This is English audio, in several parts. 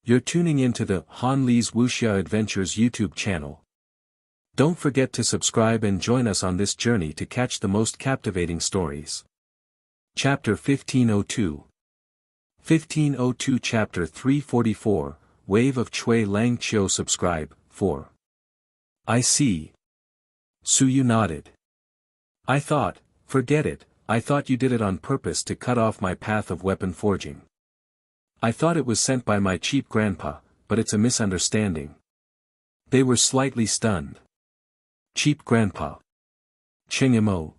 You're tuning into the Han Li's Wuxia Adventures YouTube channel. Don't forget to subscribe and join us on this journey to catch the most captivating stories. Chapter 1502 1502 Chapter 344, Wave of Chui Lang Qiu. Subscribe, 4. I see. Suyu nodded. Forget it, I thought you did it on purpose to cut off my path of weapon forging. I thought it was sent by my cheap grandpa, but it's a misunderstanding. They were slightly stunned. Cheap grandpa. Chingimo.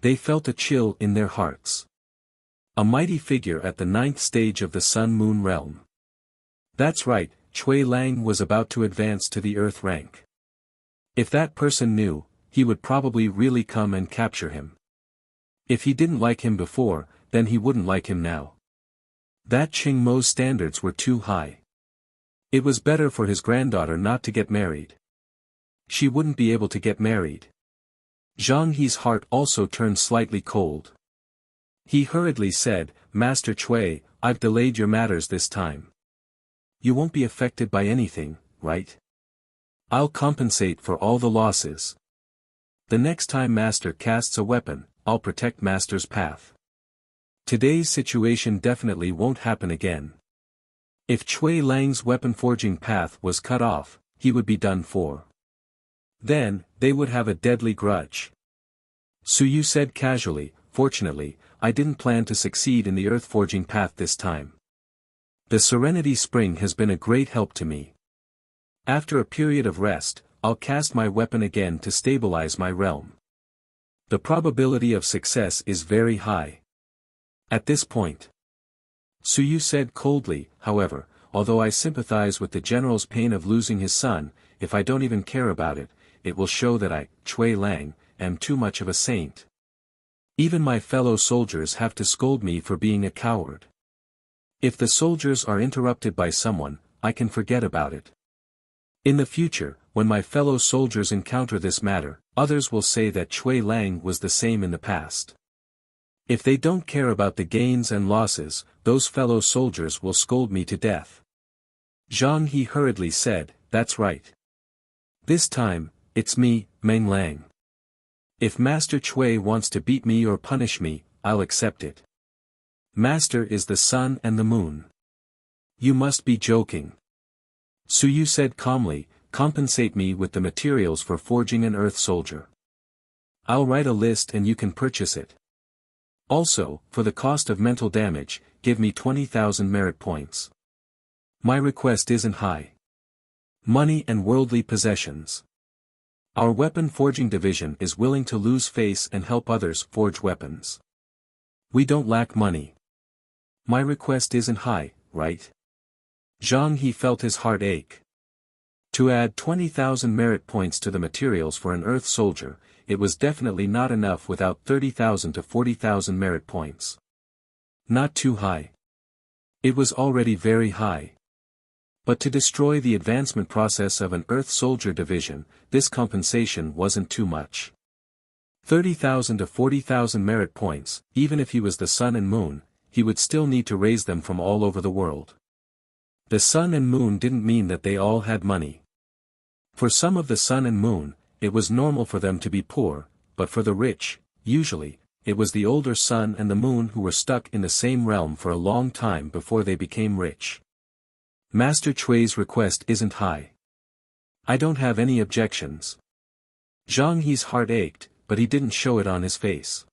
They felt a chill in their hearts. A mighty figure at the 9th stage of the Sun-Moon realm. That's right, Chui Lang was about to advance to the Earth rank. If that person knew, he would probably really come and capture him. If he didn't like him before, then he wouldn't like him now. That Ching Mo's standards were too high. It was better for his granddaughter not to get married. She wouldn't be able to get married. Zhang He's heart also turned slightly cold. He hurriedly said, Master Chui, I've delayed your matters this time. You won't be affected by anything, right? I'll compensate for all the losses. The next time Master casts a weapon, I'll protect Master's path. Today's situation definitely won't happen again. If Chui Lang's weapon forging path was cut off, he would be done for. Then, they would have a deadly grudge. Suyu said casually, Fortunately, I didn't plan to succeed in the earth forging path this time. The Serenity Spring has been a great help to me. After a period of rest, I'll cast my weapon again to stabilize my realm. The probability of success is very high. At this point, Suyu said coldly, however, although I sympathize with the general's pain of losing his son, if I don't even care about it, it will show that I, Chui Lang, am too much of a saint. Even my fellow soldiers have to scold me for being a coward. If the soldiers are interrupted by someone, I can forget about it. In the future, when my fellow soldiers encounter this matter, others will say that Chui Lang was the same in the past. If they don't care about the gains and losses, those fellow soldiers will scold me to death. Zhang He hurriedly said, That's right. This time, it's me, Meng Lang. If Master Chui wants to beat me or punish me, I'll accept it. Master is the sun and the moon. You must be joking. Suyu said calmly, Compensate me with the materials for forging an earth soldier. I'll write a list and you can purchase it. Also, for the cost of mental damage, give me 20,000 merit points. My request isn't high. Money and worldly possessions. Our weapon forging division is willing to lose face and help others forge weapons. We don't lack money. My request isn't high, right? Zhang He felt his heart ache. To add 20,000 merit points to the materials for an earth soldier, it was definitely not enough without 30,000 to 40,000 merit points. Not too high. It was already very high. But to destroy the advancement process of an earth soldier division, this compensation wasn't too much. 30,000 to 40,000 merit points, even if he was the sun and moon, he would still need to raise them from all over the world. The sun and moon didn't mean that they all had money. For some of the sun and moon, it was normal for them to be poor, but for the rich, usually, it was the older sun and the moon who were stuck in the same realm for a long time before they became rich. Master Chui's request isn't high. I don't have any objections. Zhang He's heart ached, but he didn't show it on his face.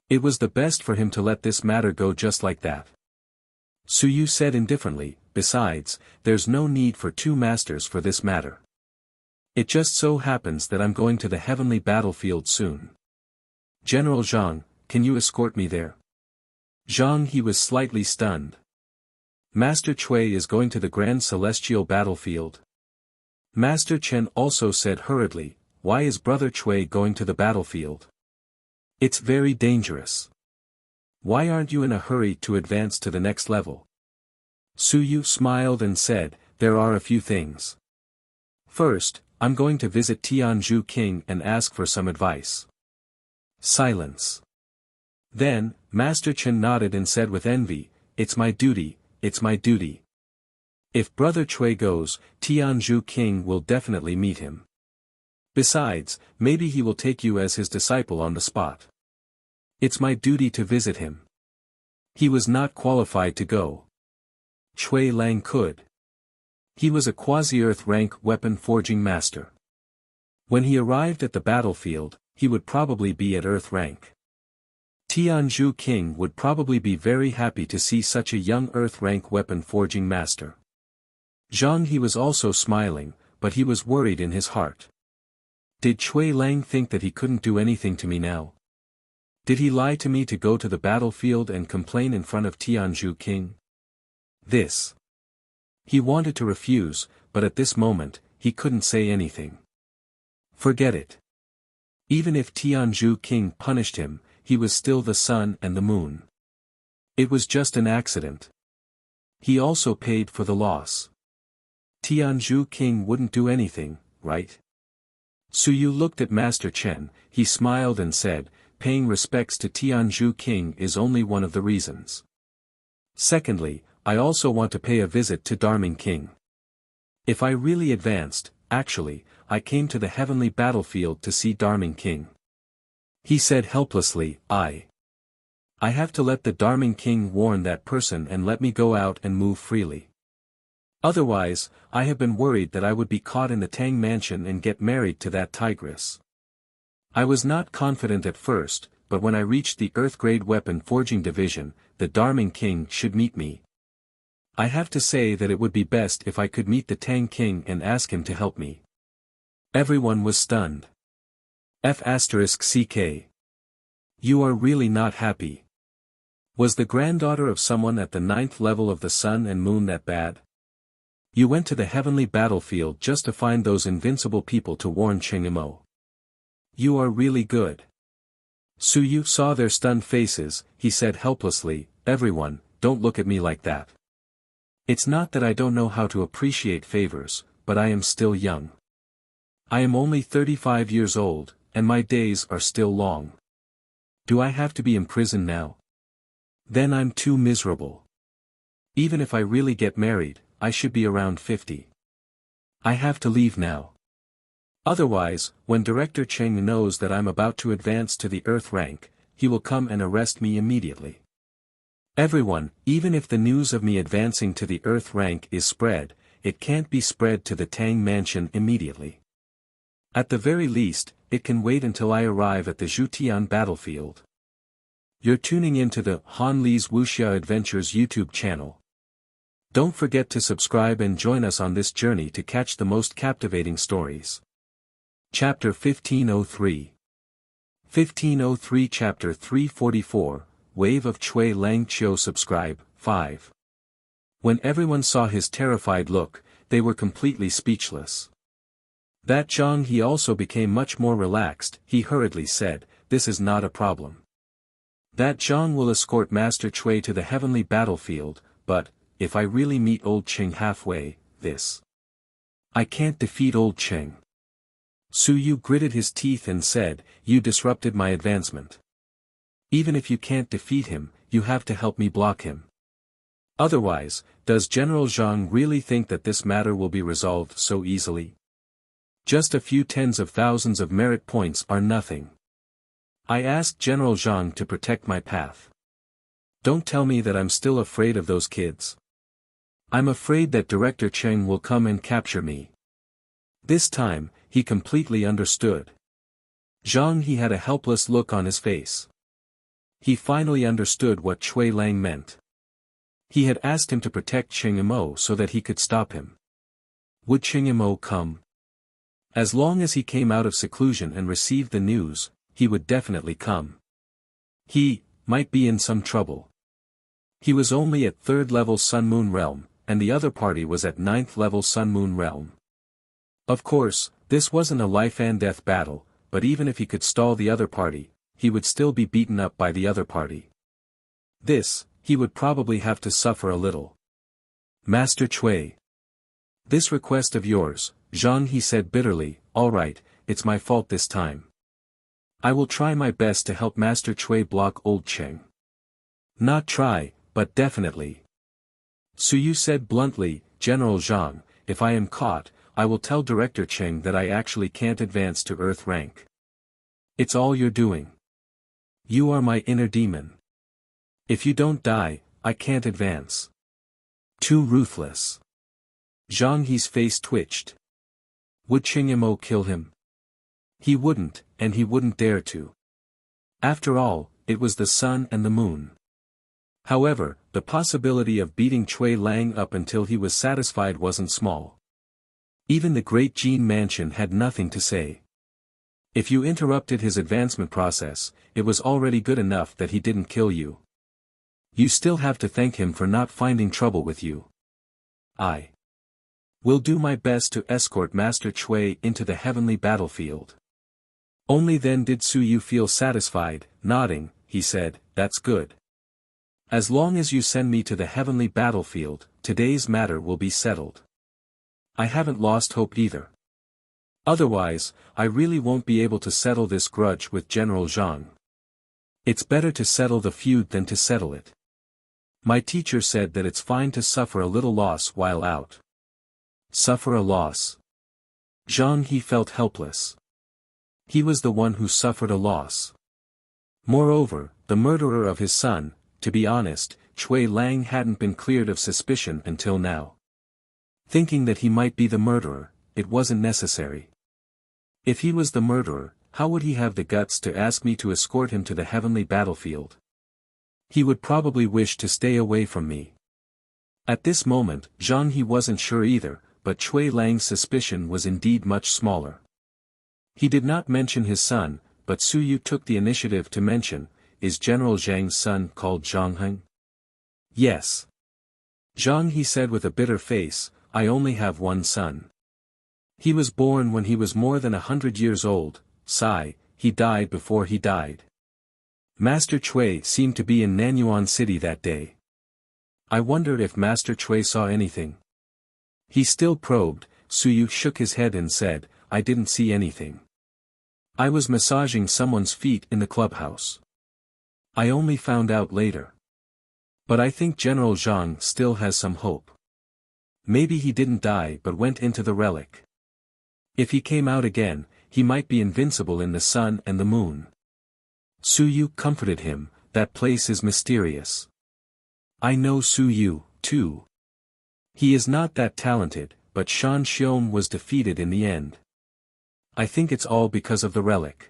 It was the best for him to let this matter go just like that. Suyu said indifferently, Besides, there's no need for two masters for this matter. It just so happens that I'm going to the heavenly battlefield soon. General Zhang, can you escort me there? Zhang He was slightly stunned. Master Chui is going to the grand celestial battlefield. Master Chen also said hurriedly, Why is Brother Chui going to the battlefield? It's very dangerous. Why aren't you in a hurry to advance to the next level? Suyu smiled and said, There are a few things. First, I'm going to visit Tianzhu King and ask for some advice. Silence. Then, Master Chen nodded and said with envy, It's my duty, it's my duty. If Brother Chui goes, Tianzhu King will definitely meet him. Besides, maybe he will take you as his disciple on the spot. It's my duty to visit him. He was not qualified to go. Chui Lang could. He was a quasi-Earth rank weapon forging master. When he arrived at the battlefield, he would probably be at Earth rank. Tianzhu King would probably be very happy to see such a young Earth rank weapon forging master. Zhang He was also smiling, but he was worried in his heart. Did Chui Lang think that he couldn't do anything to me now? Did he lie to me to go to the battlefield and complain in front of Tianzhu King? This. He wanted to refuse, but at this moment, he couldn't say anything. Forget it. Even if Tianzhu King punished him, he was still the sun and the moon. It was just an accident. He also paid for the loss. Tianzhu King wouldn't do anything, right? Suyu looked at Master Chen, he smiled and said, paying respects to Tianzhu King is only one of the reasons. Secondly, I also want to pay a visit to Darming King. If I really advanced, actually, I came to the heavenly battlefield to see Darming King. He said helplessly, I have to let the Darming King warn that person and let me go out and move freely. Otherwise, I have been worried that I would be caught in the Tang mansion and get married to that tigress. I was not confident at first, but when I reached the Earth-grade weapon forging division, the Darming King should meet me. I have to say that it would be best if I could meet the Tang King and ask him to help me. Everyone was stunned. F***ck. You are really not happy. Was the granddaughter of someone at the 9th level of the sun and moon that bad? You went to the heavenly battlefield just to find those invincible people to warn Chengimo. You are really good. Suyu saw their stunned faces, he said helplessly, everyone, don't look at me like that. It's not that I don't know how to appreciate favors, but I am still young. I am only 35 years old, and my days are still long. Do I have to be in prison now? Then I'm too miserable. Even if I really get married, I should be around 50. I have to leave now. Otherwise, when Director Cheng knows that I'm about to advance to the Earth rank, he will come and arrest me immediately. Everyone, even if the news of me advancing to the Earth rank is spread, it can't be spread to the Tang mansion immediately. At the very least, it can wait until I arrive at the Zhutian battlefield. You're tuning into the Han Li's Wuxia Adventures YouTube channel. Don't forget to subscribe and join us on this journey to catch the most captivating stories. Chapter 1503. 1503 Chapter 344, Wave of Chui Lang Qiu. Subscribe, 5. When everyone saw his terrified look, they were completely speechless. That Zhang He also became much more relaxed, he hurriedly said, this is not a problem. That Zhang will escort Master Chui to the heavenly battlefield, but, if I really meet old Cheng halfway, I can't defeat old Cheng. Suyu gritted his teeth and said, you disrupted my advancement. Even if you can't defeat him, you have to help me block him. Otherwise, does General Zhang really think that this matter will be resolved so easily? Just a few tens of thousands of merit points are nothing. I asked General Zhang to protect my path. Don't tell me that I'm still afraid of those kids. I'm afraid that Director Cheng will come and capture me. This time, he completely understood. Zhang He had a helpless look on his face. He finally understood what Chui Lang meant. He had asked him to protect Chengimo so that he could stop him. Would Chengimo come? As long as he came out of seclusion and received the news, he would definitely come. He might be in some trouble. He was only at 3rd level Sun Moon Realm, and the other party was at 9th level Sun Moon Realm. Of course, this wasn't a life and death battle, but even if he could stall the other party, he would still be beaten up by the other party. He would probably have to suffer a little. Master Chui. This request of yours, Zhang He said bitterly, all right, it's my fault this time. I will try my best to help Master Chui block old Cheng. Not try, but definitely. Suyu said bluntly, General Zhang, if I am caught, I will tell Director Cheng that I actually can't advance to Earth rank. It's all you're doing. You are my inner demon. If you don't die, I can't advance. Too ruthless. Zhang He's face twitched. Would Cheng Yimou kill him? He wouldn't, and he wouldn't dare to. After all, it was the sun and the moon. However, the possibility of beating Cui Lang up until he was satisfied wasn't small. Even the great Jin mansion had nothing to say. If you interrupted his advancement process, it was already good enough that he didn't kill you. You still have to thank him for not finding trouble with you. I will do my best to escort Master Cui into the heavenly battlefield. Only then did Su Yu feel satisfied. Nodding, he said, that's good. As long as you send me to the heavenly battlefield, today's matter will be settled. I haven't lost hope either. Otherwise, I really won't be able to settle this grudge with General Zhang. It's better to settle the feud than to settle it. My teacher said that it's fine to suffer a little loss while out. Suffer a loss. Zhang He felt helpless. He was the one who suffered a loss. Moreover, the murderer of his son, to be honest, Cui Lang hadn't been cleared of suspicion until now. Thinking that he might be the murderer, it wasn't necessary. If he was the murderer, how would he have the guts to ask me to escort him to the heavenly battlefield? He would probably wish to stay away from me. At this moment, Zhang He wasn't sure either, but Cui Lang's suspicion was indeed much smaller. He did not mention his son, but Su Yu took the initiative to mention, is General Zhang's son called Zhang Heng? Yes. Zhang He said with a bitter face, I only have one son. He was born when he was more than 100 years old, sigh, he died before he died. Master Cui seemed to be in Nanyuan City that day. I wondered if Master Cui saw anything. He still probed. Su Yu shook his head and said, I didn't see anything. I was massaging someone's feet in the clubhouse. I only found out later. But I think General Zhang still has some hope. Maybe he didn't die but went into the relic. If he came out again, he might be invincible in the sun and the moon. Su Yu comforted him, that place is mysterious. I know Su Yu, too. He is not that talented, but Shan Xiong was defeated in the end. I think it's all because of the relic.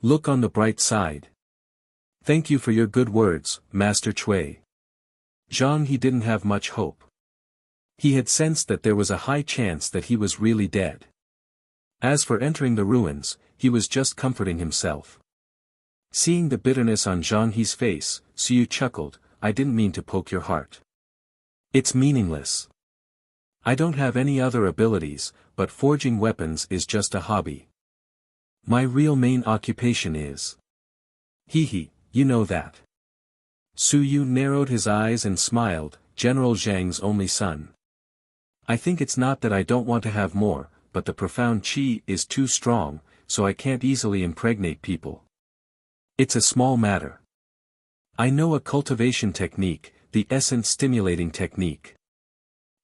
Look on the bright side. Thank you for your good words, Master Cui. Zhang He didn't have much hope. He had sensed that there was a high chance that he was really dead. As for entering the ruins, he was just comforting himself. Seeing the bitterness on Zhang He's face, Su Yu chuckled, I didn't mean to poke your heart. It's meaningless. I don't have any other abilities, but forging weapons is just a hobby. My real main occupation is. Hee, you know that. Su Yu narrowed his eyes and smiled, General Zhang's only son. I think it's not that I don't want to have more, but the profound qi is too strong, so I can't easily impregnate people. It's a small matter. I know a cultivation technique, the essence stimulating technique.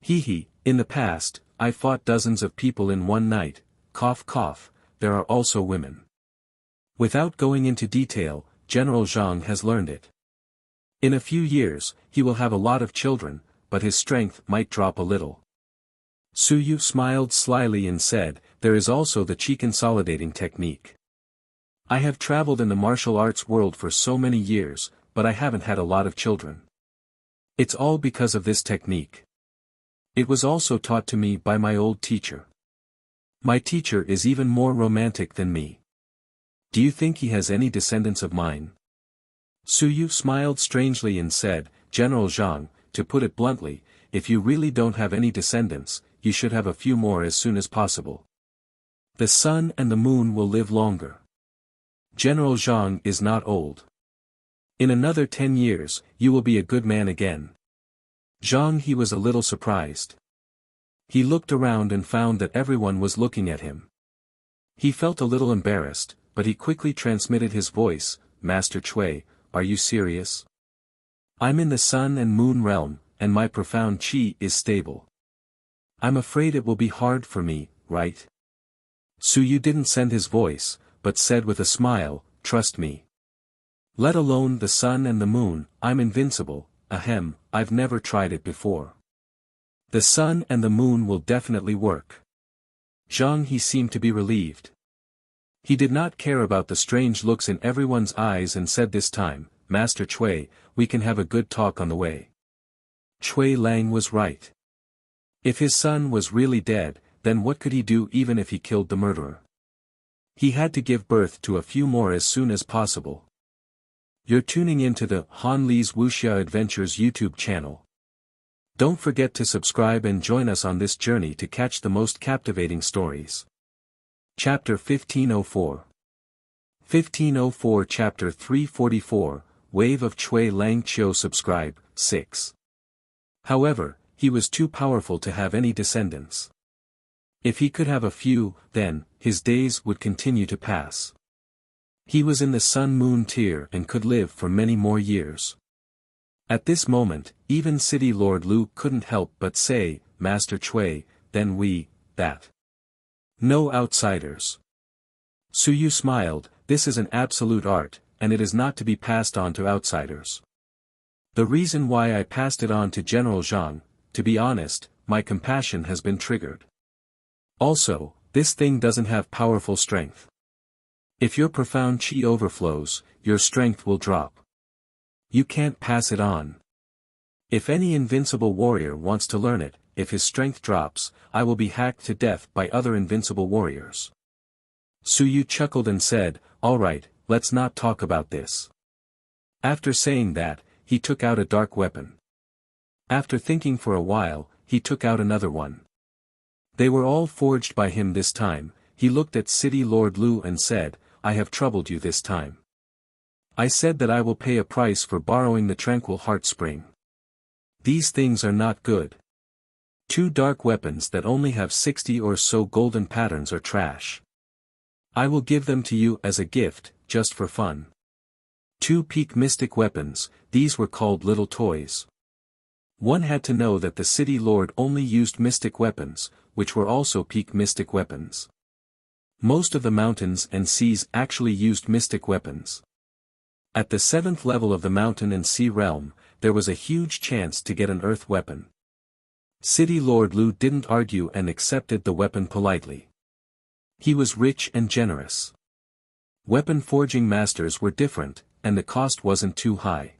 Hee, in the past, I fought dozens of people in one night, cough cough, there are also women. Without going into detail, General Zhang has learned it. In a few years, he will have a lot of children, but his strength might drop a little. Su Yu smiled slyly and said, there is also the qi consolidating technique. I have traveled in the martial arts world for so many years, but I haven't had a lot of children. It's all because of this technique. It was also taught to me by my old teacher. My teacher is even more romantic than me. Do you think he has any descendants of mine? Su Yu smiled strangely and said, General Zhang, to put it bluntly, if you really don't have any descendants, you should have a few more as soon as possible. The sun and the moon will live longer. General Zhang is not old. In another 10 years, you will be a good man again. Zhang He was a little surprised. He looked around and found that everyone was looking at him. He felt a little embarrassed, but he quickly transmitted his voice, Master Cui, are you serious? I'm in the sun and moon realm, and my profound qi is stable. I'm afraid it will be hard for me, right? Su Yu didn't send his voice, but said with a smile, trust me. Let alone the sun and the moon, I'm invincible, ahem, I've never tried it before. The sun and the moon will definitely work. Zhang He seemed to be relieved. He did not care about the strange looks in everyone's eyes and said this time, Master Cui, we can have a good talk on the way. Cui Lang was right. If his son was really dead, then what could he do even if he killed the murderer? He had to give birth to a few more as soon as possible. You're tuning into the Han Li's Wuxia Adventures YouTube channel. Don't forget to subscribe and join us on this journey to catch the most captivating stories. Chapter 1504 1504 Chapter 344, Wave of Cui Lang Qiu Subscribe, 6. However, he was too powerful to have any descendants. If he could have a few, then, his days would continue to pass. He was in the sun-moon tier and could live for many more years. At this moment, even City Lord Lu couldn't help but say, Master Cui, then that. No outsiders. Su Yu smiled, this is an absolute art, and it is not to be passed on to outsiders. The reason why I passed it on to General Zhang, to be honest, my compassion has been triggered. Also, this thing doesn't have powerful strength. If your profound qi overflows, your strength will drop. You can't pass it on. If any invincible warrior wants to learn it, if his strength drops, I will be hacked to death by other invincible warriors. Su Yu chuckled and said, all right, let's not talk about this. After saying that, he took out a dark weapon. After thinking for a while, he took out another one. They were all forged by him this time. He looked at City Lord Lu and said, I have troubled you this time. I said that I will pay a price for borrowing the Tranquil Heart Spring. These things are not good. 2 dark weapons that only have 60 or so golden patterns are trash. I will give them to you as a gift, just for fun. 2 peak mystic weapons, these were called little toys. One had to know that the city lord only used mystic weapons, which were also peak mystic weapons. Most of the mountains and seas actually used mystic weapons. At the 7th level of the mountain and sea realm, there was a huge chance to get an earth weapon. City Lord Lu didn't argue and accepted the weapon politely. He was rich and generous. Weapon forging masters were different, and the cost wasn't too high.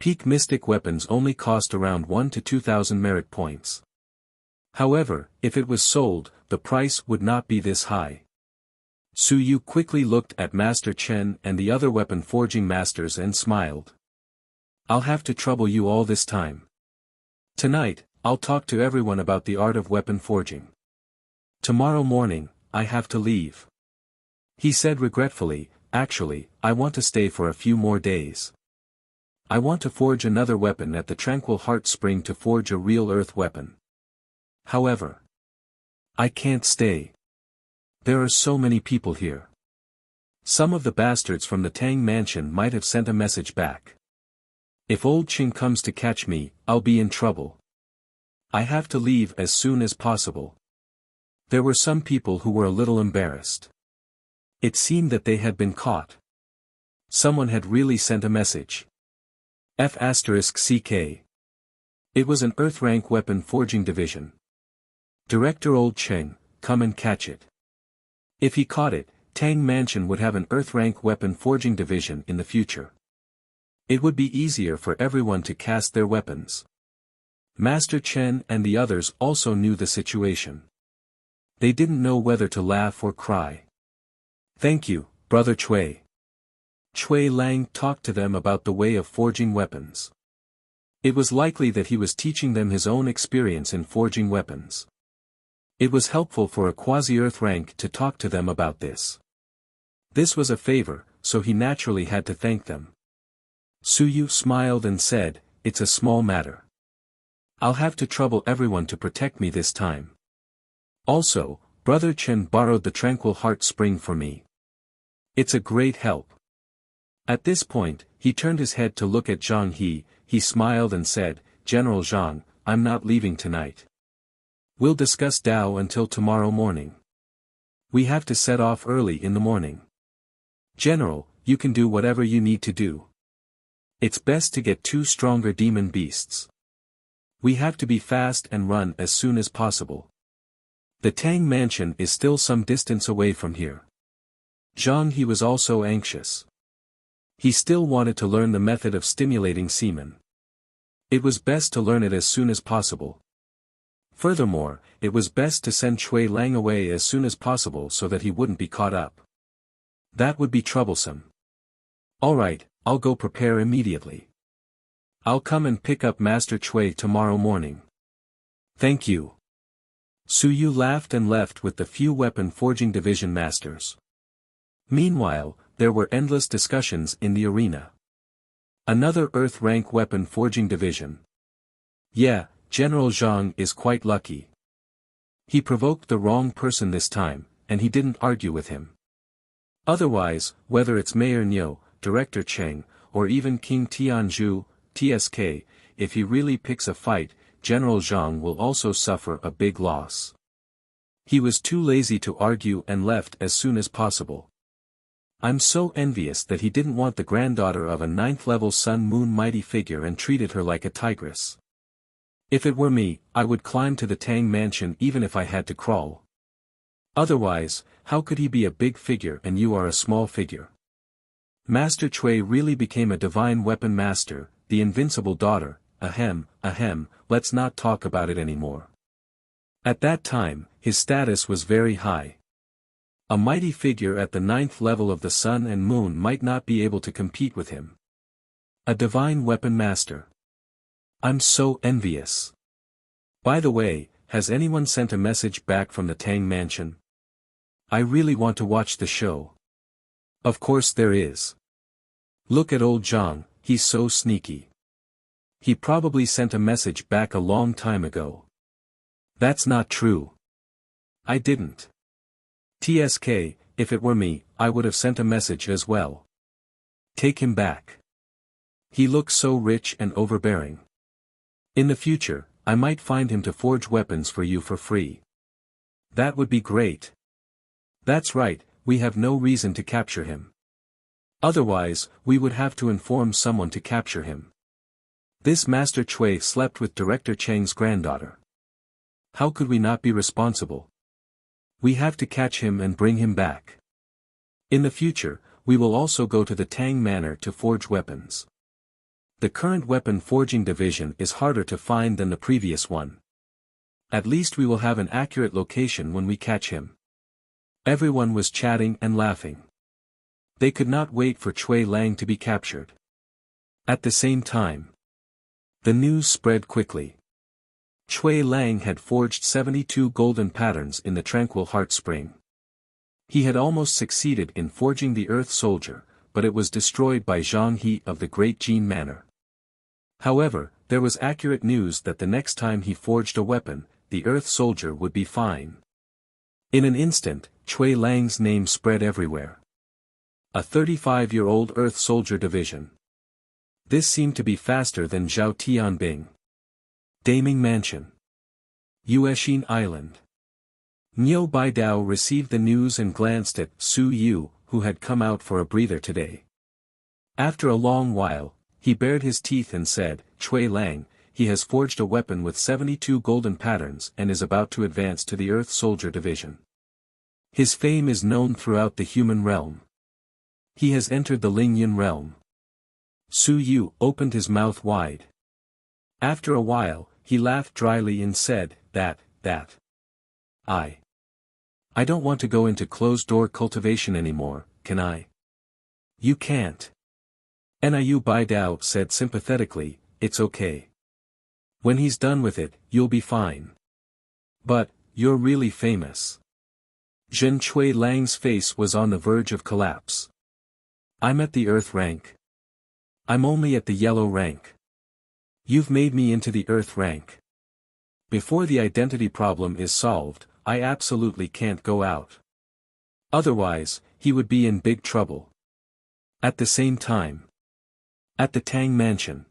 Peak mystic weapons only cost around 1 to 2,000 merit points. However, if it was sold, the price would not be this high. Su Yu quickly looked at Master Chen and the other weapon forging masters and smiled. I'll have to trouble you all this time. Tonight, I'll talk to everyone about the art of weapon forging. Tomorrow morning, I have to leave. He said regretfully, actually, I want to stay for a few more days. I want to forge another weapon at the Tranquil Heart Spring to forge a real earth weapon. However, I can't stay. There are so many people here. Some of the bastards from the Tang mansion might have sent a message back. If old Qing comes to catch me, I'll be in trouble. I have to leave as soon as possible. There were some people who were a little embarrassed. It seemed that they had been caught. Someone had really sent a message. F***CK. It was an Earth rank weapon forging division. Director Old Cheng, come and catch it. If he caught it, Tang Mansion would have an Earth rank weapon forging division in the future. It would be easier for everyone to cast their weapons. Master Chen and the others also knew the situation. They didn't know whether to laugh or cry. Thank you, Brother Cui. Cui Lang talked to them about the way of forging weapons. It was likely that he was teaching them his own experience in forging weapons. It was helpful for a quasi-earth rank to talk to them about this. This was a favor, so he naturally had to thank them. Su Yu smiled and said, it's a small matter. I'll have to trouble everyone to protect me this time. Also, Brother Chen borrowed the Tranquil Heart Spring for me. It's a great help. At this point, he turned his head to look at Zhang He smiled and said, General Zhang, I'm not leaving tonight. We'll discuss Dao until tomorrow morning. We have to set off early in the morning. General, you can do whatever you need to do. It's best to get 2 stronger demon beasts. We have to be fast and run as soon as possible. The Tang mansion is still some distance away from here. Zhang He was also anxious. He still wanted to learn the method of stimulating semen. It was best to learn it as soon as possible. Furthermore, it was best to send Cui Lang away as soon as possible so that he wouldn't be caught up. That would be troublesome. Alright, I'll go prepare immediately. I'll come and pick up Master Cui tomorrow morning. Thank you. Su Yu laughed and left with the few weapon forging division masters. Meanwhile, there were endless discussions in the arena. Another Earth rank weapon forging division. Yeah, General Zhang is quite lucky. He provoked the wrong person this time, and he didn't argue with him. Otherwise, whether it's Mayor Niu, Director Cheng, or even King Tianzhu, TSK, if he really picks a fight, General Zhang will also suffer a big loss. He was too lazy to argue and left as soon as possible. I'm so envious that he didn't want the granddaughter of a 9th-level Sun Moon mighty figure and treated her like a tigress. If it were me, I would climb to the Tang mansion even if I had to crawl. Otherwise, how could he be a big figure and you are a small figure? Master Cui really became a divine weapon master, the invincible daughter, ahem, let's not talk about it anymore. At that time, his status was very high. A mighty figure at the 9th level of the Sun and Moon might not be able to compete with him. A divine weapon master. I'm so envious. By the way, has anyone sent a message back from the Tang mansion? I really want to watch the show. Of course there is. Look at old Zhang, he's so sneaky. He probably sent a message back a long time ago. That's not true. I didn't. TSK, if it were me, I would have sent a message as well. Take him back. He looks so rich and overbearing. In the future, I might find him to forge weapons for you for free. That would be great. That's right, we have no reason to capture him. Otherwise, we would have to inform someone to capture him. This Master Cui slept with Director Cheng's granddaughter. How could we not be responsible? We have to catch him and bring him back. In the future, we will also go to the Tang Manor to forge weapons. The current weapon forging division is harder to find than the previous one. At least we will have an accurate location when we catch him. Everyone was chatting and laughing. They could not wait for Cui Lang to be captured. At the same time, the news spread quickly. Cui Lang had forged 72 golden patterns in the Tranquil Heart Spring. He had almost succeeded in forging the Earth Soldier, but it was destroyed by Zhang He of the Great Jin Manor. However, there was accurate news that the next time he forged a weapon, the Earth Soldier would be fine. In an instant, Cui Lang's name spread everywhere. A 35-year-old Earth Soldier division. This seemed to be faster than Zhao Tianbing. Daming Mansion. Yuexin Island. Niu Baidao received the news and glanced at Su Yu, who had come out for a breather today. After a long while, he bared his teeth and said, Cui Lang, he has forged a weapon with 72 golden patterns and is about to advance to the Earth Soldier division. His fame is known throughout the human realm. He has entered the Lingyun realm. Su Yu opened his mouth wide. After a while, he laughed dryly and said, that. I don't want to go into closed-door cultivation anymore, can I? You can't. Niu Baidao said sympathetically, it's okay. When he's done with it, you'll be fine. But, you're really famous. Zhen Cui Lang's face was on the verge of collapse. I'm at the Earth rank. I'm only at the Yellow rank. You've made me into the Earth rank. Before the identity problem is solved, I absolutely can't go out. Otherwise, he would be in big trouble. At the same time. At the Tang Mansion.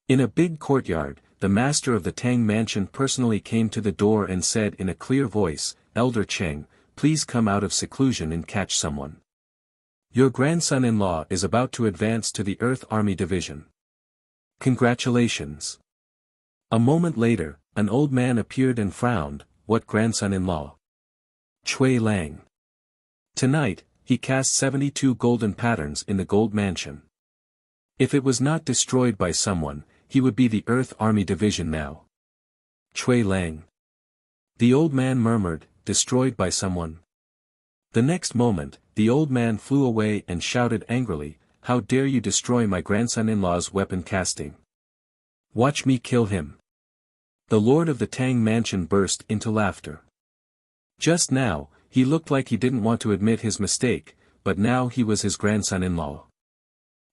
In a big courtyard, the master of the Tang mansion personally came to the door and said in a clear voice, "Elder Cheng, please come out of seclusion and catch someone. Your grandson-in-law is about to advance to the Earth Army Division. Congratulations." A moment later, an old man appeared and frowned. "What grandson-in-law?" "Chui Lang. Tonight, he cast 72 golden patterns in the Gold Mansion. If it was not destroyed by someone, he would be the Earth Army Division now." "Chui Lang." The old man murmured, "Destroyed by someone?" The next moment, the old man flew away and shouted angrily, "How dare you destroy my grandson-in-law's weapon casting? Watch me kill him." The lord of the Tang mansion burst into laughter. Just now, he looked like he didn't want to admit his mistake, but now he was his grandson-in-law.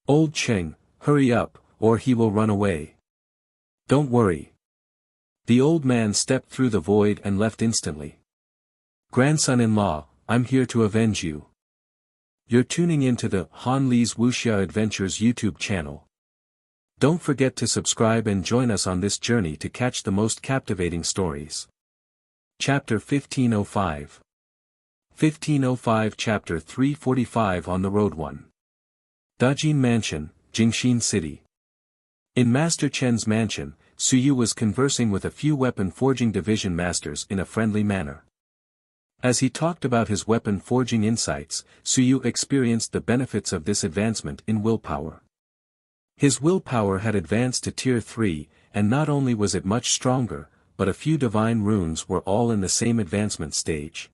"Old Cheng, hurry up, or he will run away." "Don't worry." The old man stepped through the void and left instantly. "Grandson-in-law, I'm here to avenge you." You're tuning into the Han Li's Wuxia Adventures YouTube channel. Don't forget to subscribe and join us on this journey to catch the most captivating stories. Chapter 1505. 1505 Chapter 345 On the Road 1. Dajin Mansion, Jingxin City. In Master Chen's mansion, Suyu was conversing with a few weapon forging division masters in a friendly manner. As he talked about his weapon forging insights, Suyu experienced the benefits of this advancement in willpower. His willpower had advanced to Tier 3, and not only was it much stronger, but a few divine runes were all in the same advancement stage.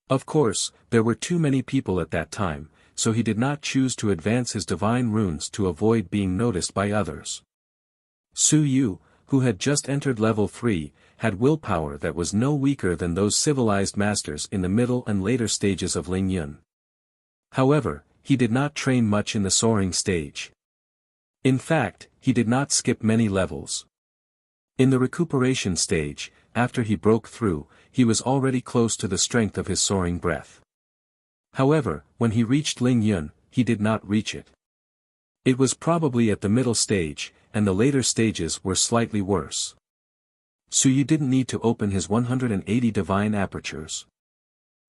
Of course, there were too many people at that time, so he did not choose to advance his divine runes to avoid being noticed by others. Suyu, who had just entered level 3, had willpower that was no weaker than those civilized masters in the middle and later stages of Lingyun. However, he did not train much in the soaring stage. In fact, he did not skip many levels. In the recuperation stage, after he broke through, he was already close to the strength of his soaring breath. However, when he reached Lingyun, he did not reach it. It was probably at the middle stage, and the later stages were slightly worse. Suyu didn't need to open his 180 divine apertures.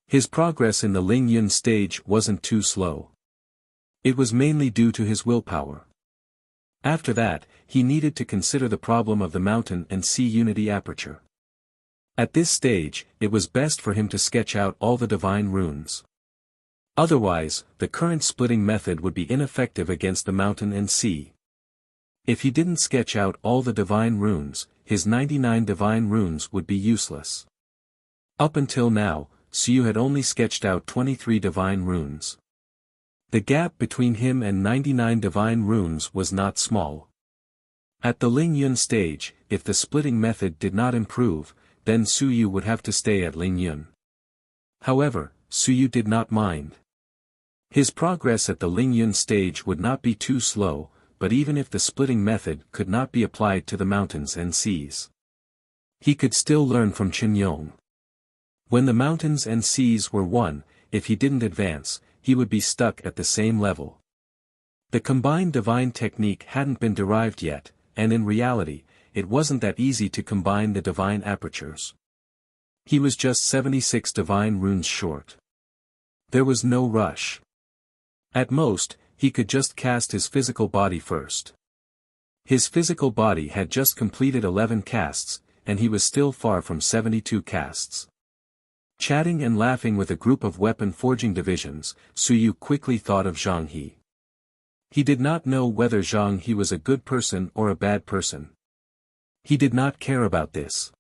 His progress in the Lingyun stage wasn't too slow. It was mainly due to his willpower. After that, he needed to consider the problem of the mountain and sea unity aperture. At this stage, it was best for him to sketch out all the divine runes. Otherwise, the current splitting method would be ineffective against the mountain and sea. If he didn't sketch out all the divine runes, his 99 divine runes would be useless. Up until now, Suyu had only sketched out 23 divine runes. The gap between him and 99 divine runes was not small. At the Lingyun stage, if the splitting method did not improve, then Suyu would have to stay at Lingyun. However, Suyu did not mind. His progress at the Lingyun stage would not be too slow, but even if the splitting method could not be applied to the mountains and seas, he could still learn from Qinyong. When the mountains and seas were one, if he didn't advance, he would be stuck at the same level. The combined divine technique hadn't been derived yet, and in reality, it wasn't that easy to combine the divine apertures. He was just 76 divine runes short. There was no rush. At most, he could just cast his physical body first. His physical body had just completed 11 casts, and he was still far from 72 casts. Chatting and laughing with a group of weapon forging divisions, Suyu quickly thought of Zhang He. He did not know whether Zhang He was a good person or a bad person. He did not care about this.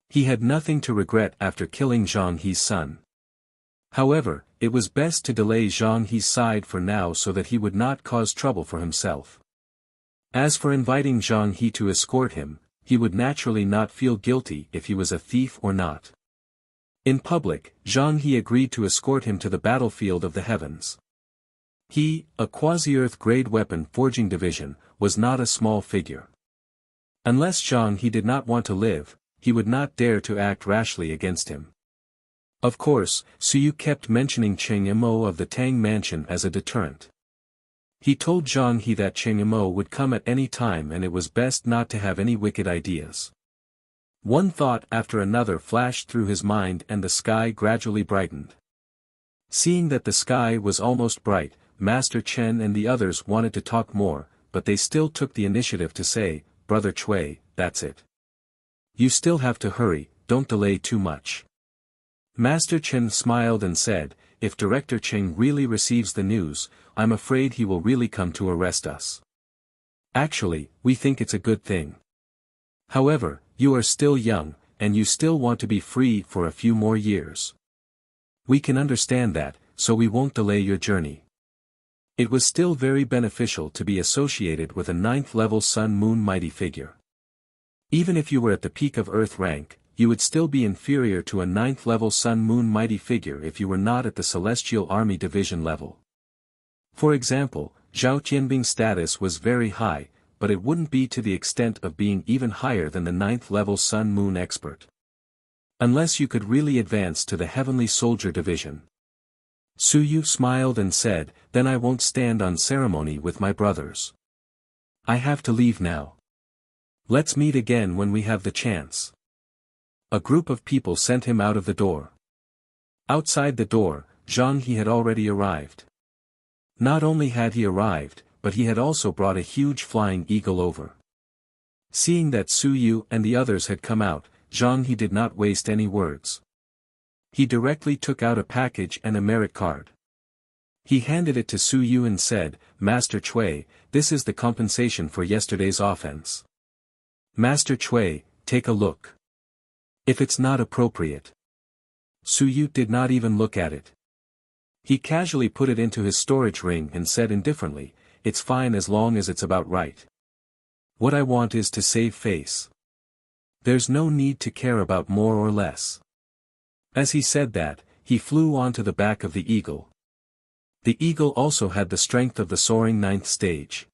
He had nothing to regret after killing Zhang He's son. However, it was best to delay Zhang He's side for now so that he would not cause trouble for himself. As for inviting Zhang He to escort him, he would naturally not feel guilty if he was a thief or not. In public, Zhang He agreed to escort him to the battlefield of the heavens. He, a quasi-earth grade weapon forging division, was not a small figure. Unless Zhang He did not want to live, he would not dare to act rashly against him. Of course, Suyu kept mentioning Cheng Mo of the Tang mansion as a deterrent. He told Zhang He that Cheng Imo would come at any time and it was best not to have any wicked ideas. One thought after another flashed through his mind and the sky gradually brightened. Seeing that the sky was almost bright, Master Chen and the others wanted to talk more, but they still took the initiative to say, "Brother Cui, that's it. You still have to hurry, don't delay too much." Master Chen smiled and said, "If Director Cheng really receives the news, I'm afraid he will really come to arrest us. Actually, we think it's a good thing. However, you are still young, and you still want to be free for a few more years. We can understand that, so we won't delay your journey." It was still very beneficial to be associated with a 9th-level Sun-Moon mighty figure. Even if you were at the peak of Earth rank, you would still be inferior to a 9th-level Sun-Moon mighty figure if you were not at the Celestial Army Division level. For example, Zhao Tianbing's status was very high, but it wouldn't be to the extent of being even higher than the 9th-level Sun-Moon expert. Unless you could really advance to the Heavenly Soldier Division. Suyu smiled and said, "Then I won't stand on ceremony with my brothers. I have to leave now. Let's meet again when we have the chance." A group of people sent him out of the door. Outside the door, Zhang He had already arrived. Not only had he arrived, but he had also brought a huge flying eagle over. Seeing that Suyu and the others had come out, Zhang He did not waste any words. He directly took out a package and a merit card. He handed it to Suyu and said, "Master Cui, this is the compensation for yesterday's offense. Master Cui, take a look. If it's not appropriate." Suyu did not even look at it. He casually put it into his storage ring and said indifferently, "It's fine as long as it's about right. What I want is to save face. There's no need to care about more or less." As he said that, he flew onto the back of the eagle. The eagle also had the strength of the soaring 9th stage.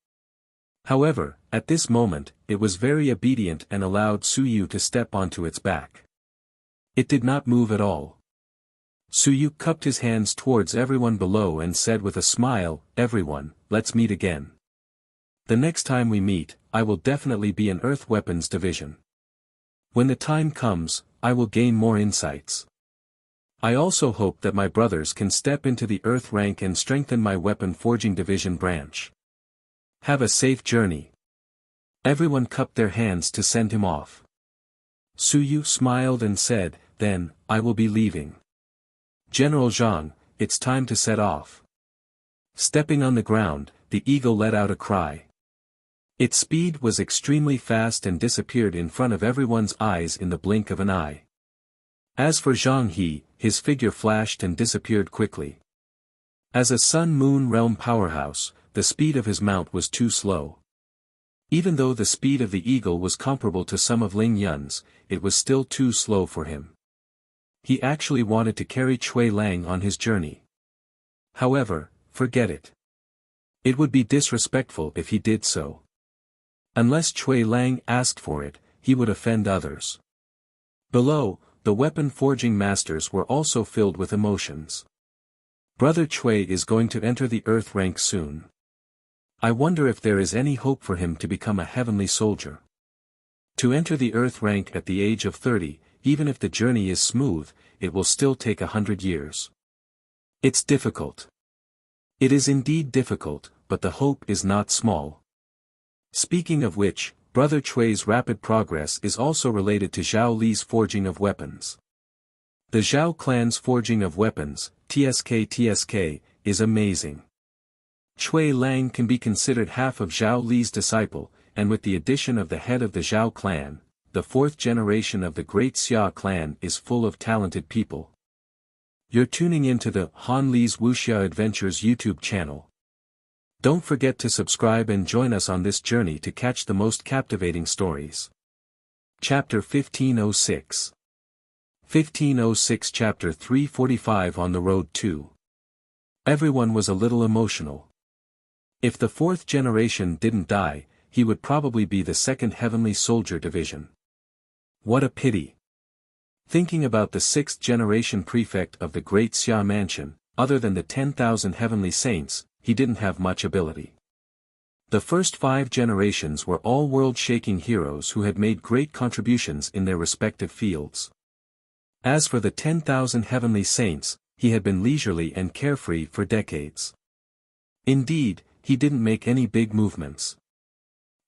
However, at this moment, it was very obedient and allowed Suyu to step onto its back. It did not move at all. Suyu cupped his hands towards everyone below and said with a smile, "Everyone, let's meet again. The next time we meet, I will definitely be in Earth Weapons Division. When the time comes, I will gain more insights. I also hope that my brothers can step into the Earth rank and strengthen my weapon forging division branch. Have a safe journey." Everyone cupped their hands to send him off. Suyu smiled and said, "Then, I will be leaving. General Zhang, it's time to set off." Stepping on the ground, the eagle let out a cry. Its speed was extremely fast and disappeared in front of everyone's eyes in the blink of an eye. As for Zhang He, his figure flashed and disappeared quickly. As a Sun-Moon realm powerhouse, the speed of his mount was too slow. Even though the speed of the eagle was comparable to some of Ling Yun's, it was still too slow for him. He actually wanted to carry Cui Lang on his journey. However, forget it. It would be disrespectful if he did so. Unless Cui Lang asked for it, he would offend others. Below, the weapon forging masters were also filled with emotions. Brother Cui is going to enter the Earth rank soon. I wonder if there is any hope for him to become a heavenly soldier. To enter the Earth rank at the age of 30, even if the journey is smooth, it will still take 100 years. It's difficult. It is indeed difficult, but the hope is not small. Speaking of which, Brother Cui's rapid progress is also related to Zhao Li's forging of weapons. The Zhao clan's forging of weapons, TSK, is amazing. Cui Lang can be considered half of Zhao Li's disciple, and with the addition of the head of the Zhao clan, the 4th generation of the Great Xia clan is full of talented people. You're tuning into the Han Li's Wuxia Adventures YouTube channel. Don't forget to subscribe and join us on this journey to catch the most captivating stories. Chapter 1506. 1506 Chapter 345 On the Road to. Everyone was a little emotional. If the 4th generation didn't die, he would probably be the 2nd Heavenly Soldier Division. What a pity. Thinking about the 6th generation prefect of the Great Xia Mansion, other than the 10,000 Heavenly Saints, he didn't have much ability. The first 5 generations were all world-shaking heroes who had made great contributions in their respective fields. As for the 10,000 heavenly saints, he had been leisurely and carefree for decades. Indeed, he didn't make any big movements.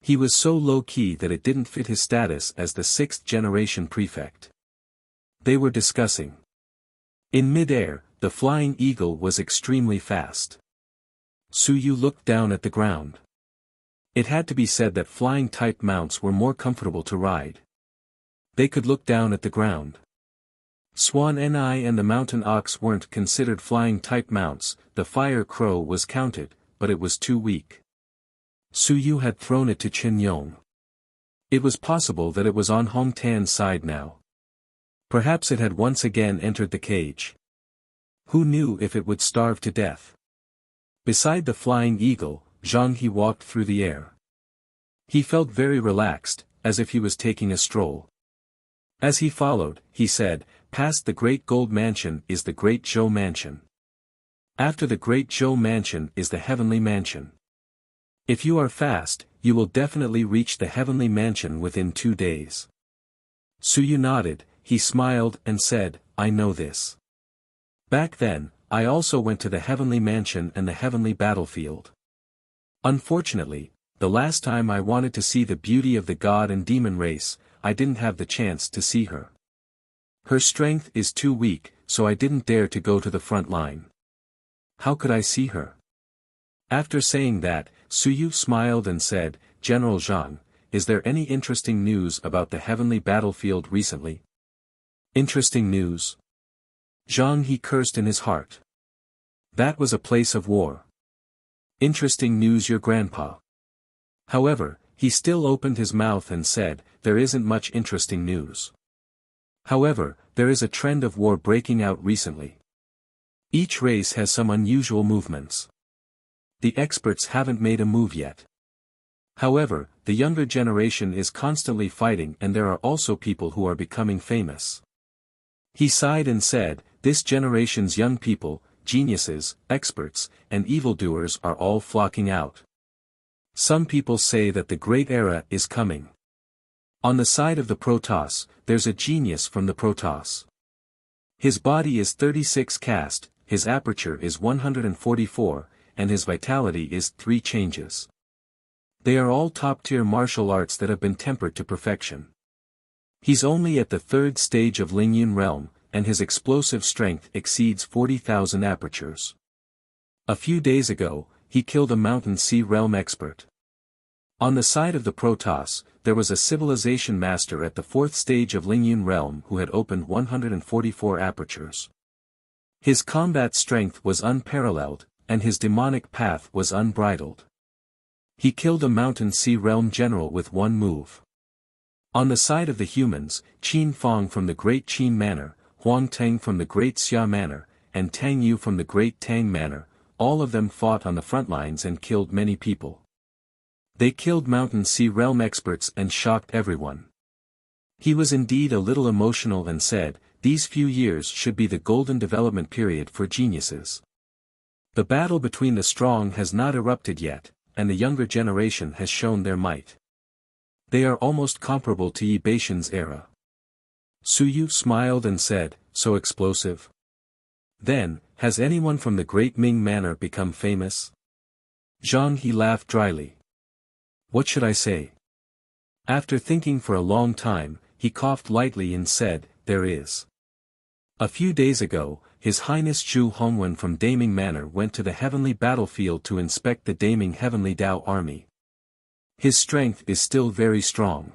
He was so low-key that it didn't fit his status as the 6th generation prefect. They were discussing. In mid-air, the flying eagle was extremely fast. Su Yu looked down at the ground. It had to be said that flying-type mounts were more comfortable to ride. They could look down at the ground. Swan Ni and the mountain ox weren't considered flying-type mounts, the fire crow was counted, but it was too weak. Su Yu had thrown it to Qin Yong. It was possible that it was on Hong Tan's side now. Perhaps it had once again entered the cage. Who knew if it would starve to death? Beside the flying eagle, Zhang He walked through the air. He felt very relaxed, as if he was taking a stroll. As he followed, he said, "Past the Great Gold Mansion is the Great Zhou Mansion. After the Great Zhou Mansion is the Heavenly Mansion. If you are fast, you will definitely reach the Heavenly Mansion within 2 days." Su Yu nodded, he smiled and said, "I know this. Back then, I also went to the Heavenly Mansion and the Heavenly Battlefield. Unfortunately, the last time I wanted to see the beauty of the god and demon race, I didn't have the chance to see her. Her strength is too weak, so I didn't dare to go to the front line. How could I see her?" After saying that, Su Yu smiled and said, "General Zhang, is there any interesting news about the Heavenly Battlefield recently?" "Interesting news?" Zhang He cursed in his heart. That was a place of war. "Interesting news, your grandpa." However, he still opened his mouth and said, "There isn't much interesting news. However, there is a trend of war breaking out recently. Each race has some unusual movements. The experts haven't made a move yet. However, the younger generation is constantly fighting, and there are also people who are becoming famous." He sighed and said, "This generation's young people, geniuses, experts, and evildoers are all flocking out. Some people say that the great era is coming. On the side of the Protoss, there's a genius from the Protoss. His body is 36 caste, his aperture is 144, and his vitality is 3 changes. They are all top-tier martial arts that have been tempered to perfection. He's only at the 3rd stage of Lingyun realm, and his explosive strength exceeds 40,000 apertures. A few days ago, he killed a Mountain Sea realm expert. On the side of the Protoss, there was a civilization master at the 4th stage of Lingyun realm who had opened 144 apertures. His combat strength was unparalleled, and his demonic path was unbridled. He killed a Mountain Sea realm general with 1 move. On the side of the humans, Qin Fong from the Great Qin Manor, Huang Teng from the Great Xia Manor, and Tang Yu from the Great Tang Manor, all of them fought on the front lines and killed many people. They killed Mountain Sea realm experts and shocked everyone. He was indeed a little emotional and said, "These few years should be the golden development period for geniuses. The battle between the strong has not erupted yet, and the younger generation has shown their might. They are almost comparable to Yi Baishan's era." Su Yu smiled and said, "So explosive? Then, has anyone from the Great Ming Manor become famous?" Zhang He laughed dryly. "What should I say?" After thinking for a long time, he coughed lightly and said, "There is. A few days ago, His Highness Zhu Hongwen from Daming Manor went to the heavenly battlefield to inspect the Daming Heavenly Dao army. His strength is still very strong.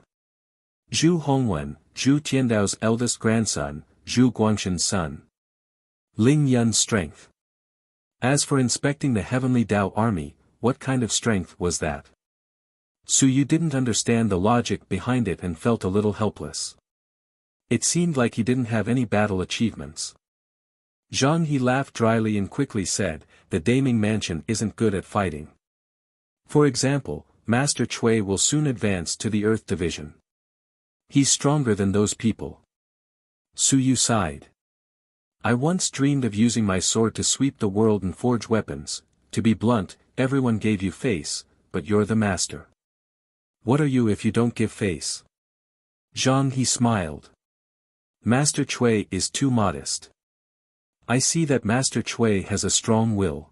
Zhu Hongwen, Zhu Tiandao's eldest grandson, Zhu Guangshan's son. Ling Yun's strength. As for inspecting the Heavenly Dao army, what kind of strength was that?" Su Yu didn't understand the logic behind it and felt a little helpless. It seemed like he didn't have any battle achievements. Zhang He laughed dryly and quickly said, "The Daming Mansion isn't good at fighting. For example, Master Chui will soon advance to the Earth Division. He's stronger than those people." Su Yu sighed. "I once dreamed of using my sword to sweep the world and forge weapons. To be blunt, everyone gave you face, but you're the master. What are you if you don't give face? Zhang He smiled. Master Cui is too modest. I see that Master Cui has a strong will.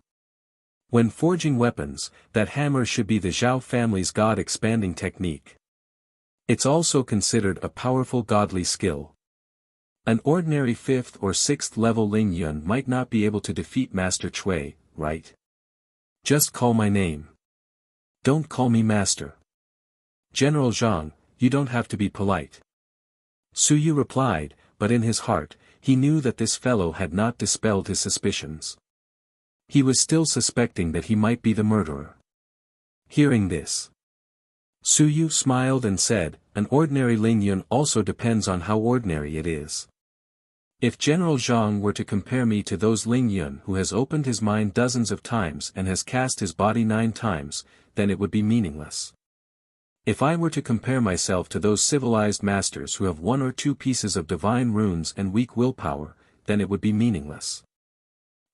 When forging weapons, that hammer should be the Zhao family's god-expanding technique. It's also considered a powerful godly skill. An ordinary 5th or 6th level Ling Yun might not be able to defeat Master Cui, right? Just call my name. Don't call me Master. General Zhang, you don't have to be polite. Su Yu replied, but in his heart, he knew that this fellow had not dispelled his suspicions. He was still suspecting that he might be the murderer. Hearing this, Su Yu smiled and said, an ordinary Ling Yun also depends on how ordinary it is. If General Zhang were to compare me to those Ling Yun who has opened his mind dozens of times and has cast his body 9 times, then it would be meaningless. If I were to compare myself to those civilized masters who have 1 or 2 pieces of divine runes and weak willpower, then it would be meaningless.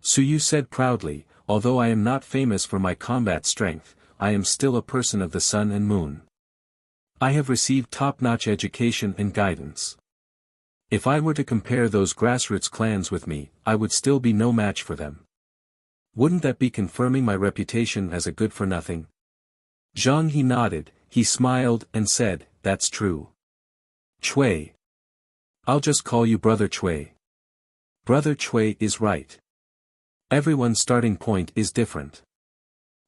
Su Yu said proudly, although I am not famous for my combat strength, I am still a person of the sun and moon. I have received top-notch education and guidance. If I were to compare those grassroots clans with me, I would still be no match for them. Wouldn't that be confirming my reputation as a good-for-nothing? Zhang He nodded, he smiled and said, that's true. Cui. I'll just call you Brother Cui. Brother Cui is right. Everyone's starting point is different.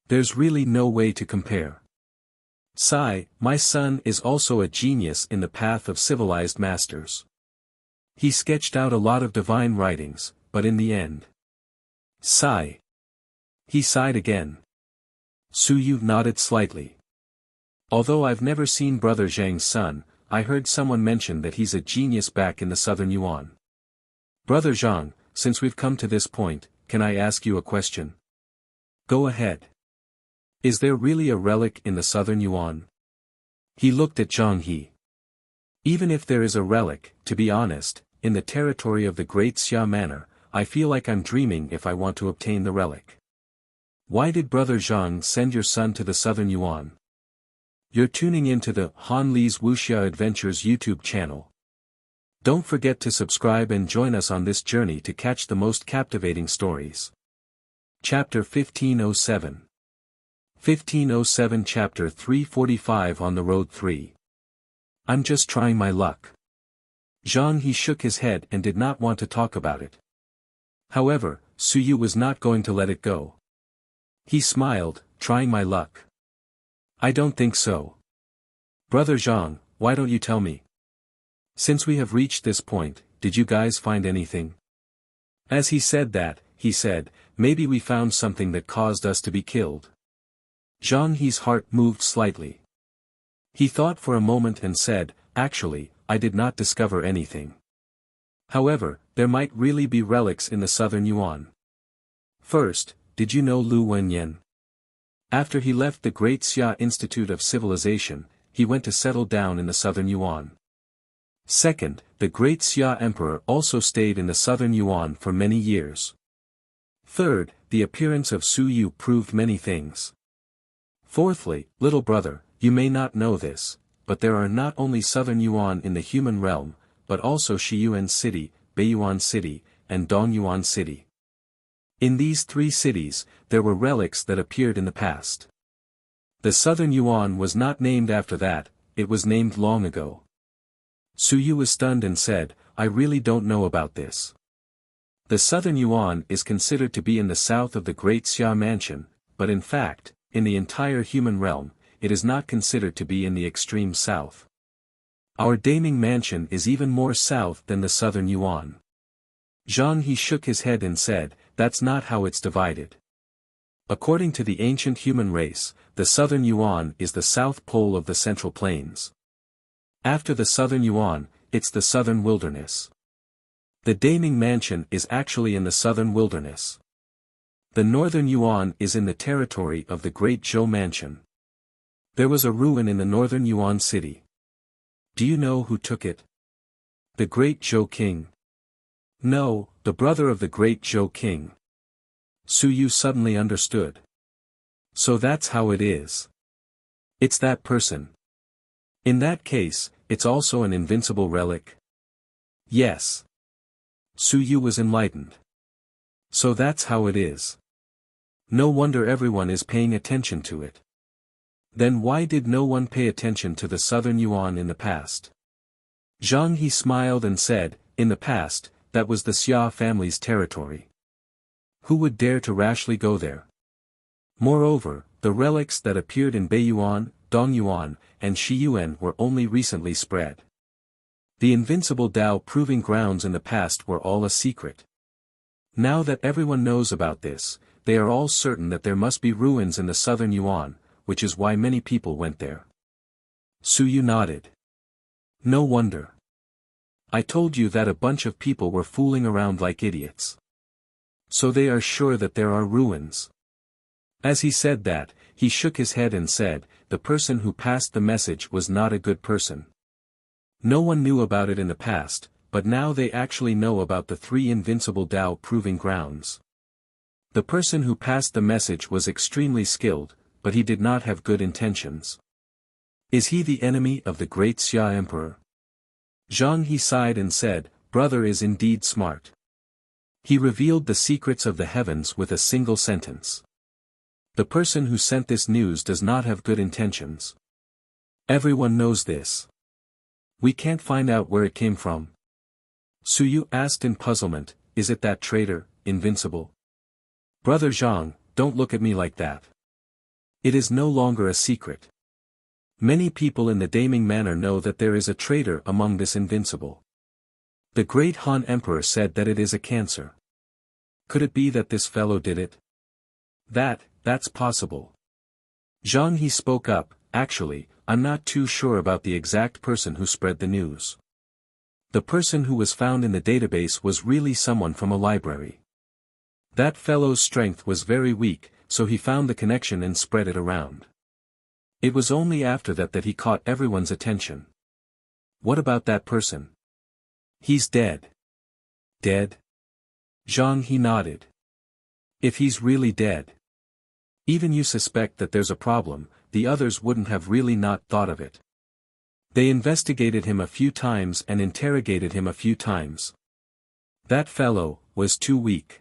There's really no way to compare. Sai, my son is also a genius in the path of civilized masters. He sketched out a lot of divine writings, but in the end. Sai. He sighed again. Su Yu nodded slightly. Although I've never seen Brother Zhang's son, I heard someone mention that he's a genius back in the southern Yuan. Brother Zhang, since we've come to this point, can I ask you a question? Go ahead. Is there really a relic in the southern Yuan? He looked at Zhang He. Even if there is a relic, to be honest, in the territory of the Great Xia Manor, I feel like I'm dreaming if I want to obtain the relic. Why did Brother Zhang send your son to the southern Yuan? You're tuning into the Han Li's Wuxia Adventures YouTube channel. Don't forget to subscribe and join us on this journey to catch the most captivating stories. Chapter 1507. 1507 Chapter 345 On the Road 3. I'm just trying my luck. Zhang He shook his head and did not want to talk about it. However, Su Yu was not going to let it go. He smiled, trying my luck. I don't think so. Brother Zhang, why don't you tell me? Since we have reached this point, did you guys find anything? As he said that, he said, maybe we found something that caused us to be killed. Zhang He's heart moved slightly. He thought for a moment and said, actually, I did not discover anything. However, there might really be relics in the southern Yuan. First, did you know Lu Wenyan? After he left the Great Xia Institute of Civilization, he went to settle down in the southern Yuan. Second, the Great Xia Emperor also stayed in the southern Yuan for many years. Third, the appearance of Su Yu proved many things. Fourthly, little brother, you may not know this, but there are not only southern Yuan in the human realm, but also Shiyuan City, Beiyuan City, and Dongyuan City. In these 3 cities, there were relics that appeared in the past. The southern Yuan was not named after that, it was named long ago. Su Yu was stunned and said, I really don't know about this. The southern Yuan is considered to be in the south of the Great Xia Mansion, but in fact, in the entire human realm, it is not considered to be in the extreme south. Our Daming Mansion is even more south than the southern Yuan. Zhang He shook his head and said, that's not how it's divided. According to the ancient human race, the southern Yuan is the south pole of the Central Plains. After the southern Yuan, it's the southern wilderness. The Daming Mansion is actually in the southern wilderness. The northern Yuan is in the territory of the Great Zhou Mansion. There was a ruin in the northern Yuan city. Do you know who took it? The Great Zhou King. No, the brother of the Great Zhou King. Su Yu suddenly understood. So that's how it is. It's that person. In that case, it's also an invincible relic? Yes. Su Yu was enlightened. So that's how it is. No wonder everyone is paying attention to it. Then why did no one pay attention to the Southern Yuan in the past? Zhang He smiled and said, in the past, that was the Xia family's territory. Who would dare to rashly go there? Moreover, the relics that appeared in Beiyuan, Dongyuan, and Shiyuan were only recently spread. The invincible Dao proving grounds in the past were all a secret. Now that everyone knows about this, they are all certain that there must be ruins in the Southern Yuan, which is why many people went there. Su Yu nodded. No wonder. I told you that a bunch of people were fooling around like idiots. So they are sure that there are ruins. As he said that, he shook his head and said, the person who passed the message was not a good person. No one knew about it in the past, but now they actually know about the 3 invincible Dao proving grounds. The person who passed the message was extremely skilled, but he did not have good intentions. Is he the enemy of the great Xia Emperor? Zhang He sighed and said, brother is indeed smart. He revealed the secrets of the heavens with a single sentence. The person who sent this news does not have good intentions. Everyone knows this. We can't find out where it came from. Su Yu asked in puzzlement, is it that traitor, Invincible? Brother Zhang, don't look at me like that. It is no longer a secret. Many people in the Daming Manor know that there is a traitor among this Invincible. The great Han Emperor said that it is a cancer. Could it be that this fellow did it? That's possible. Zhang He spoke up, actually, I'm not too sure about the exact person who spread the news. The person who was found in the database was really someone from a library. That fellow's strength was very weak, so he found the connection and spread it around. It was only after that he caught everyone's attention. What about that person? He's dead. Dead? Zhang He nodded. If he's really dead. Even you suspect that there's a problem, the others wouldn't have really not thought of it. They investigated him a few times and interrogated him a few times. That fellow was too weak.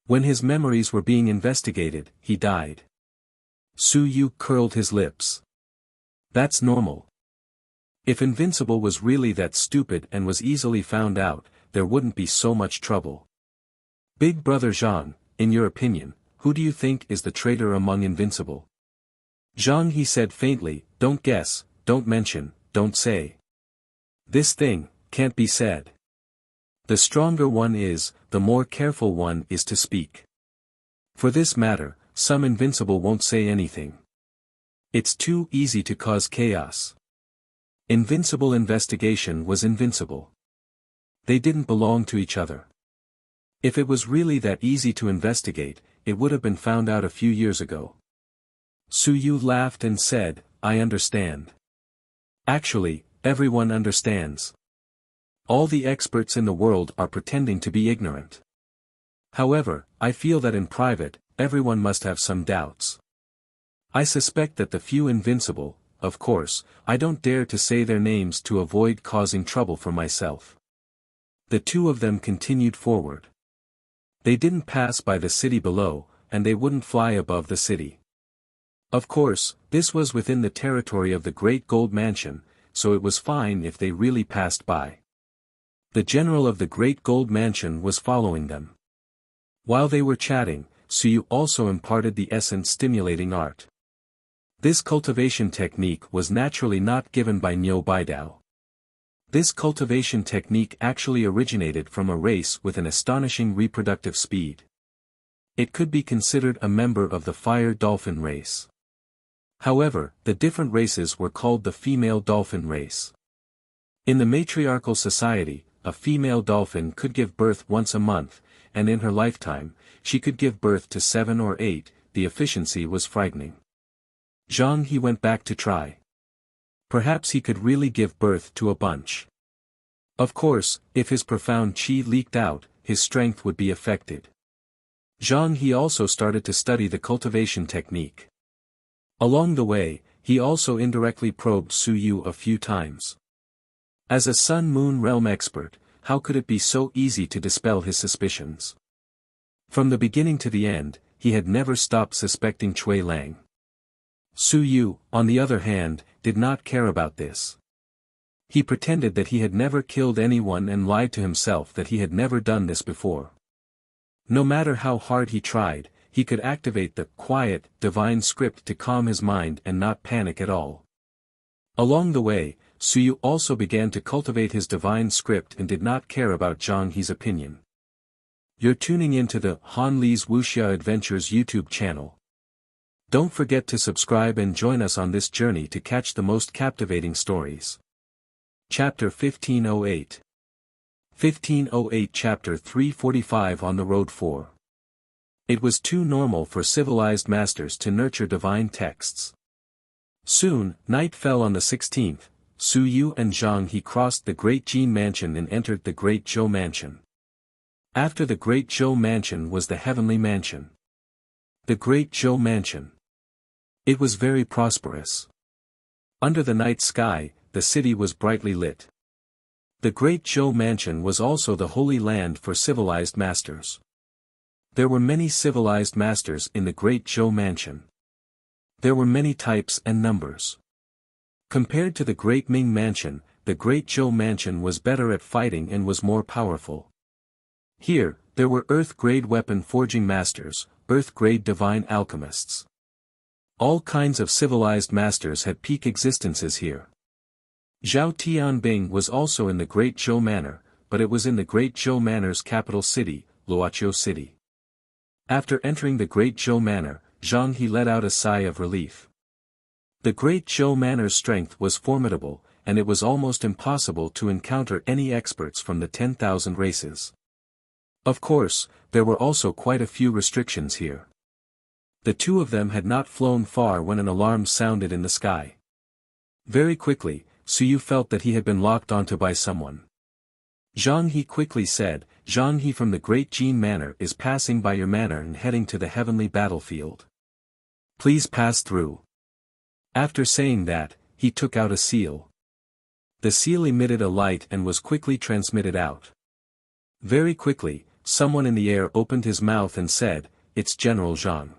When his memories were being investigated, he died. Su Yu curled his lips. That's normal. If Invincible was really that stupid and was easily found out, there wouldn't be so much trouble. Big Brother Zhang, in your opinion, who do you think is the traitor among Invincible? Zhang He said faintly, don't guess, don't mention, don't say. This thing can't be said. The stronger one is, the more careful one is to speak. For this matter, some Invincible won't say anything. It's too easy to cause chaos. Invincible investigation was invincible. They didn't belong to each other. If it was really that easy to investigate, it would have been found out a few years ago. Su Yu laughed and said, I understand. Actually, everyone understands. All the experts in the world are pretending to be ignorant. However, I feel that in private, everyone must have some doubts. I suspect that the few Invincible, of course, I don't dare to say their names to avoid causing trouble for myself. The 2 of them continued forward. They didn't pass by the city below, and they wouldn't fly above the city. Of course, this was within the territory of the Great Gold Mansion, so it was fine if they really passed by. The general of the Great Gold Mansion was following them. While they were chatting, Su Yu also imparted the essence-stimulating art. This cultivation technique was naturally not given by Niu Baidao. This cultivation technique actually originated from a race with an astonishing reproductive speed. It could be considered a member of the fire dolphin race. However, the different races were called the female dolphin race. In the matriarchal society, a female dolphin could give birth once a month, and in her lifetime, she could give birth to 7 or 8, the efficiency was frightening. Zhang He went back to try. Perhaps he could really give birth to a bunch. Of course, if his profound qi leaked out, his strength would be affected. Zhang He also started to study the cultivation technique. Along the way, He also indirectly probed Su Yu a few times. As a Sun-Moon realm expert, how could it be so easy to dispel his suspicions? From the beginning to the end, he had never stopped suspecting Cui Lang. Su Yu, on the other hand, did not care about this. He pretended that he had never killed anyone and lied to himself that he had never done this before. No matter how hard he tried, he could activate the quiet, divine script to calm his mind and not panic at all. Along the way, Su Yu also began to cultivate his divine script and did not care about Zhang He's opinion. You're tuning into the Han Li's Wuxia Adventures YouTube channel. Don't forget to subscribe and join us on this journey to catch the most captivating stories. Chapter 1508. 1508 Chapter 345 On the Road 4. It was too normal for civilized masters to nurture divine texts. Soon, night fell on the 16th, Su Yu and Zhang He crossed the Great Jin Mansion and entered the Great Zhou Mansion. After the Great Zhou Mansion was the Heavenly Mansion. The Great Zhou Mansion. It was very prosperous. Under the night sky, the city was brightly lit. The Great Zhou Mansion was also the holy land for civilized masters. There were many civilized masters in the Great Zhou Mansion. There were many types and numbers. Compared to the Great Ming Mansion, the Great Zhou Mansion was better at fighting and was more powerful. Here, there were Earth-grade weapon forging masters, Earth-grade divine alchemists. All kinds of civilized masters had peak existences here. Zhao Tianbing was also in the Great Zhou Manor, but it was in the Great Zhou Manor's capital city, Luoqiu City. After entering the Great Zhou Manor, Zhang He let out a sigh of relief. The Great Zhou Manor's strength was formidable, and it was almost impossible to encounter any experts from the 10,000 races. Of course, there were also quite a few restrictions here. The two of them had not flown far when an alarm sounded in the sky. Very quickly, Su Yu felt that he had been locked onto by someone. Zhang He quickly said, Zhang He from the Great Jin Manor is passing by your manor and heading to the heavenly battlefield. Please pass through. After saying that, he took out a seal. The seal emitted a light and was quickly transmitted out. Very quickly, someone in the air opened his mouth and said, It's General Zhang.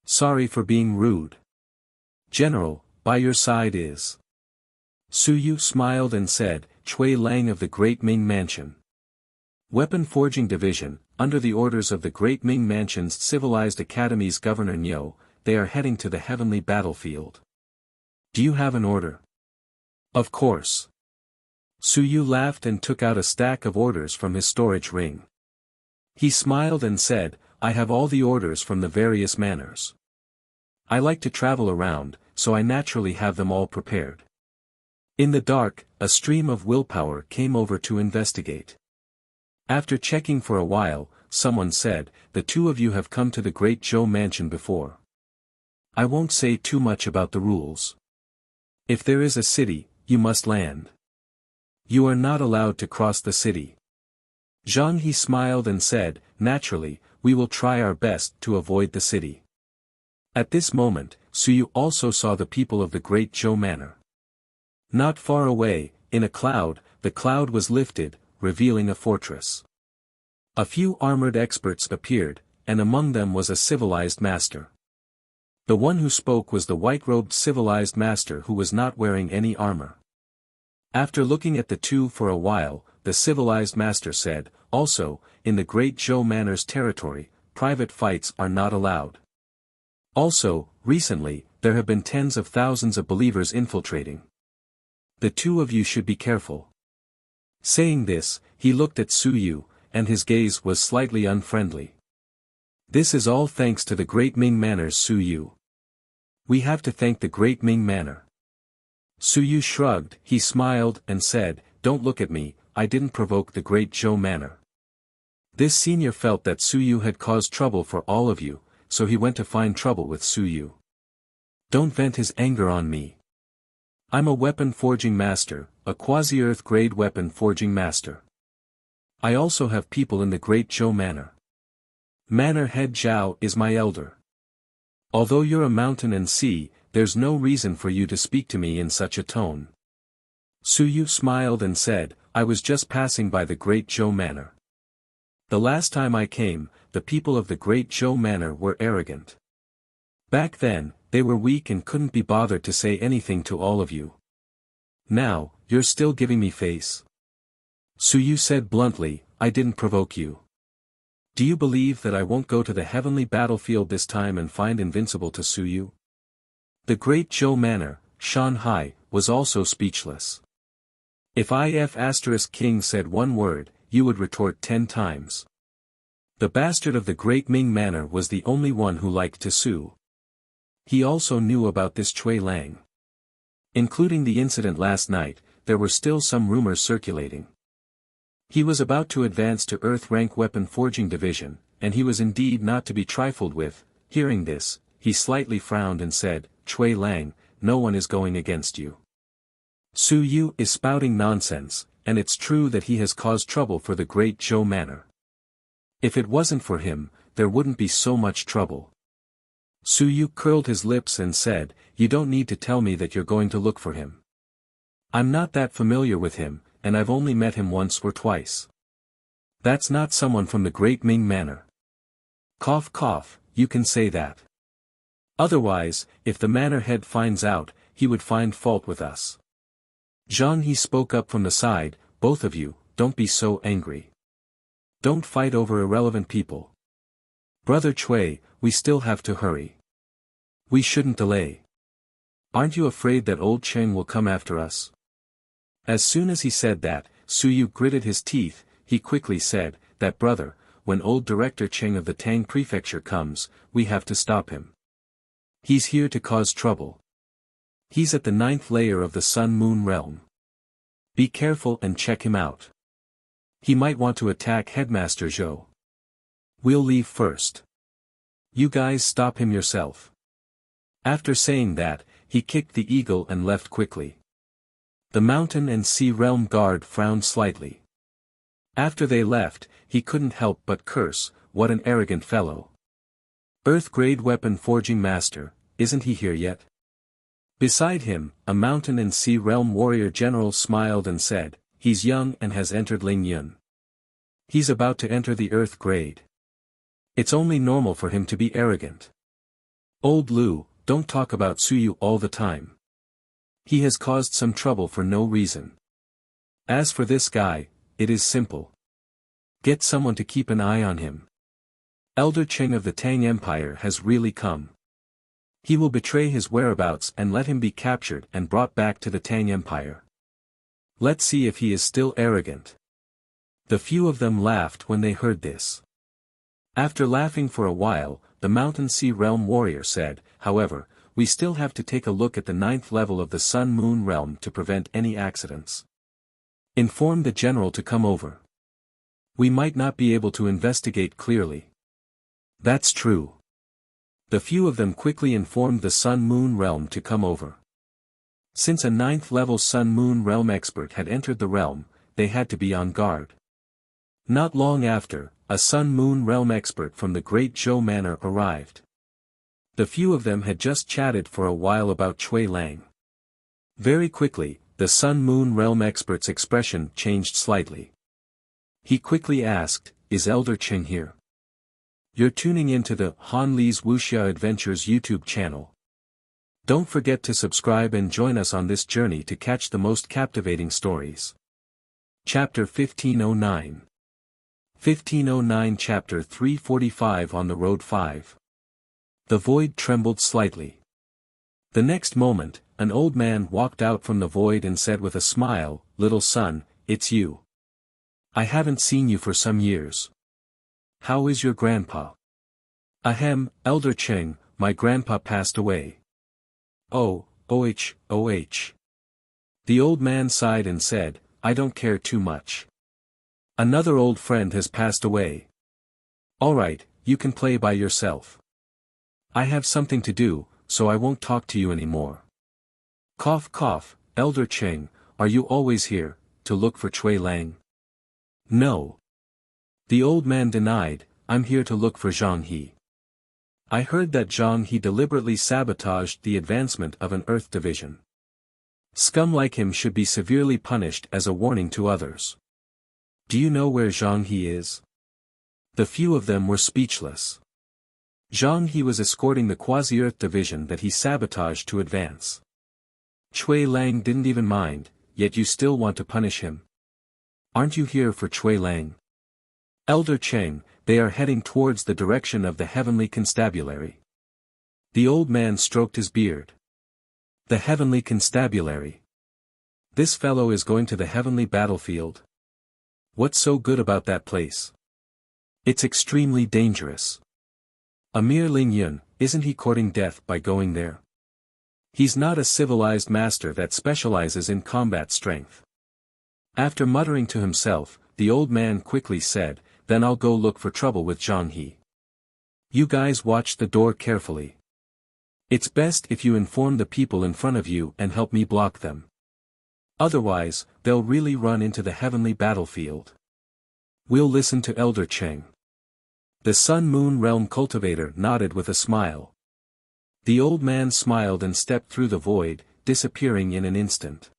Sorry for being rude. General, by your side is. Su Yu smiled and said, Cui Lang of the Great Ming Mansion. Weapon Forging Division, under the orders of the Great Ming Mansion's Civilized Academy's Governor Niu, they are heading to the heavenly battlefield. Do you have an order? Of course. Su Yu laughed and took out a stack of orders from his storage ring. He smiled and said, I have all the orders from the various manors. I like to travel around, so I naturally have them all prepared. In the dark, a stream of willpower came over to investigate. After checking for a while, someone said, The two of you have come to the Great Zhou Mansion before. I won't say too much about the rules. If there is a city, you must land. You are not allowed to cross the city. Zhang He smiled and said, Naturally, we will try our best to avoid the city. At this moment, Su Yu also saw the people of the Great Zhou Manor. Not far away, in a cloud, the cloud was lifted, revealing a fortress. A few armored experts appeared, and among them was a civilized master. The one who spoke was the white-robed civilized master who was not wearing any armor. After looking at the two for a while, the civilized master said, Also, in the Great Zhou Manor's territory, private fights are not allowed. Also, recently, there have been tens of thousands of believers infiltrating. The two of you should be careful. Saying this, he looked at Su Yu, and his gaze was slightly unfriendly. This is all thanks to the Great Ming Manor's Su Yu. We have to thank the Great Ming Manor. Su Yu shrugged, he smiled and said, Don't look at me, I didn't provoke the Great Zhou Manor. This senior felt that Su Yu had caused trouble for all of you, so he went to find trouble with Su Yu. Don't vent his anger on me. I'm a weapon forging master, a quasi-earth grade weapon forging master. I also have people in the Great Zhou Manor. Manor head Zhao is my elder. Although you're a mountain and sea, there's no reason for you to speak to me in such a tone. Suyu smiled and said, I was just passing by the Great Zhou Manor. The last time I came, the people of the Great Zhou Manor were arrogant. Back then, they were weak and couldn't be bothered to say anything to all of you. Now, you're still giving me face. Suyu said bluntly, I didn't provoke you. Do you believe that I won't go to the heavenly battlefield this time and find invincible to Suyu? The Great Zhou Manor, Shanghai, was also speechless. If if King said one word, you would retort 10 times. The bastard of the Great Ming Manor was the only one who liked to sue. He also knew about this Cui Lang. Including the incident last night, there were still some rumors circulating. He was about to advance to Earth-rank weapon forging division, and he was indeed not to be trifled with. Hearing this, he slightly frowned and said, Cui Lang, no one is going against you. Suyu is spouting nonsense, and it's true that he has caused trouble for the Great Zhou Manor. If it wasn't for him, there wouldn't be so much trouble. Suyu curled his lips and said, you don't need to tell me that you're going to look for him. I'm not that familiar with him, and I've only met him once or twice. That's not someone from the Great Ming Manor. Cough cough, you can say that. Otherwise, if the manor head finds out, he would find fault with us. Zhang He spoke up from the side, both of you, don't be so angry. Don't fight over irrelevant people. Brother Cui, we still have to hurry. We shouldn't delay. Aren't you afraid that old Cheng will come after us? As soon as he said that, Suyu gritted his teeth. He quickly said, that brother, when old Director Cheng of the Tang Prefecture comes, we have to stop him. He's here to cause trouble. He's at the 9th layer of the Sun-Moon realm. Be careful and check him out. He might want to attack Headmaster Zhou. We'll leave first. You guys stop him yourself. After saying that, he kicked the eagle and left quickly. The Mountain and Sea Realm Guard frowned slightly. After they left, he couldn't help but curse, what an arrogant fellow. Earth-grade weapon forging master, isn't he here yet? Beside him, a Mountain and Sea Realm warrior general smiled and said, he's young and has entered Ling Yun. He's about to enter the Earth grade. It's only normal for him to be arrogant. Old Lu, don't talk about Suyu all the time. He has caused some trouble for no reason. As for this guy, it is simple. Get someone to keep an eye on him. Elder Cheng of the Tang Empire has really come. He will betray his whereabouts and let him be captured and brought back to the Tang Empire. Let's see if he is still arrogant. The few of them laughed when they heard this. After laughing for a while, the Mountain Sea Realm warrior said, however, we still have to take a look at the 9th level of the Sun-Moon realm to prevent any accidents. Inform the general to come over. We might not be able to investigate clearly. That's true. The few of them quickly informed the Sun-Moon realm to come over. Since a 9th level Sun-Moon realm expert had entered the realm, they had to be on guard. Not long after, a Sun-Moon realm expert from the Great Zhou Manor arrived. The few of them had just chatted for a while about Cui Lang. Very quickly, the Sun-Moon realm expert's expression changed slightly. He quickly asked, is Elder Cheng here? You're tuning into the Han Li's Wuxia Adventures YouTube channel. Don't forget to subscribe and join us on this journey to catch the most captivating stories. Chapter 1509. 1509 Chapter 345 On the Road 5. The void trembled slightly. The next moment, an old man walked out from the void and said with a smile, little son, it's you. I haven't seen you for some years. How is your grandpa? Ahem, Elder Cheng, my grandpa passed away. Oh. The old man sighed and said, I don't care too much. Another old friend has passed away. Alright, you can play by yourself. I have something to do, so I won't talk to you anymore. Cough cough, Elder Cheng, are you always here, to look for Cui Lang? No. The old man denied, I'm here to look for Zhang He. I heard that Zhang He deliberately sabotaged the advancement of an Earth division. Scum like him should be severely punished as a warning to others. Do you know where Zhang He is? The few of them were speechless. Zhang He was escorting the quasi-Earth division that he sabotaged to advance. Cui Lang didn't even mind, yet you still want to punish him. Aren't you here for Cui Lang? Elder Cheng, they are heading towards the direction of the heavenly constabulary. The old man stroked his beard. The heavenly constabulary. This fellow is going to the heavenly battlefield. What's so good about that place? It's extremely dangerous. Amir Ling Yun, isn't he courting death by going there? He's not a civilized master that specializes in combat strength. After muttering to himself, the old man quickly said, then I'll go look for trouble with Zhang He. You guys watch the door carefully. It's best if you inform the people in front of you and help me block them. Otherwise, they'll really run into the heavenly battlefield. We'll listen to Elder Cheng. The Sun-Moon Realm cultivator nodded with a smile. The old man smiled and stepped through the void, disappearing in an instant.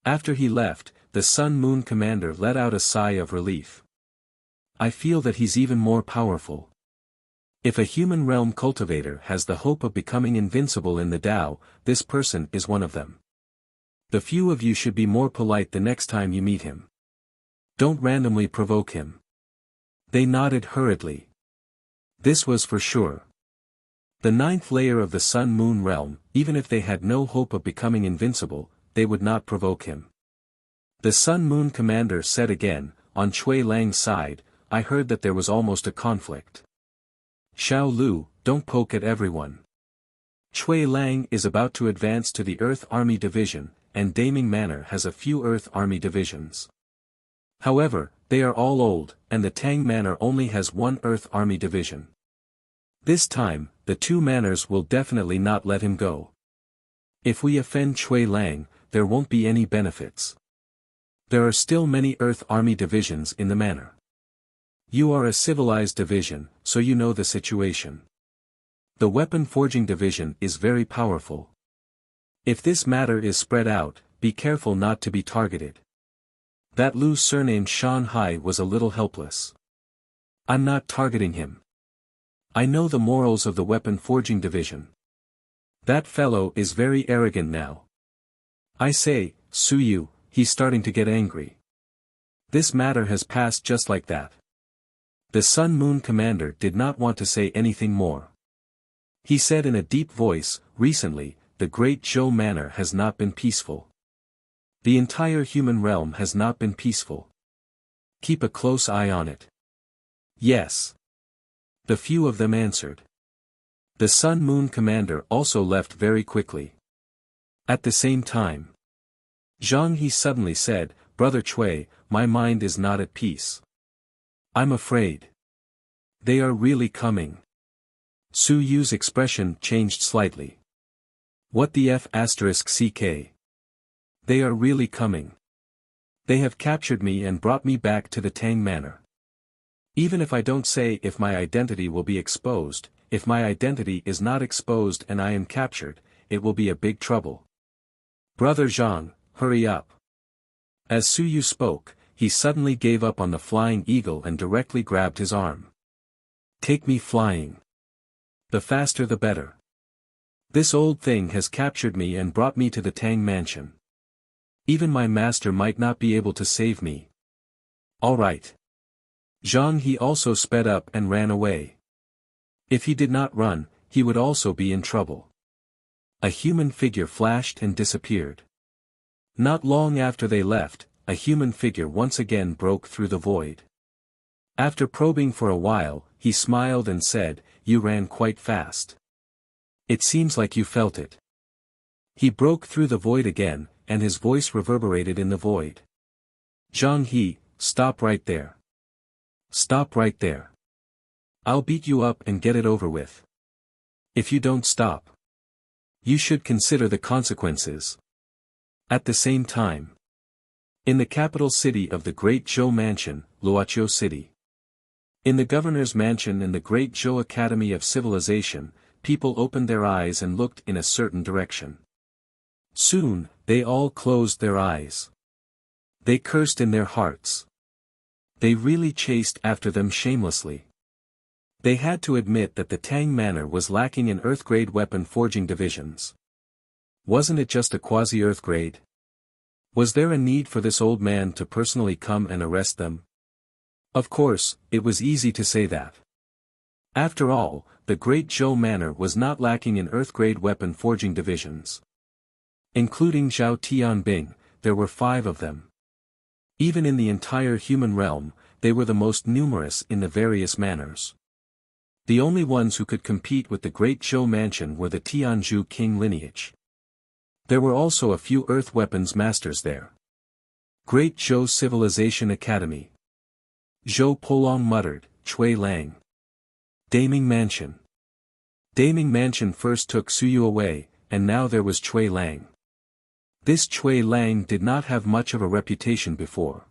After he left, the Sun-Moon commander let out a sigh of relief. I feel that he's even more powerful. If a human realm cultivator has the hope of becoming invincible in the Tao, this person is one of them. The few of you should be more polite the next time you meet him. Don't randomly provoke him. They nodded hurriedly. This was for sure. The 9th layer of the Sun-Moon realm, even if they had no hope of becoming invincible, they would not provoke him. The Sun-Moon commander said again, on Cui Lang's side, I heard that there was almost a conflict. Xiao Lu, don't poke at everyone. Cui Lang is about to advance to the Earth Army Division, and Daming Manor has a few Earth Army divisions. However, they are all old, and the Tang Manor only has one Earth Army division. This time, the two manors will definitely not let him go. If we offend Cui Lang, there won't be any benefits. There are still many Earth Army divisions in the manor. You are a civilized division, so you know the situation. The weapon forging division is very powerful. If this matter is spread out, be careful not to be targeted. That Lu surnamed Shanghai was a little helpless. I'm not targeting him. I know the morals of the weapon forging division. That fellow is very arrogant now. I say, Su Yu, he's starting to get angry. This matter has passed just like that. The Sun-Moon commander did not want to say anything more. He said in a deep voice, recently, the Great Zhou Manor has not been peaceful. The entire human realm has not been peaceful. Keep a close eye on it. Yes. The few of them answered. The Sun-Moon commander also left very quickly. At the same time, Zhang He suddenly said, Brother Cui, my mind is not at peace. I'm afraid. They are really coming. Su Yu's expression changed slightly. What the F***ck? They are really coming. They have captured me and brought me back to the Tang Manor. Even if I don't say if my identity will be exposed, if my identity is not exposed and I am captured, it will be a big trouble. Brother Zhang, hurry up. As Su Yu spoke, he suddenly gave up on the flying eagle and directly grabbed his arm. Take me flying. The faster the better. This old thing has captured me and brought me to the Tang Mansion. Even my master might not be able to save me. All right. Zhang He also sped up and ran away. If he did not run, he would also be in trouble. A human figure flashed and disappeared. Not long after they left, a human figure once again broke through the void. After probing for a while, he smiled and said, You ran quite fast. It seems like you felt it. He broke through the void again, and his voice reverberated in the void. Zhang He, stop right there. Stop right there. I'll beat you up and get it over with. If you don't stop, you should consider the consequences. At the same time, in the capital city of the Great Zhou Mansion, Luoqiu City, In the governor's mansion in the Great Zhou Academy of Civilization, people opened their eyes and looked in a certain direction. Soon, they all closed their eyes. They cursed in their hearts. They really chased after them shamelessly. They had to admit that the Tang Manor was lacking in Earth-grade weapon forging divisions. Wasn't it just a quasi-Earth grade? Was there a need for this old man to personally come and arrest them? Of course, it was easy to say that. After all, the Great Zhou Manor was not lacking in Earth-grade weapon forging divisions. Including Zhao Tianbing, there were 5 of them. Even in the entire human realm, they were the most numerous in the various manors. The only ones who could compete with the Great Zhou Mansion were the Tianzhu King lineage. There were also a few earth weapons masters there. Great Zhou Civilization Academy. Zhou Polong muttered, Cui Lang. Daming Mansion. Daming Mansion first took Suyu away, and now there was Cui Lang. This Cui Lang did not have much of a reputation before.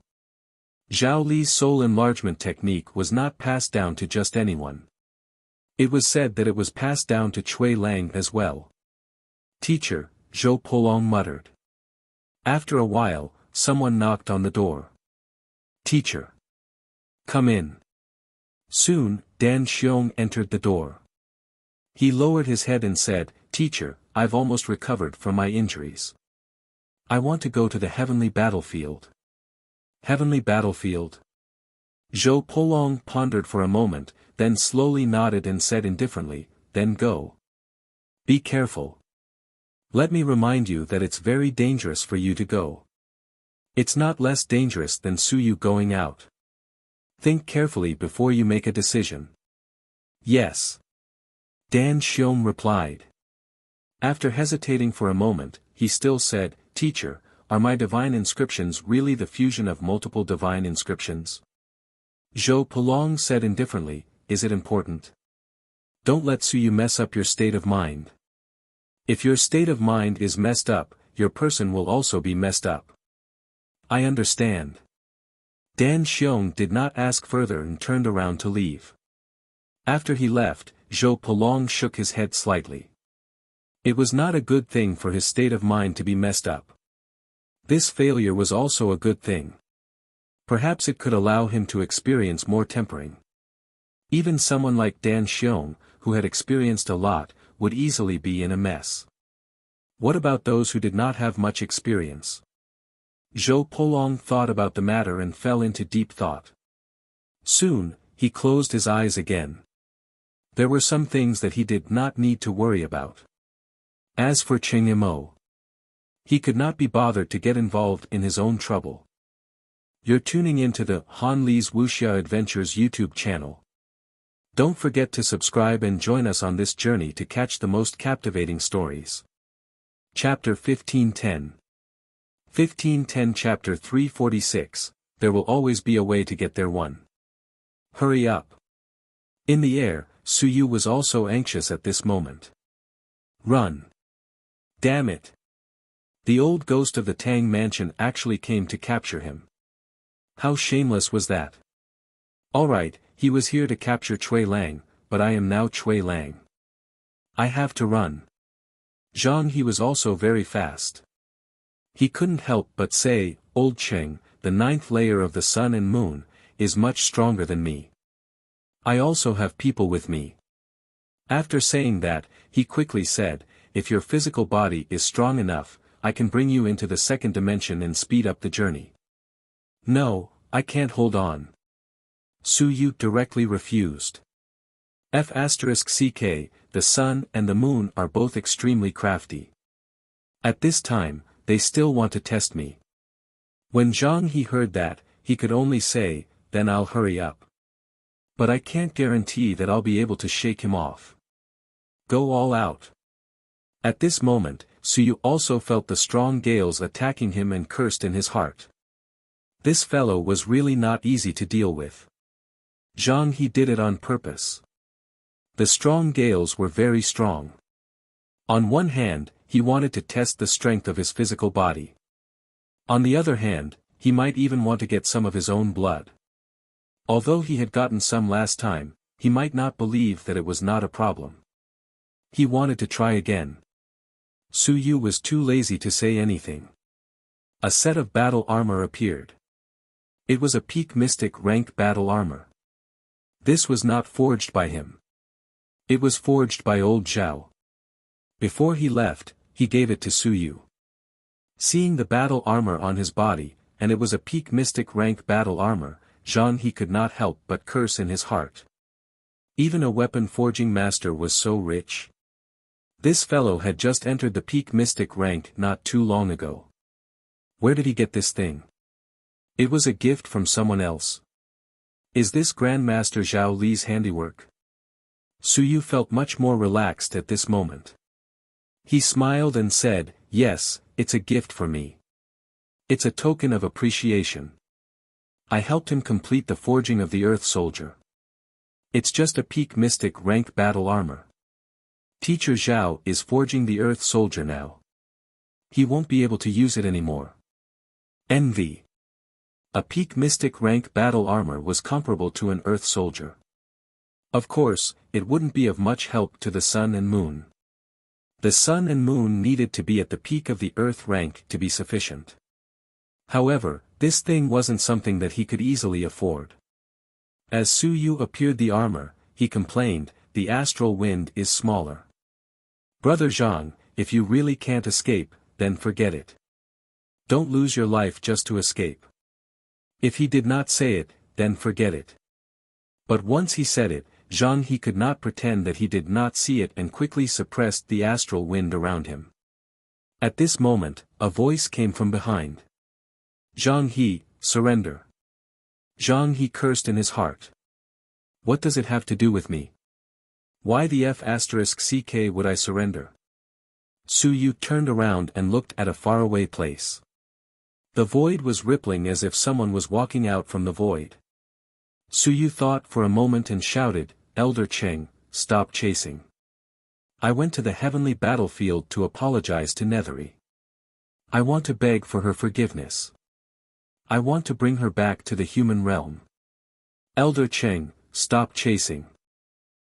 Zhao Li's soul enlargement technique was not passed down to just anyone. It was said that it was passed down to Cui Lang as well. Teacher, Zhou Polong muttered. After a while, someone knocked on the door. Teacher. Come in. Soon, Dan Xiong entered the door. He lowered his head and said, Teacher, I've almost recovered from my injuries. I want to go to the heavenly battlefield. Heavenly battlefield? Zhou Polong pondered for a moment, then slowly nodded and said indifferently, then go. Be careful. Let me remind you that it's very dangerous for you to go. It's not less dangerous than Suyu going out. Think carefully before you make a decision. Yes. Dan Xiong replied. After hesitating for a moment, he still said, Teacher, are my divine inscriptions really the fusion of multiple divine inscriptions? Zhou Polong said indifferently, is it important? Don't let Suyu mess up your state of mind. If your state of mind is messed up, your person will also be messed up. I understand. Dan Xiong did not ask further and turned around to leave. After he left, Zhou Polong shook his head slightly. It was not a good thing for his state of mind to be messed up. This failure was also a good thing. Perhaps it could allow him to experience more tempering. Even someone like Dan Xiong, who had experienced a lot, would easily be in a mess. What about those who did not have much experience? Zhou Polong thought about the matter and fell into deep thought. Soon, he closed his eyes again. There were some things that he did not need to worry about. As for Cheng Yimou, he could not be bothered to get involved in his own trouble. You're tuning into the Han Li's Wuxia Adventures YouTube channel. Don't forget to subscribe and join us on this journey to catch the most captivating stories. Chapter 1510. 1510 Chapter 346, There will always be a way to get there. 1. Hurry up. In the air, Suyu was also anxious at this moment. Run. Damn it. The old ghost of the Tang Mansion actually came to capture him. How shameless was that? Alright, he was here to capture Cui Lang, but I am now Cui Lang. I have to run. Zhang He was also very fast. He couldn't help but say, Old Cheng, the 9th layer of the sun and moon, is much stronger than me. I also have people with me. After saying that, he quickly said, if your physical body is strong *enough, I can bring you into the 2nd dimension and speed up the journey. No, I can't hold on. Suyu directly refused. *CK, the sun and the moon are both extremely crafty. At this time, they still want to test me. When Zhang He heard that, he could only say, then I'll hurry up. But I can't guarantee that I'll be able to shake him off. Go all out. At this moment, Suyu also felt the strong gales attacking him and cursed in his heart. This fellow was really not easy to deal with. Zhang He did it on purpose. The strong gales were very strong. On one hand, he wanted to test the strength of his physical body. On the other hand, he might even want to get some of his own blood. Although he had gotten some last time, he might not believe that it was not a problem. He wanted to try again. Su Yu was too lazy to say anything. A set of battle armor appeared. It was a peak mystic rank battle armor. This was not forged by him. It was forged by old Zhao. Before he left, he gave it to Su Yu. Seeing the battle armor on his body, and it was a peak mystic rank battle armor, Zhang He could not help but curse in his heart. Even a weapon forging master was so rich. This fellow had just entered the peak mystic rank not too long ago. Where did he get this thing? It was a gift from someone else. Is this Grandmaster Zhao Li's handiwork? Su Yu felt much more relaxed at this moment. He smiled and said, "Yes, it's a gift for me. It's a token of appreciation. I helped him complete the forging of the Earth Soldier. It's just a peak mystic rank battle armor. Teacher Zhao is forging the Earth Soldier now. He won't be able to use it anymore." Envy. A peak mystic rank battle armor was comparable to an Earth Soldier. Of course, it wouldn't be of much help to the Sun and Moon. The Sun and Moon needed to be at the peak of the Earth rank to be sufficient. However, this thing wasn't something that he could easily afford. As Su Yu appeared the armor, he complained, "The astral wind is smaller. Brother Zhang, if you really can't escape, then forget it. Don't lose your life just to escape." If he did not say it, then forget it. But once he said it, Zhang He could not pretend that he did not see it and quickly suppressed the astral wind around him. At this moment, a voice came from behind. "Zhang He, surrender." Zhang He cursed in his heart. What does it have to do with me? Why the F***ck would I surrender? Su Yu turned around and looked at a faraway place. The void was rippling as if someone was walking out from the void. Su Yu thought for a moment and shouted, "Elder Cheng, stop chasing. I went to the heavenly battlefield to apologize to Nethery. I want to beg for her forgiveness. I want to bring her back to the human realm. Elder Cheng, stop chasing."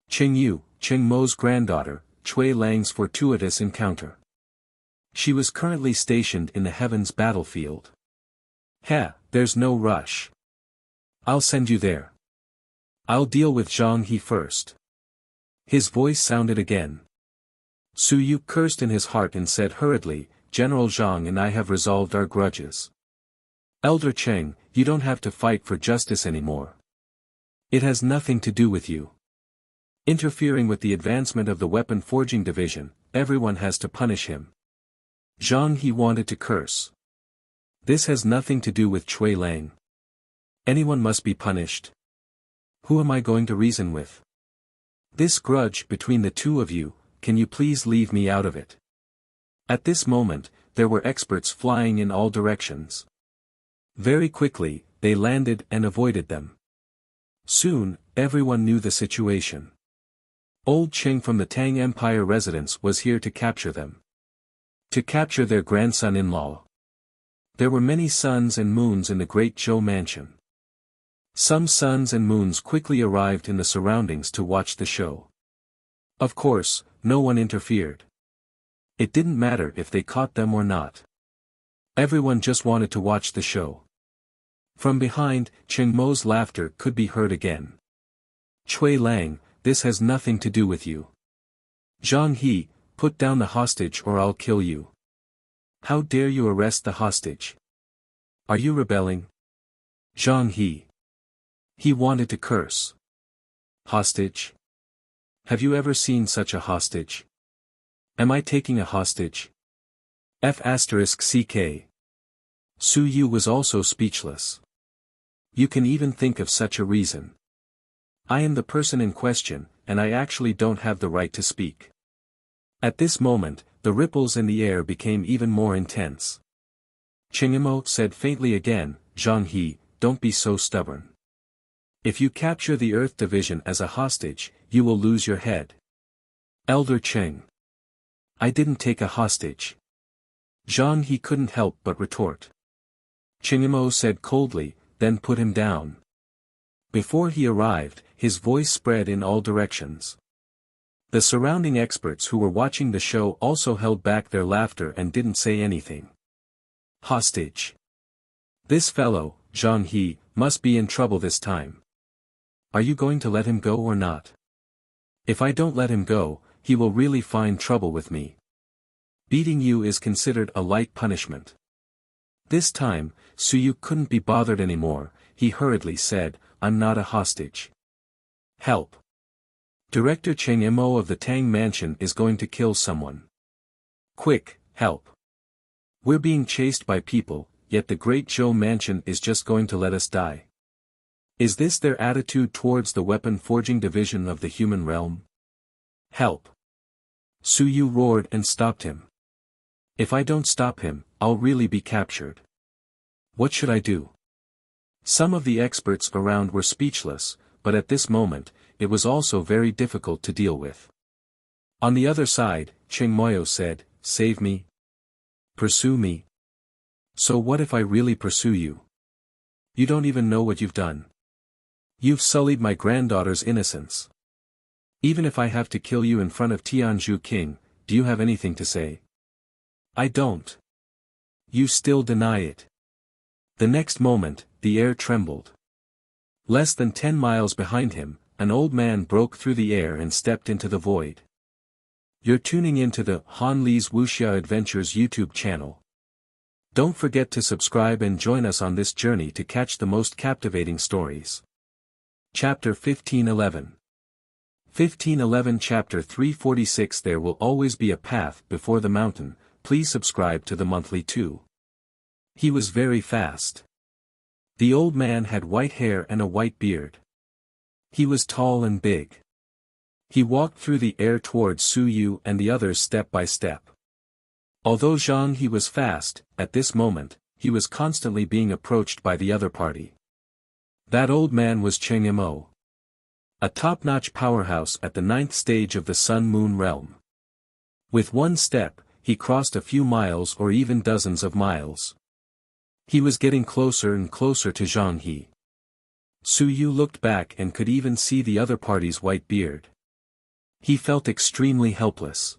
Cheng Yu, Cheng Mo's granddaughter, Cui Lang's fortuitous encounter. She was currently stationed in the heavens battlefield. There's no rush. I'll send you there. I'll deal with Zhang He first. His voice sounded again. Su Yu cursed in his heart and said hurriedly, "General Zhang and I have resolved our grudges. Elder Cheng, you don't have to fight for justice anymore. It has nothing to do with you. Interfering with the advancement of the weapon forging division, everyone has to punish him." Zhang He wanted to curse. This has nothing to do with Cui Lang. Anyone must be punished. Who am I going to reason with? This grudge between the two of you, can you please leave me out of it? At this moment, there were experts flying in all directions. Very quickly, they landed and avoided them. Soon, everyone knew the situation. Old Cheng from the Tang Empire residence was here to capture them. To capture their grandson-in-law. There were many suns and moons in the great Zhou mansion. Some suns and moons quickly arrived in the surroundings to watch the show. Of course, no one interfered. It didn't matter if they caught them or not. Everyone just wanted to watch the show. From behind, Cheng Mo's laughter could be heard again. "Cui Lang, this has nothing to do with you. Zhang He, put down the hostage or I'll kill you. How dare you arrest the hostage? Are you rebelling? Zhang He." He wanted to curse. Hostage? Have you ever seen such a hostage? Am I taking a hostage? F***ck. Su Yu was also speechless. You can even think of such a reason. I am the person in question, and I actually don't have the right to speak. At this moment, the ripples in the air became even more intense. Chengmo said faintly again, "Zhang He, don't be so stubborn. If you capture the Earth Division as a hostage, you will lose your head." "Elder Cheng. I didn't take a hostage." Zhang He couldn't help but retort. Chengmo said coldly, "Then put him down." Before he arrived, his voice spread in all directions. The surrounding experts who were watching the show also held back their laughter and didn't say anything. Hostage. This fellow, Zhang He, must be in trouble this time. Are you going to let him go or not? If I don't let him go, he will really find trouble with me. Beating you is considered a light punishment. This time, Suyu couldn't be bothered anymore. He hurriedly said, I'm not a hostage. Help. Director Cheng Mo of the Tang Mansion is going to kill someone. Quick, help. We're being chased by people, yet the Great Zhou Mansion is just going to let us die. Is this their attitude towards the weapon forging division of the human realm? Help. Suyu roared and stopped him. If I don't stop him, I'll really be captured. What should I do? Some of the experts around were speechless, but at this moment, it was also very difficult to deal with. On the other side, Cheng Moyo said, Save me. Pursue me. So what if I really pursue you? You don't even know what you've done. You've sullied my granddaughter's innocence. Even if I have to kill you in front of Tianzhu King, do you have anything to say? I don't. You still deny it. The next moment, the air trembled. Less than 10 miles behind him, an old man broke through the air and stepped into the void. You're tuning into the Han Li's Wuxia Adventures YouTube channel. Don't forget to subscribe and join us on this journey to catch the most captivating stories. Chapter 1511. 1511 Chapter 346 There will always be a path before the mountain. Please subscribe to the monthly too. He was very fast. The old man had white hair and a white beard. He was tall and big. He walked through the air towards Suyu and the others step by step. Although Zhang He was fast, at this moment, he was constantly being approached by the other party. That old man was Cheng Mo. A top-notch powerhouse at the 9th stage of the Sun-Moon realm. With one step, he crossed a few miles or even dozens of miles. He was getting closer and closer to Zhang He. Suyu looked back and could even see the other party's white beard. He felt extremely helpless.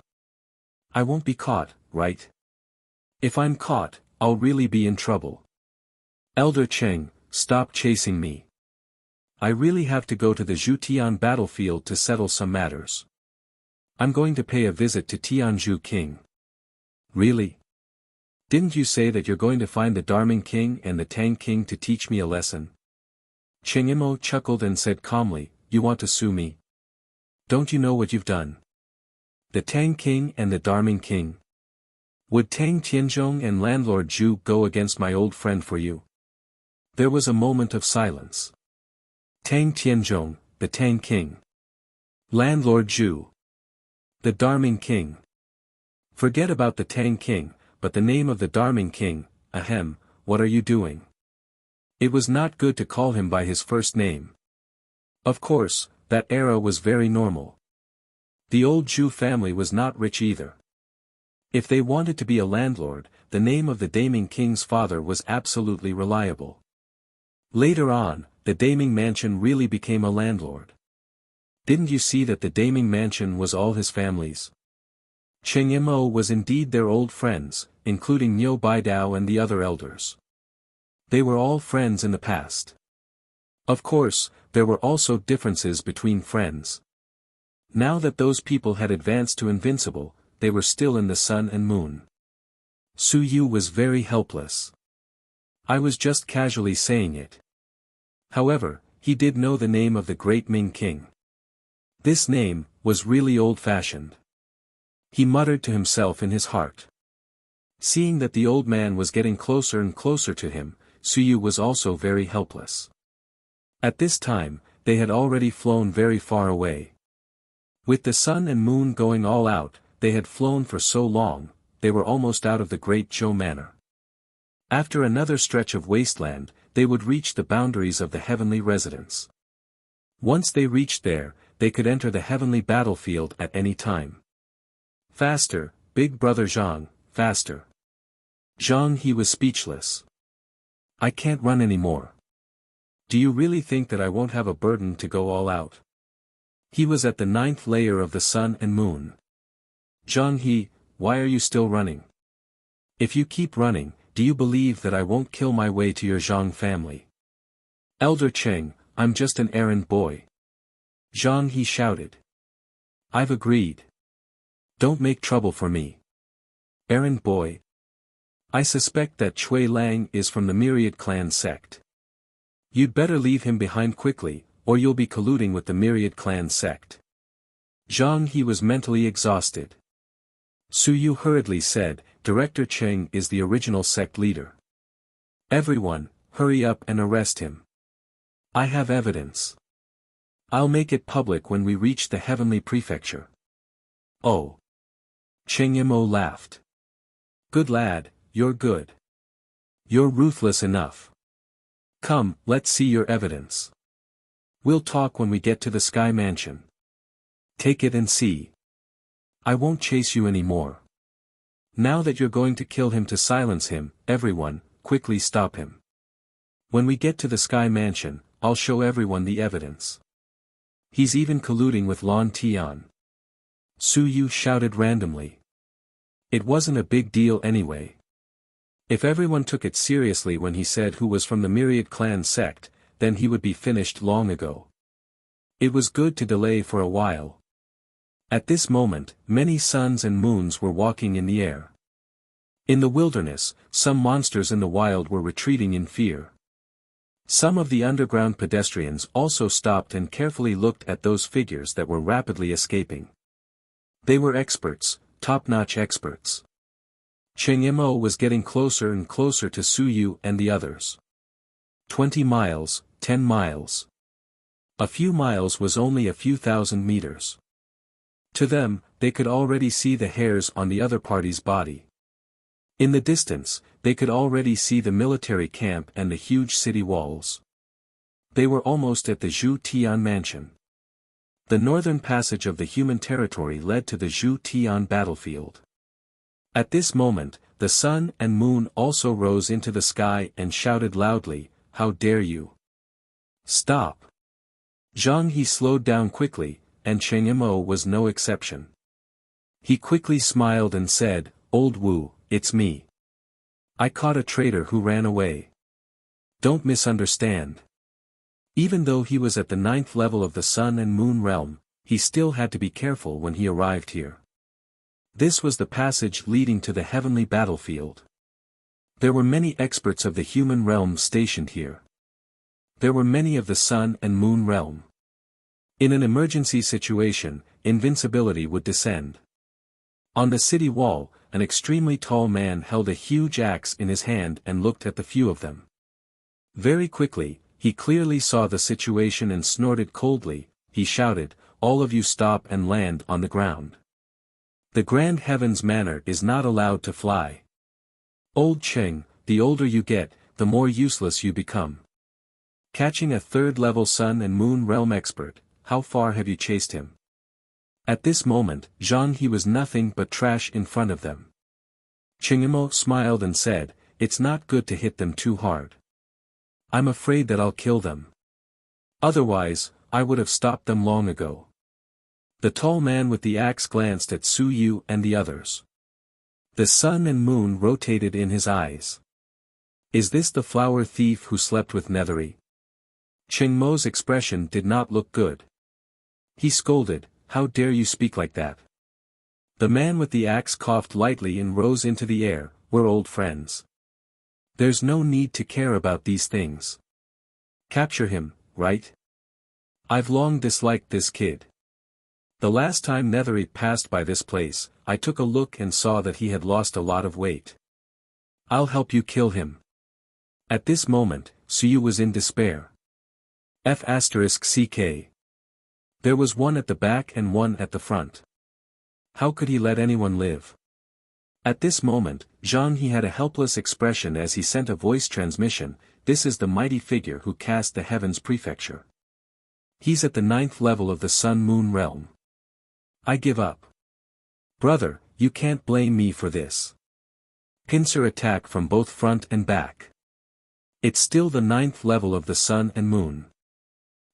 I won't be caught, right? If I'm caught, I'll really be in trouble. Elder Cheng, stop chasing me. I really have to go to the Zhutian battlefield to settle some matters. I'm going to pay a visit to Tianzhu King. Really? Didn't you say that you're going to find the Darming King and the Tang King to teach me a lesson? Cheng Mo chuckled and said calmly, You want to sue me? Don't you know what you've done? The Tang King and the Darming King. Would Tang Tianzhong and Landlord Zhu go against my old friend for you? There was a moment of silence. Tang Tianzhong, the Tang King. Landlord Zhu. The Darming King. Forget about the Tang King, but the name of the Darming King, ahem, what are you doing? It was not good to call him by his first name. Of course, that era was very normal. The old Zhu family was not rich either. If they wanted to be a landlord, the name of the Daming King's father was absolutely reliable. Later on, the Daming Mansion really became a landlord. Didn't you see that the Daming Mansion was all his family's? Cheng Mo was indeed their old friends, including Niu Baidao and the other elders. They were all friends in the past. Of course, there were also differences between friends. Now that those people had advanced to invincible, they were still in the sun and moon. Suyu was very helpless. I was just casually saying it. However, he did know the name of the great Ming King. This name was really old-fashioned. He muttered to himself in his heart. Seeing that the old man was getting closer and closer to him, Suyu was also very helpless. At this time, they had already flown very far away. With the sun and moon going all out, they had flown for so long, they were almost out of the Great Zhou Manor. After another stretch of wasteland, they would reach the boundaries of the heavenly residence. Once they reached there, they could enter the heavenly battlefield at any time. Faster, big brother Zhang, faster. Zhang He was speechless. I can't run anymore. Do you really think that I won't have a burden to go all out? He was at the 9th layer of the sun and moon. Zhang He, why are you still running? If you keep running, do you believe that I won't kill my way to your Zhang family? Elder Cheng, I'm just an errand boy. Zhang He shouted. I've agreed. Don't make trouble for me. Errand boy. I suspect that Cui Lang is from the Myriad Clan sect. You'd better leave him behind quickly, or you'll be colluding with the Myriad Clan sect. Zhang He was mentally exhausted. Su Yu hurriedly said, Director Cheng is the original sect leader. Everyone, hurry up and arrest him. I have evidence. I'll make it public when we reach the Heavenly Prefecture. Oh. Cheng Yimou laughed. Good lad, you're good. You're ruthless enough. Come, let's see your evidence. We'll talk when we get to the Sky Mansion. Take it and see. I won't chase you anymore. Now that you're going to kill him to silence him, everyone, quickly stop him. When we get to the Sky Mansion, I'll show everyone the evidence. He's even colluding with Lon Tian. Su Yu shouted randomly. It wasn't a big deal anyway. If everyone took it seriously when he said who was from the Myriad Clan sect, then he would be finished long ago. It was good to delay for a while. At this moment, many suns and moons were walking in the air. In the wilderness, some monsters in the wild were retreating in fear. Some of the underground pedestrians also stopped and carefully looked at those figures that were rapidly escaping. They were experts, top-notch experts. Cheng Yimou was getting closer and closer to Su Yu and the others. 20 miles, 10 miles. A few miles was only a few thousand meters. To them, they could already see the hairs on the other party's body. In the distance, they could already see the military camp and the huge city walls. They were almost at the Zhu Tian mansion. The northern passage of the human territory led to the Zhu Tian battlefield. At this moment, the sun and moon also rose into the sky and shouted loudly, How dare you! Stop! Zhang He slowed down quickly, and Cheng Yimou was no exception. He quickly smiled and said, Old Wu, it's me. I caught a traitor who ran away. Don't misunderstand. Even though he was at the 9th level of the sun and moon realm, he still had to be careful when he arrived here. This was the passage leading to the heavenly battlefield. There were many experts of the human realm stationed here. There were many of the sun and moon realm. In an emergency situation, invincibility would descend. On the city wall, an extremely tall man held a huge axe in his hand and looked at the few of them. Very quickly, he clearly saw the situation and snorted coldly. He shouted, All of you stop and land on the ground. The Grand Heavens Manor is not allowed to fly. Old Cheng, the older you get, the more useless you become. Catching a 3rd-level sun and moon realm expert, how far have you chased him? At this moment, Zhang He was nothing but trash in front of them. Cheng Yimou smiled and said, It's not good to hit them too hard. I'm afraid that I'll kill them. Otherwise, I would have stopped them long ago. The tall man with the axe glanced at Su Yu and the others. The sun and moon rotated in his eyes. Is this the flower thief who slept with Nethery? Cheng Mo's expression did not look good. He scolded, How dare you speak like that? The man with the axe coughed lightly and rose into the air, We're old friends. There's no need to care about these things. Capture him, right? I've long disliked this kid. The last time Nethery passed by this place, I took a look and saw that he had lost a lot of weight. I'll help you kill him. At this moment, Su Yu was in despair. F***CK. There was one at the back and one at the front. How could he let anyone live? At this moment, Zhang He had a helpless expression as he sent a voice transmission, This is the mighty figure who cast the heavens prefecture. He's at the 9th level of the sun-moon realm. I give up. Brother, you can't blame me for this. Pincer attack from both front and back. It's still the 9th level of the sun and moon.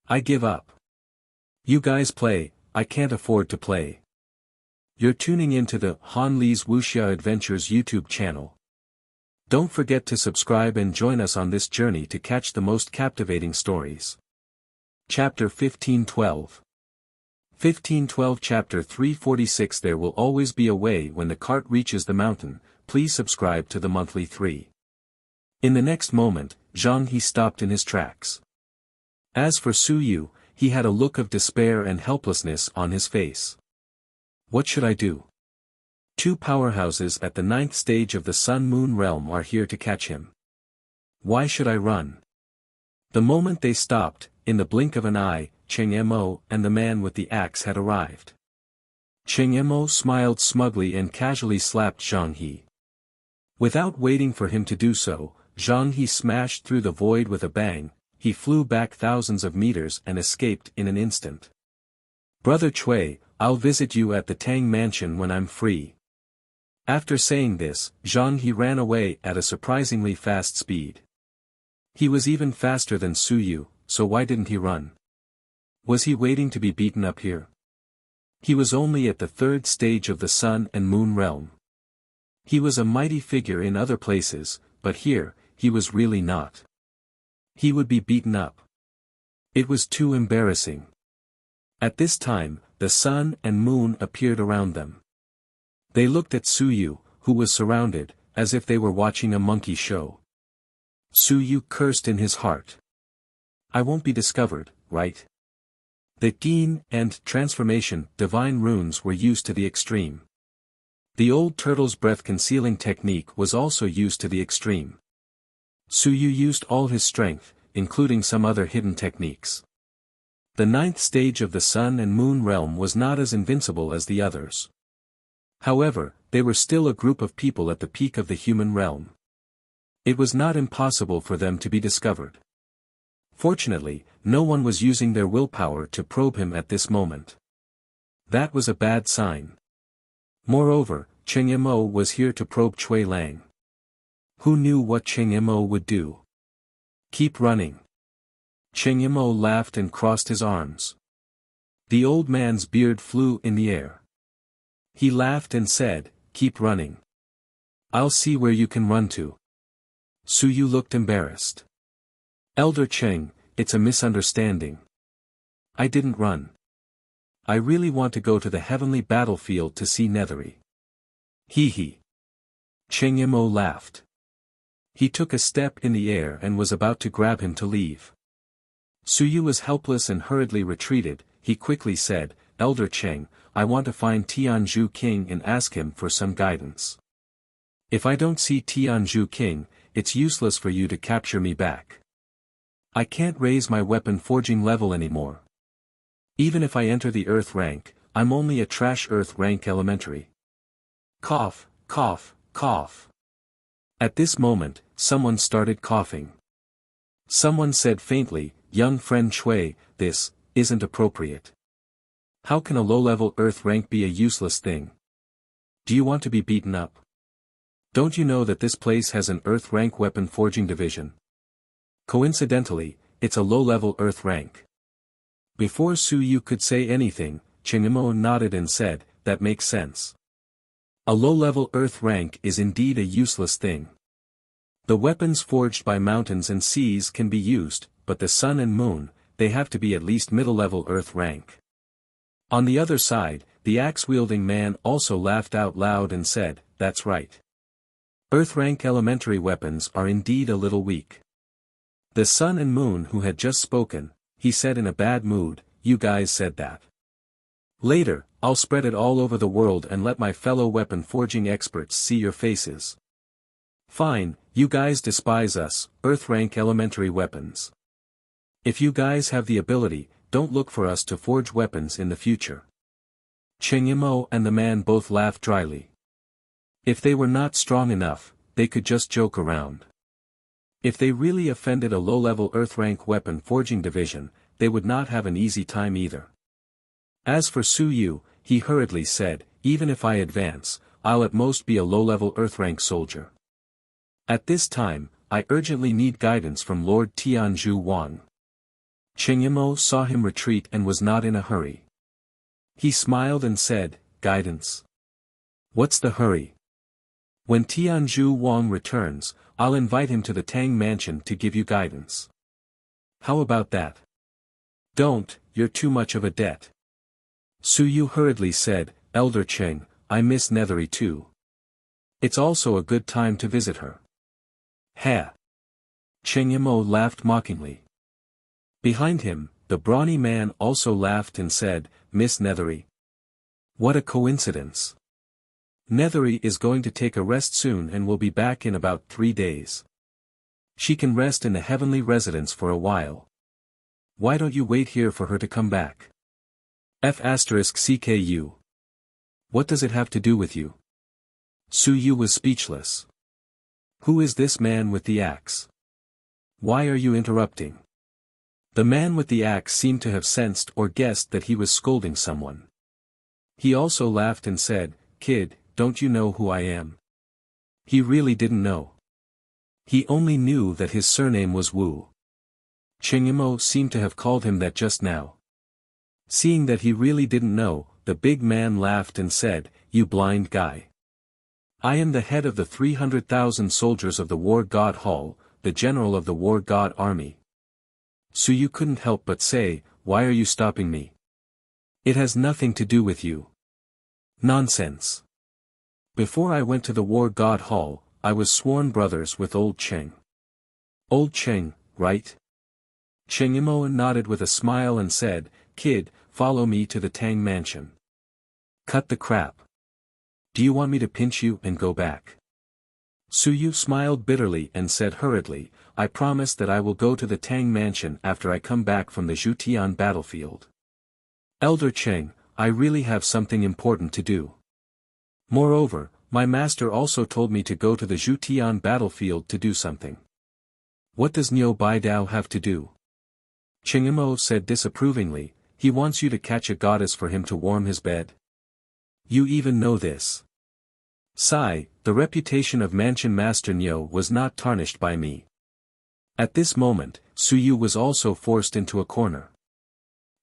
I give up. You guys play, I can't afford to play. You're tuning into the Han Li's Wuxia Adventures YouTube channel. Don't forget to subscribe and join us on this journey to catch the most captivating stories. Chapter 1512. 1512 Chapter 346 There will always be a way when the cart reaches the mountain. Please subscribe to the monthly 3. In the next moment, Zhang He stopped in his tracks. As for Su Yu, he had a look of despair and helplessness on his face. What should I do? 2 powerhouses at the 9th stage of the Sun-Moon realm are here to catch him. Why should I run? The moment they stopped, in the blink of an eye, Cheng Mo and the man with the axe had arrived. Cheng Mo smiled smugly and casually slapped Zhang He. Without waiting for him to do so, Zhang He smashed through the void with a bang. He flew back thousands of meters and escaped in an instant. Brother Cui, I'll visit you at the Tang mansion when I'm free. After saying this, Zhang He ran away at a surprisingly fast speed. He was even faster than Su Yu, so why didn't he run? Was he waiting to be beaten up here? He was only at the 3rd stage of the Sun and Moon realm. He was a mighty figure in other places, but here, he was really not. He would be beaten up. It was too embarrassing. At this time, the sun and moon appeared around them. They looked at Su Yu, who was surrounded, as if they were watching a monkey show. Su Yu cursed in his heart. I won't be discovered, right? The Qin and transformation divine runes were used to the extreme. The old turtle's breath concealing technique was also used to the extreme. Su Yu used all his strength, including some other hidden techniques. The 9th stage of the Sun and Moon realm was not as invincible as the others. However, they were still a group of people at the peak of the human realm. It was not impossible for them to be discovered. Fortunately, no one was using their willpower to probe him at this moment. That was a bad sign. Moreover, Cheng Mo was here to probe Cui Lang. Who knew what Cheng Mo would do? Keep running. Cheng Mo laughed and crossed his arms. The old man's beard flew in the air. He laughed and said, keep running. I'll see where you can run to. Su Yu looked embarrassed. Elder Cheng, it's a misunderstanding. I didn't run. I really want to go to the heavenly battlefield to see Nethery. Hee hee. Cheng Mo laughed. He took a step in the air and was about to grab him to leave. Su Yu was helpless and hurriedly retreated. He quickly said, Elder Cheng, I want to find Tianzhu King and ask him for some guidance. If I don't see Tianzhu King, it's useless for you to capture me back. I can't raise my weapon forging level anymore. Even if I enter the Earth rank, I'm only a trash Earth rank elementary. Cough, cough, cough. At this moment, someone started coughing. Someone said faintly, young friend Cui, this isn't appropriate. How can a low-level Earth rank be a useless thing? Do you want to be beaten up? Don't you know that this place has an Earth rank weapon forging division? Coincidentally, it's a low-level Earth rank. Before Su Yu could say anything, Cheng Mo nodded and said, that makes sense. A low-level Earth rank is indeed a useless thing. The weapons forged by mountains and seas can be used, but the sun and moon, they have to be at least middle-level Earth rank. On the other side, the axe-wielding man also laughed out loud and said, that's right. Earth rank elementary weapons are indeed a little weak. The sun and moon who had just spoken, he said in a bad mood, you guys said that. Later, I'll spread it all over the world and let my fellow weapon forging experts see your faces. Fine, you guys despise us, Earth rank elementary weapons. If you guys have the ability, don't look for us to forge weapons in the future. Cheng Mo and the man both laughed dryly. If they were not strong enough, they could just joke around. If they really offended a low-level Earth rank weapon forging division, they would not have an easy time either. As for Su Yu, he hurriedly said, even if I advance, I'll at most be a low-level Earth rank soldier. At this time, I urgently need guidance from Lord Tianzhu Wang. Cheng Yimou saw him retreat and was not in a hurry. He smiled and said, guidance. What's the hurry? When Tianzhu Wang returns, I'll invite him to the Tang Mansion to give you guidance. How about that? Don't, you're too much of a debt. Su Yu hurriedly said, Elder Cheng, I miss Nethery too. It's also a good time to visit her. Ha! Cheng Yimou laughed mockingly. Behind him, the brawny man also laughed and said, Miss Nethery. What a coincidence. Nethery is going to take a rest soon and will be back in about 3 days. She can rest in the heavenly residence for a while. Why don't you wait here for her to come back? F***CKU. What does it have to do with you? Su Yu was speechless. Who is this man with the axe? Why are you interrupting? The man with the axe seemed to have sensed or guessed that he was scolding someone. He also laughed and said, Kid, don't you know who I am? He really didn't know. He only knew that his surname was Wu. Cheng Yimou seemed to have called him that just now. Seeing that he really didn't know, the big man laughed and said, You blind guy. I am the head of the 300,000 soldiers of the War God Hall, the general of the War God Army. So you couldn't help but say, Why are you stopping me? It has nothing to do with you. Nonsense. Before I went to the War God Hall, I was sworn brothers with Old Cheng. Old Cheng, right? Cheng Yimou nodded with a smile and said, Kid, follow me to the Tang Mansion. Cut the crap. Do you want me to pinch you and go back? Su Yu smiled bitterly and said hurriedly, I promise that I will go to the Tang Mansion after I come back from the Zhutian battlefield. Elder Cheng, I really have something important to do. Moreover, my master also told me to go to the Zhutian battlefield to do something. What does Niu Baidao have to do? Cheng Yimou said disapprovingly, he wants you to catch a goddess for him to warm his bed. You even know this. Sigh, the reputation of Mansion Master Niu was not tarnished by me. At this moment, Su Yu was also forced into a corner.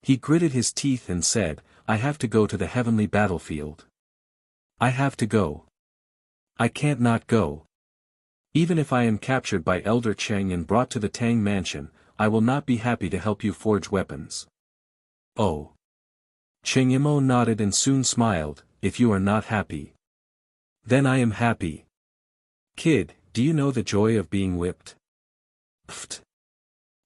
He gritted his teeth and said, I have to go to the heavenly battlefield. I have to go. I can't not go. Even if I am captured by Elder Cheng and brought to the Tang Mansion, I will not be happy to help you forge weapons. Oh. Cheng Yimou nodded and soon smiled, if you are not happy. Then I am happy. Kid, do you know the joy of being whipped? Pfft.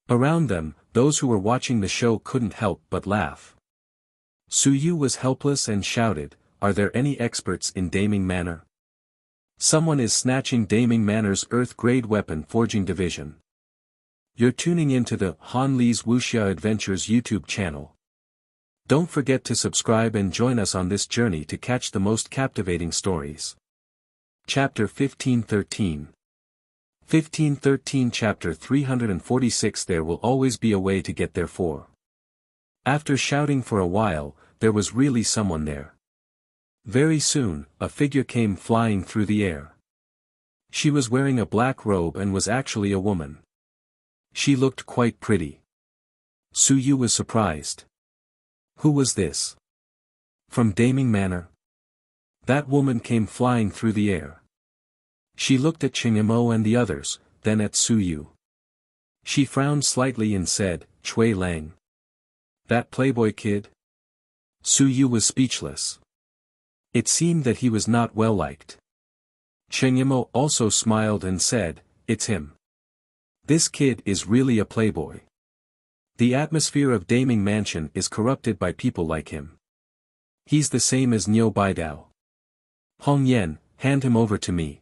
Around them, those who were watching the show couldn't help but laugh. Su Yu was helpless and shouted, Are there any experts in Daming Manor? Someone is snatching Daming Manor's Earth-grade weapon forging division. You're tuning into the Han Li's Wuxia Adventures YouTube channel. Don't forget to subscribe and join us on this journey to catch the most captivating stories. Chapter 1513. 1513 Chapter 346 There will always be a way to get there for. After shouting for a while, there was really someone there. Very soon, a figure came flying through the air. She was wearing a black robe and was actually a woman. She looked quite pretty. Su Yu was surprised. Who was this? From Daming Manor? That woman came flying through the air. She looked at Cheng Yimou and the others, then at Su Yu. She frowned slightly and said, Chui Lang. That playboy kid? Su Yu was speechless. It seemed that he was not well liked. Cheng Yimou also smiled and said, It's him. This kid is really a playboy. The atmosphere of Daming Mansion is corrupted by people like him. He's the same as Niu Baidao. Hong Yen, hand him over to me.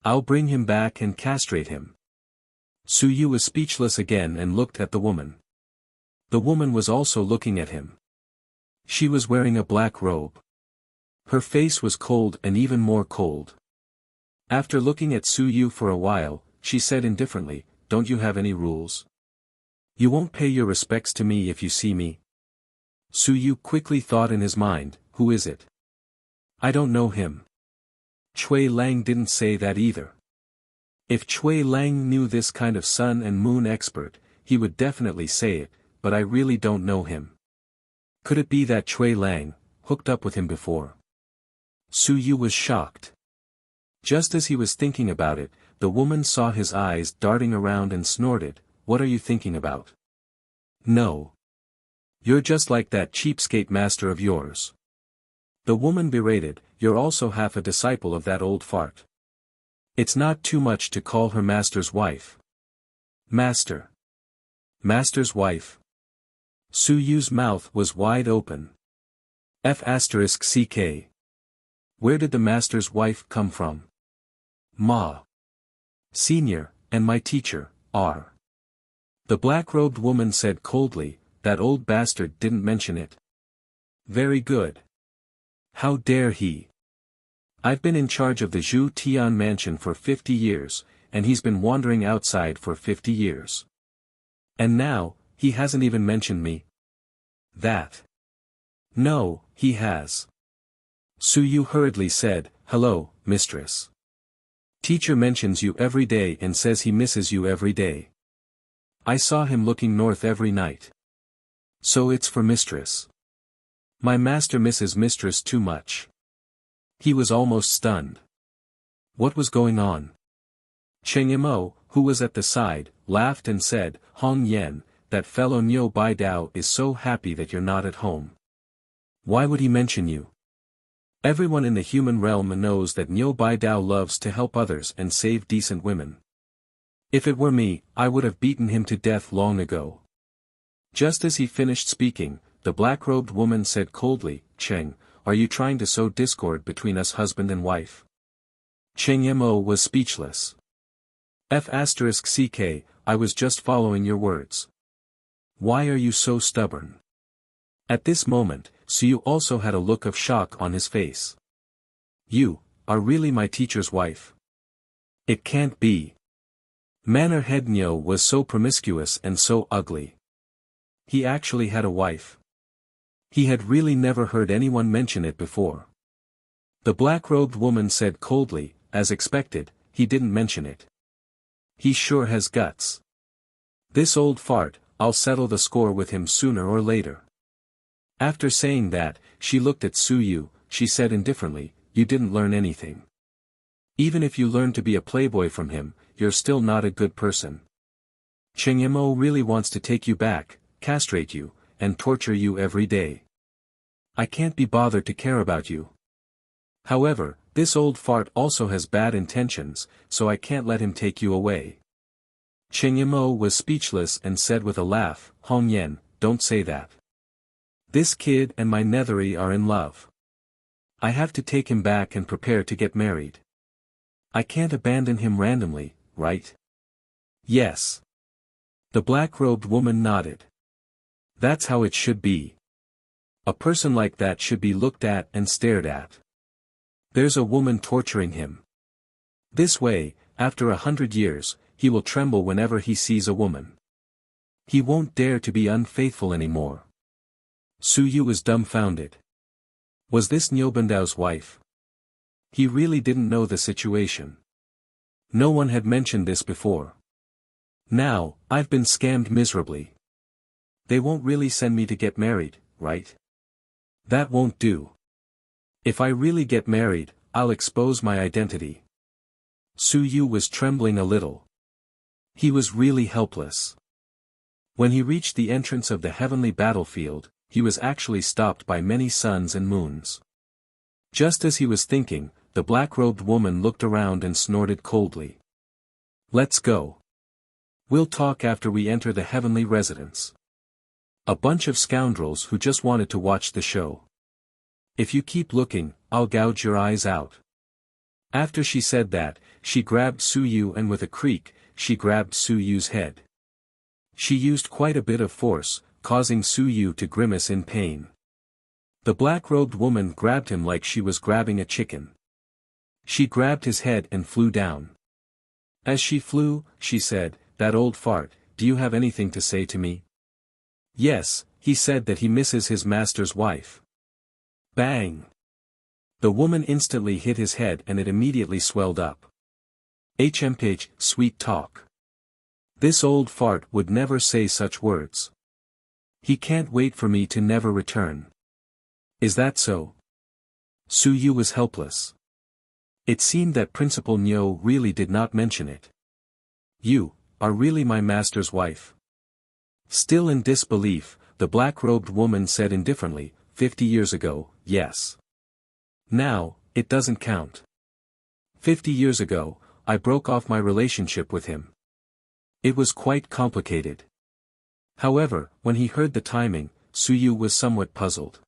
I'll bring him back and castrate him. Su Yu was speechless again and looked at the woman. The woman was also looking at him. She was wearing a black robe. Her face was cold and even more cold. After looking at Su Yu for a while, she said indifferently, Don't you have any rules? You won't pay your respects to me if you see me? Su Yu quickly thought in his mind, Who is it? I don't know him. Chui Lang didn't say that either. If Chui Lang knew this kind of sun and moon expert, he would definitely say it, but I really don't know him. Could it be that Chui Lang hooked up with him before? Su Yu was shocked. Just as he was thinking about it, the woman saw his eyes darting around and snorted, "What are you thinking about? No. You're just like that cheapskate master of yours." The woman berated, "You're also half a disciple of that old fart. It's not too much to call her master's wife." Master. Master's wife. Su Yu's mouth was wide open. F***ck. Where did the master's wife come from? Ma. Senior, and my teacher, R. The black-robed woman said coldly, "That old bastard didn't mention it." Very good. How dare he? I've been in charge of the Zhu Tian mansion for 50 years, and he's been wandering outside for 50 years. And now, he hasn't even mentioned me. That. No, he has. Su Yu hurriedly said, "Hello, mistress. Teacher mentions you every day and says he misses you every day. I saw him looking north every night. So it's for mistress. My master misses mistress too much." He was almost stunned. What was going on? Cheng Yimou, who was at the side, laughed and said, "Hong Yen, that fellow Niu Bai Dao is so happy that you're not at home. Why would he mention you? Everyone in the human realm knows that Niu Bai Dao loves to help others and save decent women. If it were me, I would have beaten him to death long ago." Just as he finished speaking, the black-robed woman said coldly, "Cheng, are you trying to sow discord between us husband and wife?" Cheng Yimou was speechless. F***ck, I was just following your words. Why are you so stubborn? At this moment, Su Yu also had a look of shock on his face. You are really my teacher's wife? It can't be. Manor Head Niu was so promiscuous and so ugly. He actually had a wife. He had really never heard anyone mention it before. The black-robed woman said coldly, "As expected, he didn't mention it. He sure has guts. This old fart, I'll settle the score with him sooner or later." After saying that, she looked at Su Yu. She said indifferently, "You didn't learn anything. Even if you learned to be a playboy from him, you're still not a good person. Cheng Yimou really wants to take you back, castrate you, and torture you every day. I can't be bothered to care about you. However, this old fart also has bad intentions, so I can't let him take you away." Cheng Yimou was speechless and said with a laugh, "Hong Yen, don't say that. This kid and my nethery are in love. I have to take him back and prepare to get married. I can't abandon him randomly, right?" "Yes." The black-robed woman nodded. "That's how it should be. A person like that should be looked at and stared at. There's a woman torturing him. This way, after 100 years, he will tremble whenever he sees a woman. He won't dare to be unfaithful anymore." Su Yu was dumbfounded. Was this Niubandao's wife? He really didn't know the situation. No one had mentioned this before. Now, I've been scammed miserably. They won't really send me to get married, right? That won't do. If I really get married, I'll expose my identity. Su Yu was trembling a little. He was really helpless. When he reached the entrance of the heavenly battlefield, he was actually stopped by many suns and moons. Just as he was thinking, the black-robed woman looked around and snorted coldly. "Let's go. We'll talk after we enter the heavenly residence. A bunch of scoundrels who just wanted to watch the show. If you keep looking, I'll gouge your eyes out." After she said that, she grabbed Su Yu and with a creak, she grabbed Su Yu's head. She used quite a bit of force, causing Su Yu to grimace in pain. The black-robed woman grabbed him like she was grabbing a chicken. She grabbed his head and flew down. As she flew, she said, "That old fart, do you have anything to say to me?" "Yes, he said that he misses his master's wife." Bang! The woman instantly hit his head and it immediately swelled up. HMPH, sweet talk. This old fart would never say such words. He can't wait for me to never return. Is that so? Su Yu was helpless. It seemed that Principal Nyo really did not mention it. You are really my master's wife. Still in disbelief, the black-robed woman said indifferently, 50 years ago, yes. Now, it doesn't count. 50 years ago, I broke off my relationship with him. It was quite complicated. However, when he heard the timing, Su Yu was somewhat puzzled.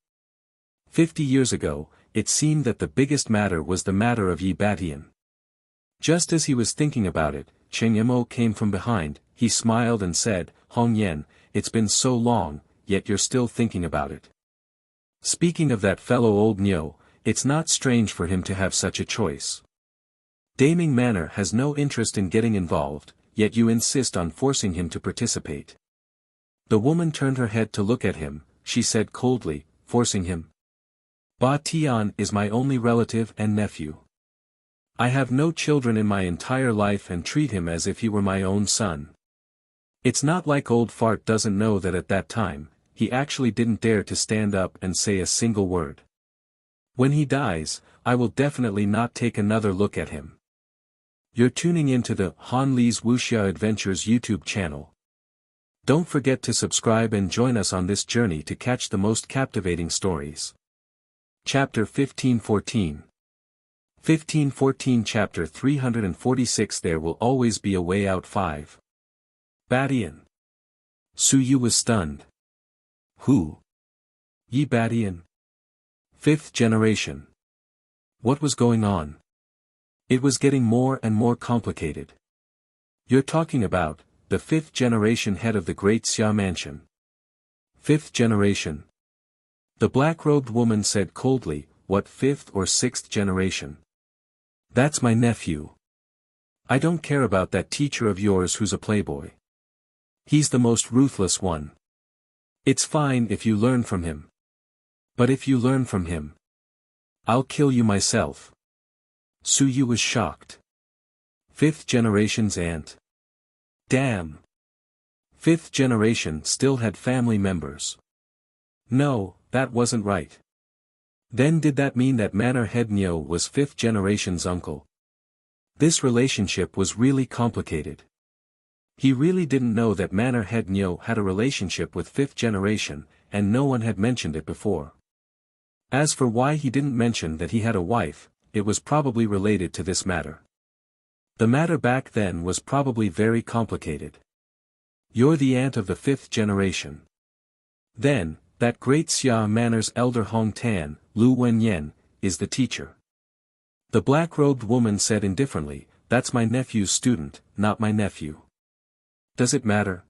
50 years ago, it seemed that the biggest matter was the matter of Yi Batian. Just as he was thinking about it, Cheng Yamo came from behind. He smiled and said, Hong Yen, it's been so long, yet you're still thinking about it. Speaking of that fellow old Nyo, it's not strange for him to have such a choice. Daming Manor has no interest in getting involved, yet you insist on forcing him to participate. The woman turned her head to look at him. She said coldly, forcing him. Ba Tian is my only relative and nephew. I have no children in my entire life and treat him as if he were my own son. It's not like old fart doesn't know that at that time, he actually didn't dare to stand up and say a single word. When he dies, I will definitely not take another look at him. You're tuning into the Han Li's Wuxia Adventures YouTube channel. Don't forget to subscribe and join us on this journey to catch the most captivating stories. Chapter 1514. 1514 Chapter 346 There will always be a way out. 5. Batian. Su Yu was stunned. Who? Yi Batian? 5th generation. What was going on? It was getting more and more complicated. You're talking about the 5th generation head of the Great Xia Mansion. 5th generation. The black-robed woman said coldly, what 5th or 6th generation? That's my nephew. I don't care about that teacher of yours who's a playboy. He's the most ruthless one. It's fine if you learn from him. But if you learn from him, I'll kill you myself. Su Yu was shocked. 5th generation's aunt. Damn. 5th generation still had family members. No, that wasn't right. Then did that mean that Manor Head Nyo was 5th generation's uncle? This relationship was really complicated. He really didn't know that Manor Head Nyo had a relationship with 5th generation, and no one had mentioned it before. As for why he didn't mention that he had a wife, it was probably related to this matter. The matter back then was probably very complicated. You're the aunt of the 5th generation. Then, that Great Xia Manor's elder Hong Tan, Lu Wenyan, is the teacher. The black-robed woman said indifferently, that's my nephew's student, not my nephew. Does it matter?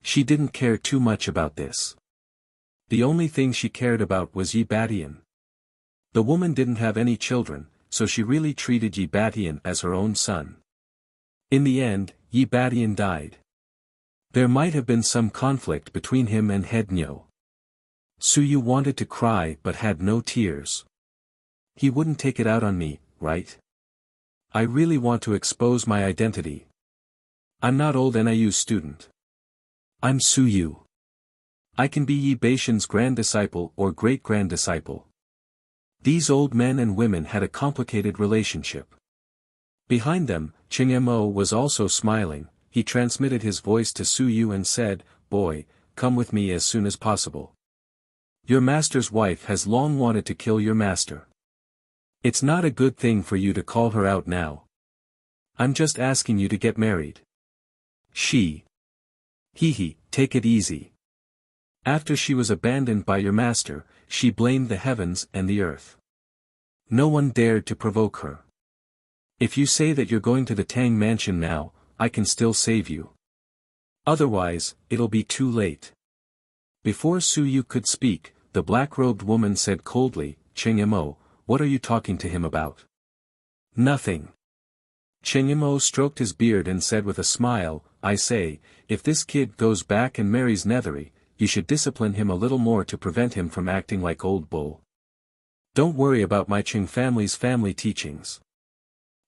She didn't care too much about this. The only thing she cared about was Yi Batian. The woman didn't have any children, so she really treated Yi Batian as her own son. In the end, Yi Batian died. There might have been some conflict between him and Head Nyo. Su Yu wanted to cry but had no tears. He wouldn't take it out on me, right? I really want to expose my identity. I'm not old NIU student. I'm Su Yu. I can be Yi Batian's grand disciple or great-grand disciple. These old men and women had a complicated relationship. Behind them, Cheng Mo was also smiling. He transmitted his voice to Su Yu and said, boy, come with me as soon as possible. Your master's wife has long wanted to kill your master. It's not a good thing for you to call her out now. I'm just asking you to get married. She. Hee, take it easy. After she was abandoned by your master, she blamed the heavens and the earth. No one dared to provoke her. If you say that you're going to the Tang Mansion now, I can still save you. Otherwise, it'll be too late. Before Su Yu could speak, the black-robed woman said coldly, Cheng Mo, what are you talking to him about? Nothing. Cheng Mo stroked his beard and said with a smile, I say, if this kid goes back and marries Nethery, you should discipline him a little more to prevent him from acting like old bull. Don't worry about my Cheng family's family teachings.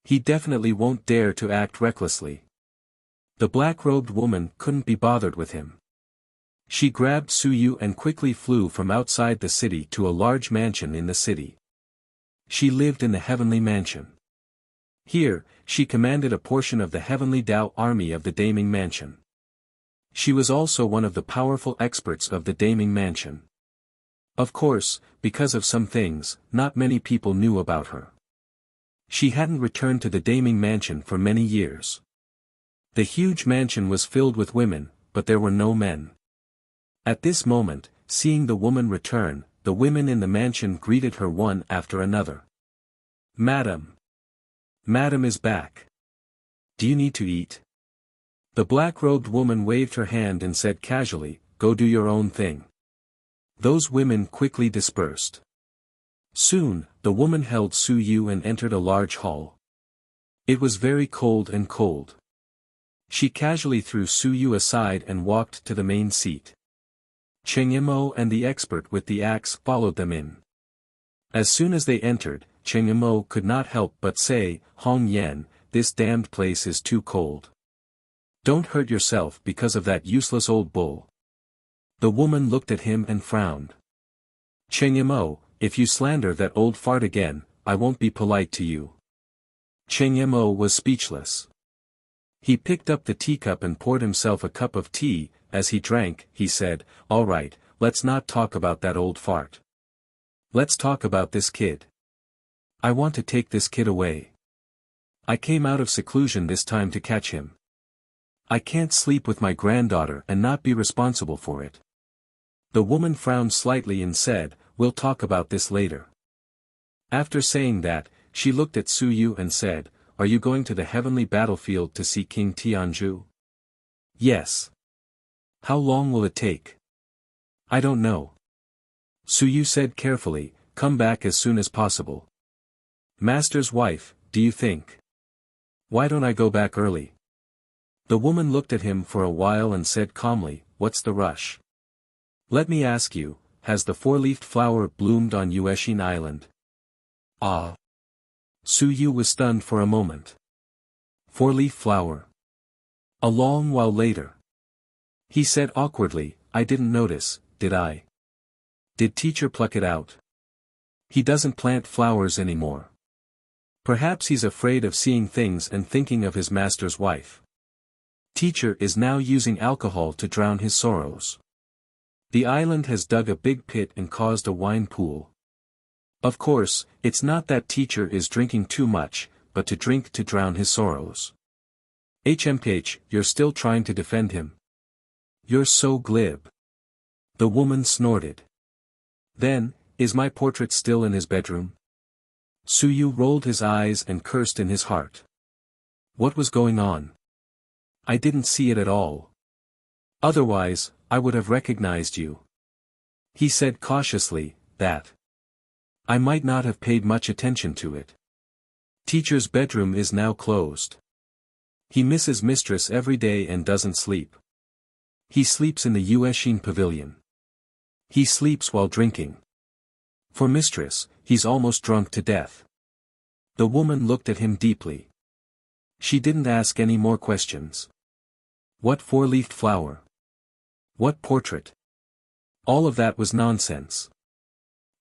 He definitely won't dare to act recklessly. The black-robed woman couldn't be bothered with him. She grabbed Suyu and quickly flew from outside the city to a large mansion in the city. She lived in the heavenly mansion. Here, she commanded a portion of the heavenly Dao army of the Daming Mansion. She was also one of the powerful experts of the Daming Mansion. Of course, because of some things, not many people knew about her. She hadn't returned to the Daming Mansion for many years. The huge mansion was filled with women, but there were no men. At this moment, seeing the woman return, the women in the mansion greeted her one after another. "Madam. Madam is back. Do you need to eat?" The black-robed woman waved her hand and said casually, "Go do your own thing." Those women quickly dispersed. Soon, the woman held Suyu and entered a large hall. It was very cold and cold. She casually threw Suyu aside and walked to the main seat. Cheng Yimou and the expert with the axe followed them in. As soon as they entered, Cheng Yimou could not help but say, "Hong Yan, this damned place is too cold. Don't hurt yourself because of that useless old bull." The woman looked at him and frowned. "Cheng Yimou, if you slander that old fart again, I won't be polite to you." Cheng Yimou was speechless. He picked up the teacup and poured himself a cup of tea. As he drank, he said, "All right, let's not talk about that old fart. Let's talk about this kid. I want to take this kid away. I came out of seclusion this time to catch him. I can't sleep with my granddaughter and not be responsible for it." The woman frowned slightly and said, "We'll talk about this later." After saying that, she looked at Suyu and said, "Are you going to the heavenly battlefield to see King Tianzhu?" "Yes." "How long will it take?" "I don't know." Suyu said carefully, "Come back as soon as possible." "Master's wife, do you think? Why don't I go back early?" The woman looked at him for a while and said calmly, "What's the rush? Let me ask you, has the four-leafed flower bloomed on Yueshin Island?" "Ah." Suyu was stunned for a moment. Four-leaf flower. A long while later. He said awkwardly, "I didn't notice, did I? Did teacher pluck it out? He doesn't plant flowers anymore. Perhaps he's afraid of seeing things and thinking of his master's wife. Teacher is now using alcohol to drown his sorrows. The island has dug a big pit and caused a wine pool. Of course, it's not that teacher is drinking too much, but to drink to drown his sorrows." "HMPH, you're still trying to defend him? You're so glib." The woman snorted. "Then, is my portrait still in his bedroom?" Suyu rolled his eyes and cursed in his heart. What was going on? I didn't see it at all. Otherwise, I would have recognized you. He said cautiously, "That. I might not have paid much attention to it. Teacher's bedroom is now closed. He misses mistress every day and doesn't sleep. He sleeps in the Yueshin pavilion. He sleeps while drinking. For mistress, he's almost drunk to death." The woman looked at him deeply. She didn't ask any more questions. What four-leafed flower? What portrait? All of that was nonsense.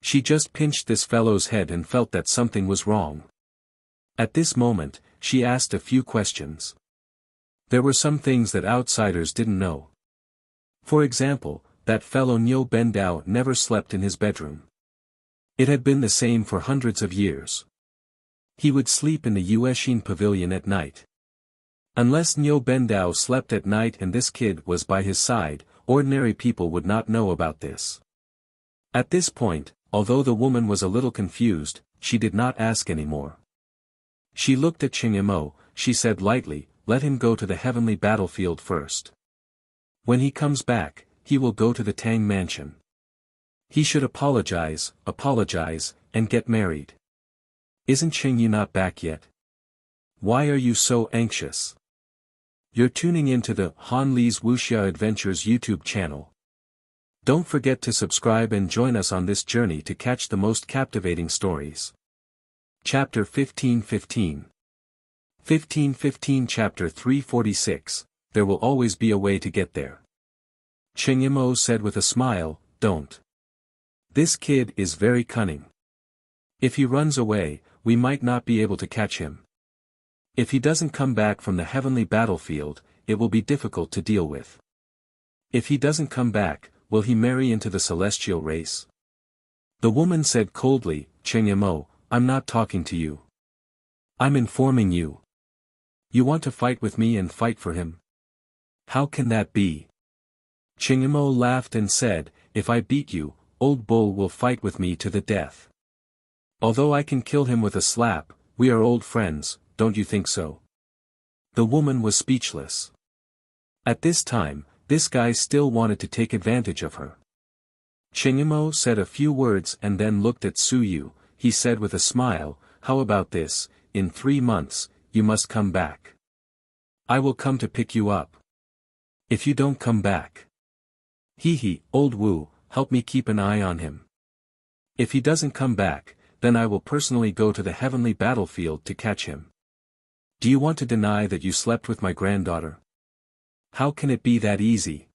She just pinched this fellow's head and felt that something was wrong. At this moment, she asked a few questions. There were some things that outsiders didn't know. For example, that fellow Niu Bendao never slept in his bedroom. It had been the same for hundreds of years. He would sleep in the Yueshin pavilion at night. Unless Niu Bendao slept at night and this kid was by his side, ordinary people would not know about this. At this point, although the woman was a little confused, she did not ask any more. She looked at Cheng Yimou. She said lightly, "Let him go to the heavenly battlefield first. When he comes back, he will go to the Tang mansion. He should apologize, and get married. Isn't Cheng Yu not back yet? Why are you so anxious?" You're tuning into the Han Li's Wuxia Adventures YouTube channel. Don't forget to subscribe and join us on this journey to catch the most captivating stories. Chapter 15:15 1515 Chapter 346, There will always be a way to get there. Cheng Yimou said with a smile, don't. This kid is very cunning. If he runs away, we might not be able to catch him. If he doesn't come back from the heavenly battlefield, it will be difficult to deal with. If he doesn't come back, will he marry into the celestial race? The woman said coldly, Cheng Yimou, I'm not talking to you. I'm informing you. You want to fight with me and fight for him? How can that be? Cheng Yimou laughed and said, if I beat you, Old Bull will fight with me to the death. Although I can kill him with a slap, we are old friends, don't you think so? The woman was speechless. At this time, this guy still wanted to take advantage of her. Cheng Yimou said a few words and then looked at Su Yu. He said with a smile, how about this, in 3 months, you must come back. I will come to pick you up. If you don't come back. Hee, old Wu, help me keep an eye on him. If he doesn't come back, then I will personally go to the heavenly battlefield to catch him. Do you want to deny that you slept with my granddaughter? How can it be that easy?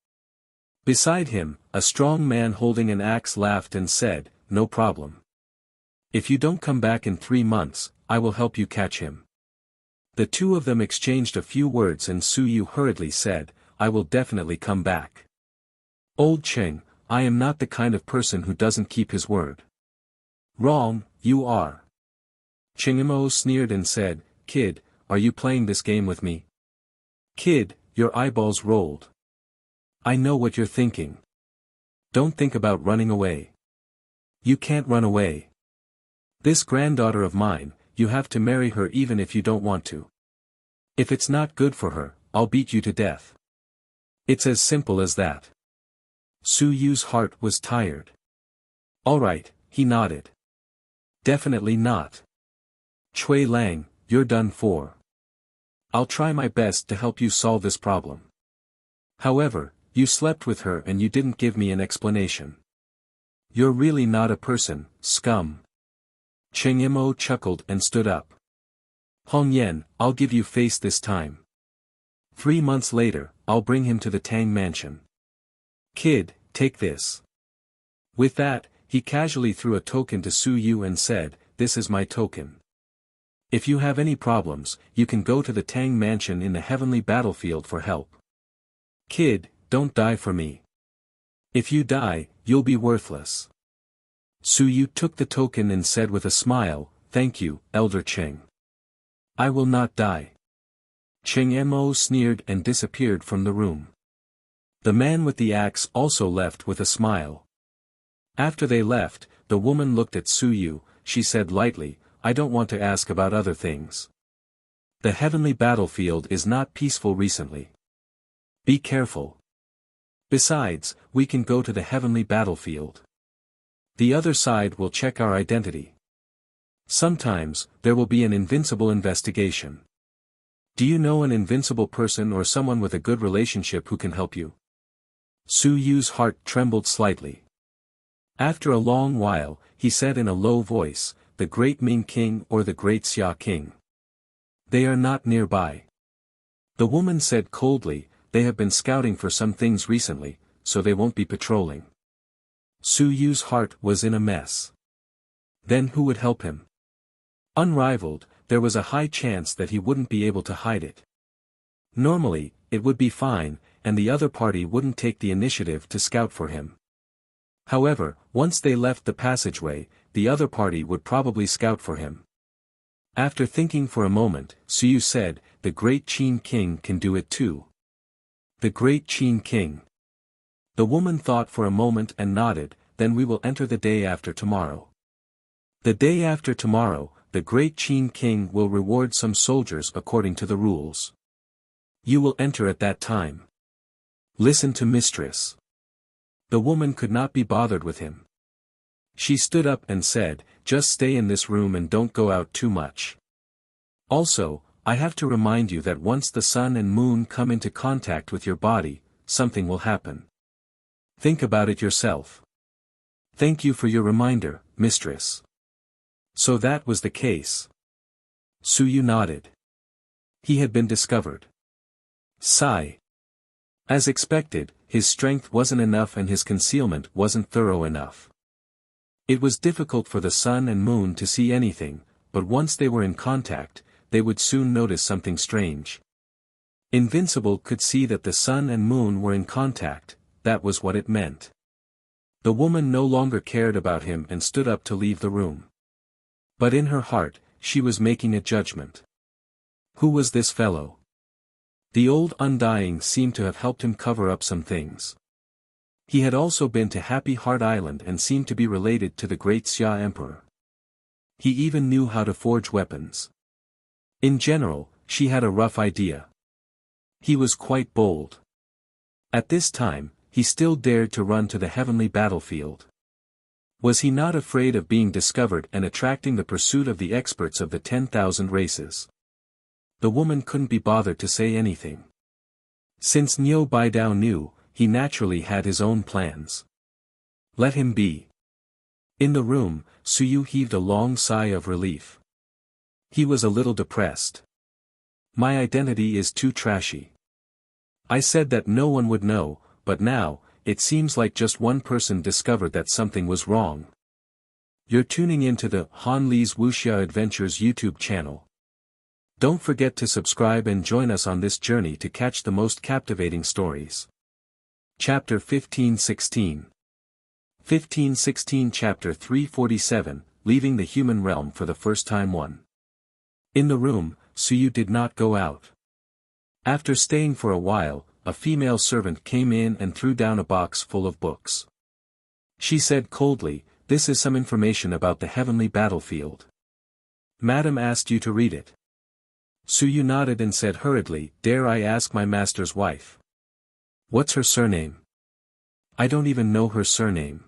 Beside him, a strong man holding an axe laughed and said, no problem. If you don't come back in 3 months, I will help you catch him. The two of them exchanged a few words and Su Yu hurriedly said, I will definitely come back. Old Cheng, I am not the kind of person who doesn't keep his word. Wrong, you are. Cheng Yimou sneered and said, kid, are you playing this game with me? Kid, your eyeballs rolled. I know what you're thinking. Don't think about running away. You can't run away. This granddaughter of mine, you have to marry her even if you don't want to. If it's not good for her, I'll beat you to death. It's as simple as that. Su Yu's heart was tired. All right, he nodded. Definitely not. Cui Lang, you're done for. I'll try my best to help you solve this problem. However, you slept with her and you didn't give me an explanation. You're really not a person, scum. Cheng Yimou chuckled and stood up. Hong Yen, I'll give you face this time. 3 months later, I'll bring him to the Tang mansion. Kid, take this. With that, he casually threw a token to Su Yu and said, this is my token. If you have any problems, you can go to the Tang mansion in the heavenly battlefield for help. Kid, don't die for me. If you die, you'll be worthless. Su Yu took the token and said with a smile, thank you, Elder Cheng. I will not die. Cheng Yimou sneered and disappeared from the room. The man with the axe also left with a smile. After they left, the woman looked at Su Yu. She said lightly, I don't want to ask about other things. The heavenly battlefield is not peaceful recently. Be careful. Besides, we can go to the heavenly battlefield. The other side will check our identity. Sometimes, there will be an invincible investigation. Do you know an invincible person or someone with a good relationship who can help you? Su Yu's heart trembled slightly. After a long while, he said in a low voice, the great Ming King or the great Xia King. They are not nearby. The woman said coldly, they have been scouting for some things recently, so they won't be patrolling. Su Yu's heart was in a mess. Then who would help him? Unrivaled, there was a high chance that he wouldn't be able to hide it. Normally, it would be fine, and the other party wouldn't take the initiative to scout for him. However, once they left the passageway, the other party would probably scout for him. After thinking for a moment, Su Yu said, the great Qin King can do it too. The great Qin King. The woman thought for a moment and nodded, then we will enter the day after tomorrow. The day after tomorrow, the great Qin King will reward some soldiers according to the rules. You will enter at that time. Listen to mistress. The woman could not be bothered with him. She stood up and said, just stay in this room and don't go out too much. Also, I have to remind you that once the sun and moon come into contact with your body, something will happen. Think about it yourself. Thank you for your reminder, mistress. So that was the case. Su Yu nodded. He had been discovered. Sigh. As expected, his strength wasn't enough and his concealment wasn't thorough enough. It was difficult for the sun and moon to see anything, but once they were in contact, they would soon notice something strange. Invincible could see that the sun and moon were in contact, that was what it meant. The woman no longer cared about him and stood up to leave the room. But in her heart, she was making a judgment. Who was this fellow? The old undying seemed to have helped him cover up some things. He had also been to Happy Heart Island and seemed to be related to the great Xia Emperor. He even knew how to forge weapons. In general, she had a rough idea. He was quite bold. At this time, he still dared to run to the heavenly battlefield. Was he not afraid of being discovered and attracting the pursuit of the experts of the 10,000 races? The woman couldn't be bothered to say anything. Since Niu Baidao knew, he naturally had his own plans. Let him be. In the room, Suyu heaved a long sigh of relief. He was a little depressed. My identity is too trashy. I said that no one would know, but now, it seems like just one person discovered that something was wrong. You're tuning into the Han Li's Wuxia Adventures YouTube channel. Don't forget to subscribe and join us on this journey to catch the most captivating stories. Chapter 1516. 1516 Chapter 347, Leaving the Human Realm for the First Time 1. In the room, Suyu did not go out. After staying for a while, a female servant came in and threw down a box full of books. She said coldly, "This is some information about the heavenly battlefield. Madam asked you to read it." Suyu nodded and said hurriedly, "Dare I ask my master's wife? What's her surname?" "I don't even know her surname."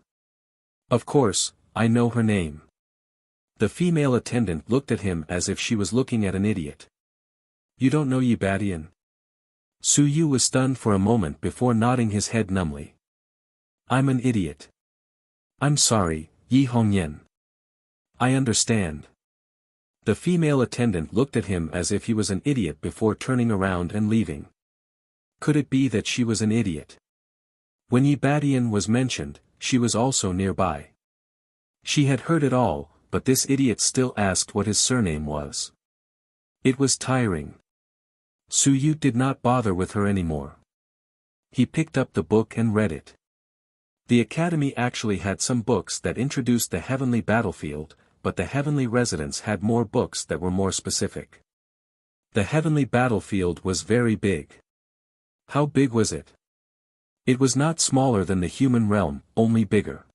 "Of course, I know her name." The female attendant looked at him as if she was looking at an idiot. "You don't know Yibadian?" Suyu was stunned for a moment before nodding his head numbly. "I'm an idiot. I'm sorry, Yi Hongyan. I understand." The female attendant looked at him as if he was an idiot before turning around and leaving. Could it be that she was an idiot? When Yibadian was mentioned, she was also nearby. She had heard it all, but this idiot still asked what his surname was. It was tiring. Suyu did not bother with her anymore. He picked up the book and read it. The academy actually had some books that introduced the heavenly battlefield, but the heavenly residents had more books that were more specific. The heavenly battlefield was very big. How big was it? It was not smaller than the human realm, only bigger.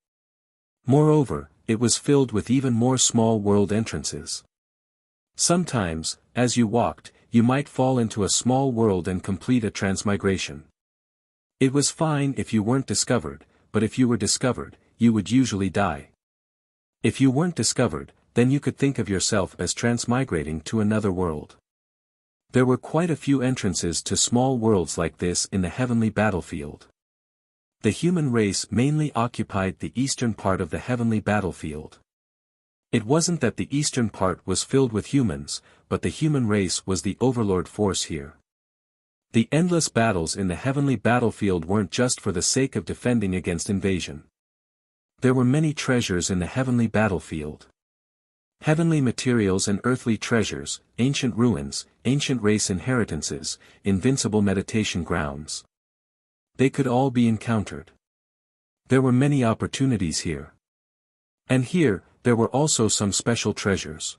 Moreover, it was filled with even more small world entrances. Sometimes, as you walked, you might fall into a small world and complete a transmigration. It was fine if you weren't discovered, but if you were discovered, you would usually die. If you weren't discovered, then you could think of yourself as transmigrating to another world. There were quite a few entrances to small worlds like this in the heavenly battlefield. The human race mainly occupied the eastern part of the heavenly battlefield. It wasn't that the eastern part was filled with humans, but the human race was the overlord force here. The endless battles in the heavenly battlefield weren't just for the sake of defending against invasion. There were many treasures in the heavenly battlefield. Heavenly materials and earthly treasures, ancient ruins, ancient race inheritances, invincible meditation grounds. They could all be encountered. There were many opportunities here. And here, there were also some special treasures.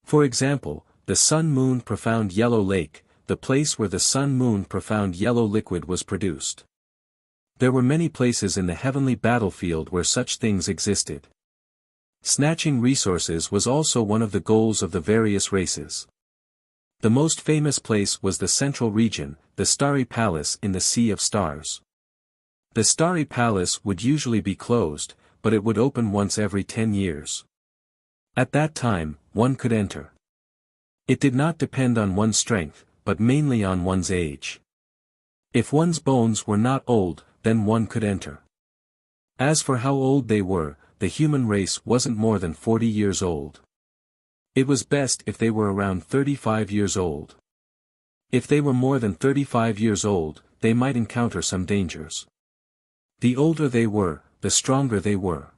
For example, the Sun-Moon Profound Yellow Lake, the place where the Sun-Moon Profound Yellow Liquid was produced. There were many places in the heavenly battlefield where such things existed. Snatching resources was also one of the goals of the various races. The most famous place was the central region, the Starry Palace in the Sea of Stars. The Starry Palace would usually be closed, but it would open once every 10 years. At that time, one could enter. It did not depend on one's strength, but mainly on one's age. If one's bones were not old, then one could enter. As for how old they were, the human race wasn't more than 40 years old. It was best if they were around 35 years old. If they were more than 35 years old, they might encounter some dangers. The older they were, the stronger they were.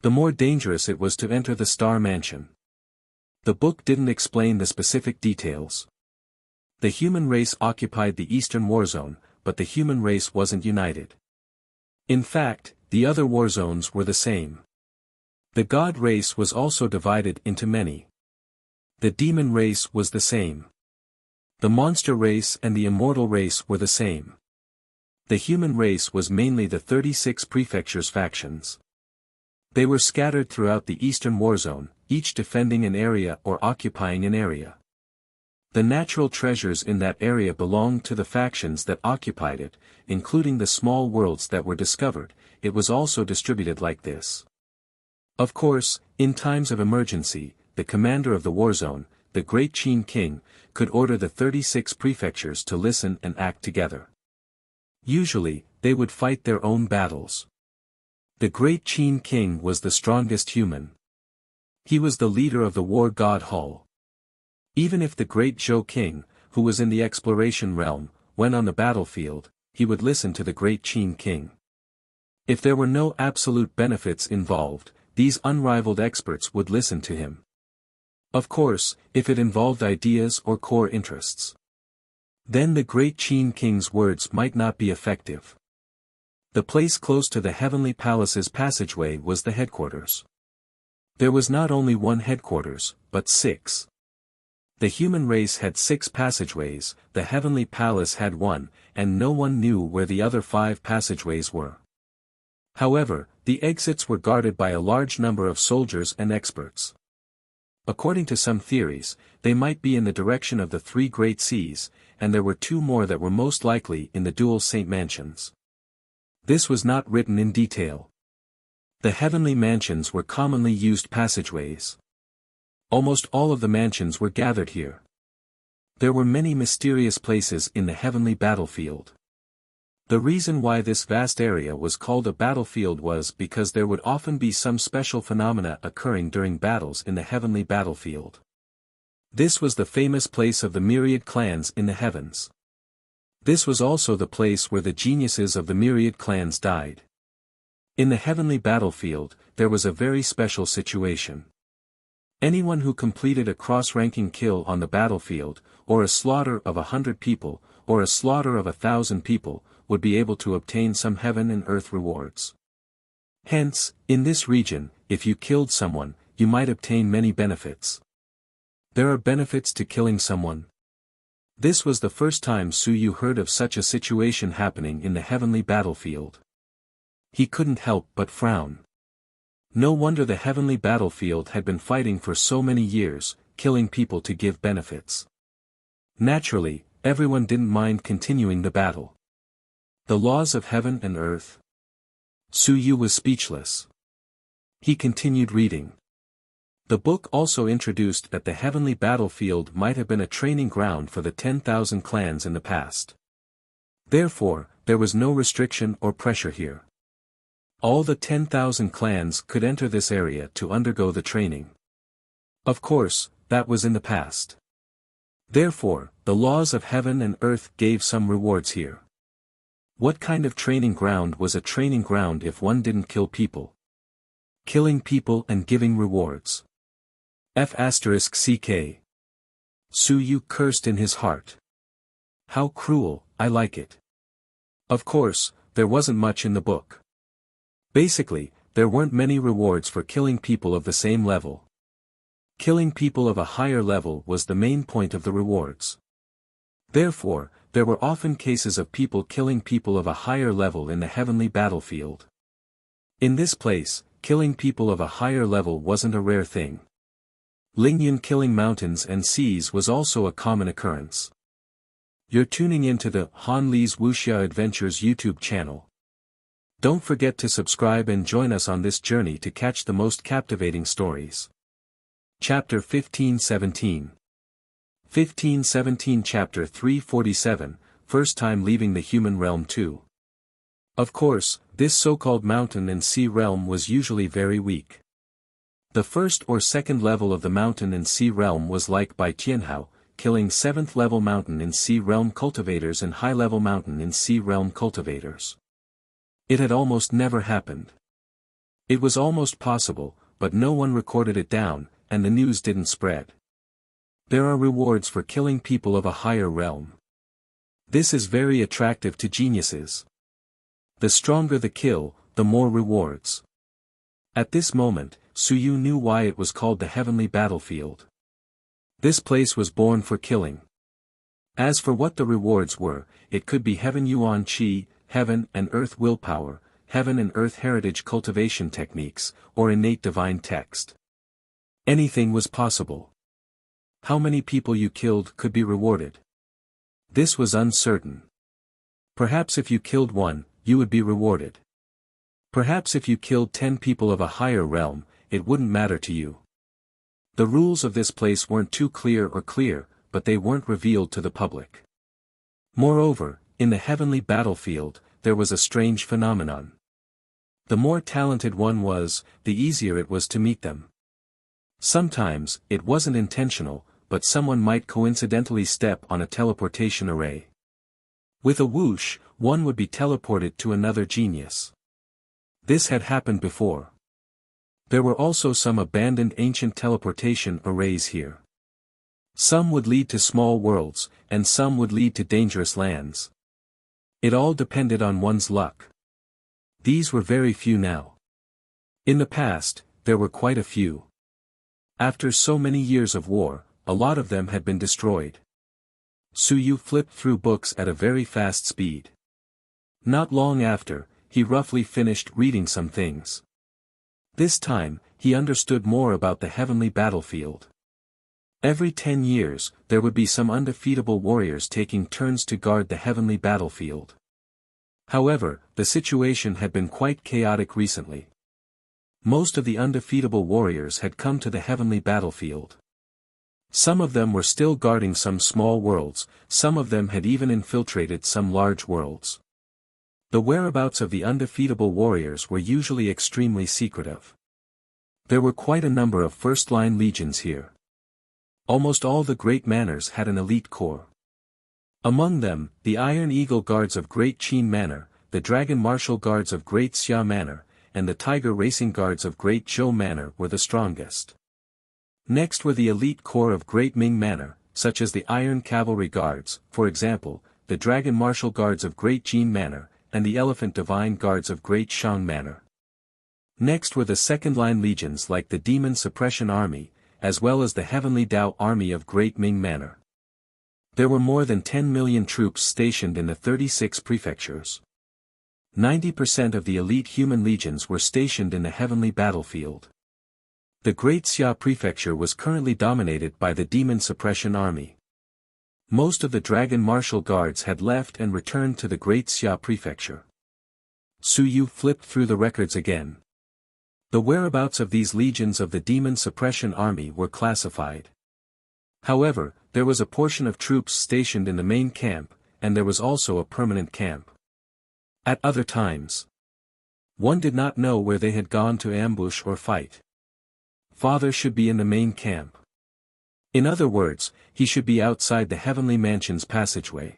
The more dangerous it was to enter the Star Mansion. The book didn't explain the specific details. The human race occupied the Eastern Warzone, but the human race wasn't united. In fact, the other war zones were the same. The god race was also divided into many. The demon race was the same. The monster race and the immortal race were the same. The human race was mainly the 36 prefectures factions. They were scattered throughout the Eastern Warzone, each defending an area or occupying an area. The natural treasures in that area belonged to the factions that occupied it, including the small worlds that were discovered. It was also distributed like this. Of course, in times of emergency, the commander of the warzone, the Great Qin King, could order the 36 prefectures to listen and act together. Usually, they would fight their own battles. The Great Qin King was the strongest human. He was the leader of the war god Hull. Even if the Great Zhou King, who was in the exploration realm, went on the battlefield, he would listen to the Great Qin King. If there were no absolute benefits involved, these unrivaled experts would listen to him. Of course, if it involved ideas or core interests, then the Great Qin King's words might not be effective. The place close to the Heavenly Palace's passageway was the headquarters. There was not only one headquarters, but 6. The human race had 6 passageways, the Heavenly Palace had 1, and no one knew where the other 5 passageways were. However, the exits were guarded by a large number of soldiers and experts. According to some theories, they might be in the direction of the 3 Great Seas, and there were 2 more that were most likely in the Dual Saint Mansions. This was not written in detail. The heavenly mansions were commonly used passageways. Almost all of the mansions were gathered here. There were many mysterious places in the heavenly battlefield. The reason why this vast area was called a battlefield was because there would often be some special phenomena occurring during battles in the heavenly battlefield. This was the famous place of the myriad clans in the heavens. This was also the place where the geniuses of the myriad clans died. In the heavenly battlefield, there was a very special situation. Anyone who completed a cross-ranking kill on the battlefield, or a slaughter of 100 people, or a slaughter of 1,000 people, would be able to obtain some heaven and earth rewards. Hence, in this region, if you killed someone, you might obtain many benefits. There are benefits to killing someone. This was the first time Su Yu heard of such a situation happening in the heavenly battlefield. He couldn't help but frown. No wonder the heavenly battlefield had been fighting for so many years, killing people to give benefits. Naturally, everyone didn't mind continuing the battle. The laws of heaven and earth. Su Yu was speechless. He continued reading. The book also introduced that the heavenly battlefield might have been a training ground for the 10,000 clans in the past. Therefore, there was no restriction or pressure here. All the 10,000 clans could enter this area to undergo the training. Of course, that was in the past. Therefore, the laws of heaven and earth gave some rewards here. What kind of training ground was a training ground if one didn't kill people? Killing people and giving rewards. F***ck. Su Yu cursed in his heart. How cruel, I like it. Of course, there wasn't much in the book. Basically, there weren't many rewards for killing people of the same level. Killing people of a higher level was the main point of the rewards. Therefore, there were often cases of people killing people of a higher level in the heavenly battlefield. In this place, killing people of a higher level wasn't a rare thing. Lingyun killing mountains and seas was also a common occurrence. You're tuning into the Han Li's Wuxia Adventures YouTube channel. Don't forget to subscribe and join us on this journey to catch the most captivating stories. Chapter 1517. 1517 Chapter 347, First Time Leaving the Human Realm 2. Of course, this so-called mountain and sea realm was usually very weak. The first or second level of the mountain and sea realm was like by Tianhao, killing 7th level mountain in Sea Realm cultivators and high level mountain in Sea Realm cultivators. It had almost never happened. It was almost possible, but no one recorded it down, and the news didn't spread. There are rewards for killing people of a higher realm. This is very attractive to geniuses. The stronger the kill, the more rewards. At this moment, Suyu knew why it was called the Heavenly Battlefield. This place was born for killing. As for what the rewards were, it could be Heaven Yuan Qi, Heaven and Earth Willpower, Heaven and Earth Heritage cultivation techniques, or innate divine text. Anything was possible. How many people you killed could be rewarded. This was uncertain. Perhaps if you killed one, you would be rewarded. Perhaps if you killed 10 people of a higher realm, it wouldn't matter to you. The rules of this place weren't too clear, but they weren't revealed to the public. Moreover, in the heavenly battlefield, there was a strange phenomenon. The more talented one was, the easier it was to meet them. Sometimes, it wasn't intentional, but someone might coincidentally step on a teleportation array. With a whoosh, one would be teleported to another genius. This had happened before. There were also some abandoned ancient teleportation arrays here. Some would lead to small worlds, and some would lead to dangerous lands. It all depended on one's luck. These were very few now. In the past, there were quite a few. After so many years of war, a lot of them had been destroyed. Suyu flipped through books at a very fast speed. Not long after, he roughly finished reading some things. This time, he understood more about the heavenly battlefield. Every 10 years, there would be some undefeatable warriors taking turns to guard the heavenly battlefield. However, the situation had been quite chaotic recently. Most of the undefeatable warriors had come to the heavenly battlefield. Some of them were still guarding some small worlds, some of them had even infiltrated some large worlds. The whereabouts of the undefeatable warriors were usually extremely secretive. There were quite a number of first-line legions here. Almost all the great manors had an elite corps. Among them, the Iron Eagle Guards of Great Qin Manor, the Dragon Martial Guards of Great Xia Manor, and the Tiger Racing Guards of Great Zhou Manor were the strongest. Next were the elite corps of Great Ming Manor, such as the Iron Cavalry Guards, for example, the Dragon Martial Guards of Great Jin Manor, and the Elephant Divine Guards of Great Shang Manor. Next were the second-line legions like the Demon Suppression Army, as well as the Heavenly Dao Army of Great Ming Manor. There were more than 10 million troops stationed in the 36 prefectures. 90% of the elite human legions were stationed in the heavenly battlefield. The Great Xia Prefecture was currently dominated by the Demon Suppression Army. Most of the Dragon Martial Guards had left and returned to the Great Xia Prefecture. Suyu flipped through the records again. The whereabouts of these legions of the Demon Suppression Army were classified. However, there was a portion of troops stationed in the main camp, and there was also a permanent camp. At other times, one did not know where they had gone to ambush or fight. Father should be in the main camp. In other words, he should be outside the heavenly mansion's passageway.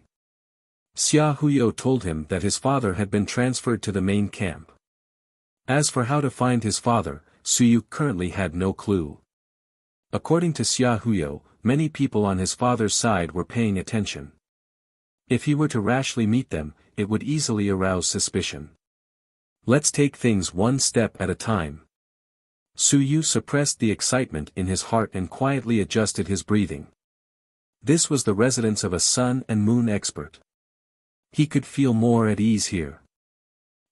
Xia Huyo told him that his father had been transferred to the main camp. As for how to find his father, Suyu currently had no clue. According to Xia Huyo, many people on his father's side were paying attention. If he were to rashly meet them, it would easily arouse suspicion. Let's take things one step at a time. Suyu suppressed the excitement in his heart and quietly adjusted his breathing. This was the residence of a sun and moon expert. He could feel more at ease here.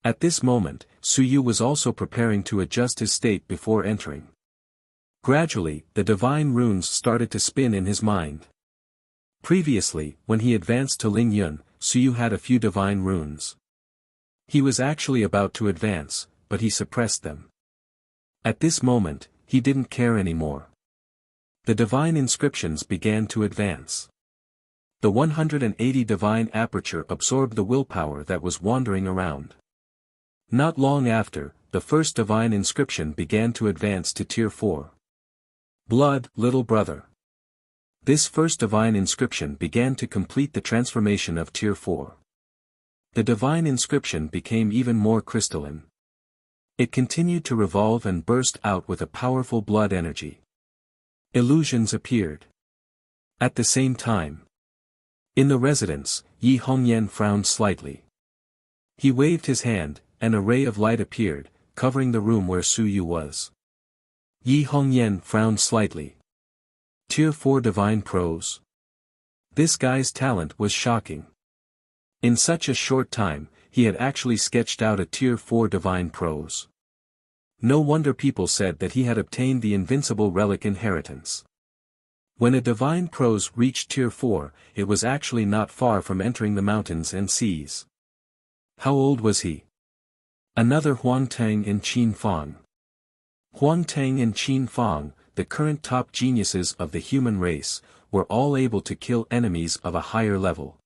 At this moment, Suyu was also preparing to adjust his state before entering. Gradually, the divine runes started to spin in his mind. Previously, when he advanced to Ling Yun, Suyu had a few divine runes. He was actually about to advance, but he suppressed them. At this moment, he didn't care anymore. The divine inscriptions began to advance. The 180 divine aperture absorbed the willpower that was wandering around. Not long after, the first divine inscription began to advance to Tier 4. Blood, little brother. This first divine inscription began to complete the transformation of Tier 4. The divine inscription became even more crystalline. It continued to revolve and burst out with a powerful blood energy. Illusions appeared. At the same time, in the residence, Yi Hongyan frowned slightly. He waved his hand, and a ray of light appeared, covering the room where Su Yu was. Yi Hongyan frowned slightly. Tier 4 Divine Prose. This guy's talent was shocking. In such a short time, he had actually sketched out a Tier 4 Divine Prose. No wonder people said that he had obtained the invincible relic inheritance. When a divine prose reached Tier 4, it was actually not far from entering the mountains and seas. How old was he? Another Huangtang and Qin Fang. Huangtang and Qin Fang, the current top geniuses of the human race, were all able to kill enemies of a higher level.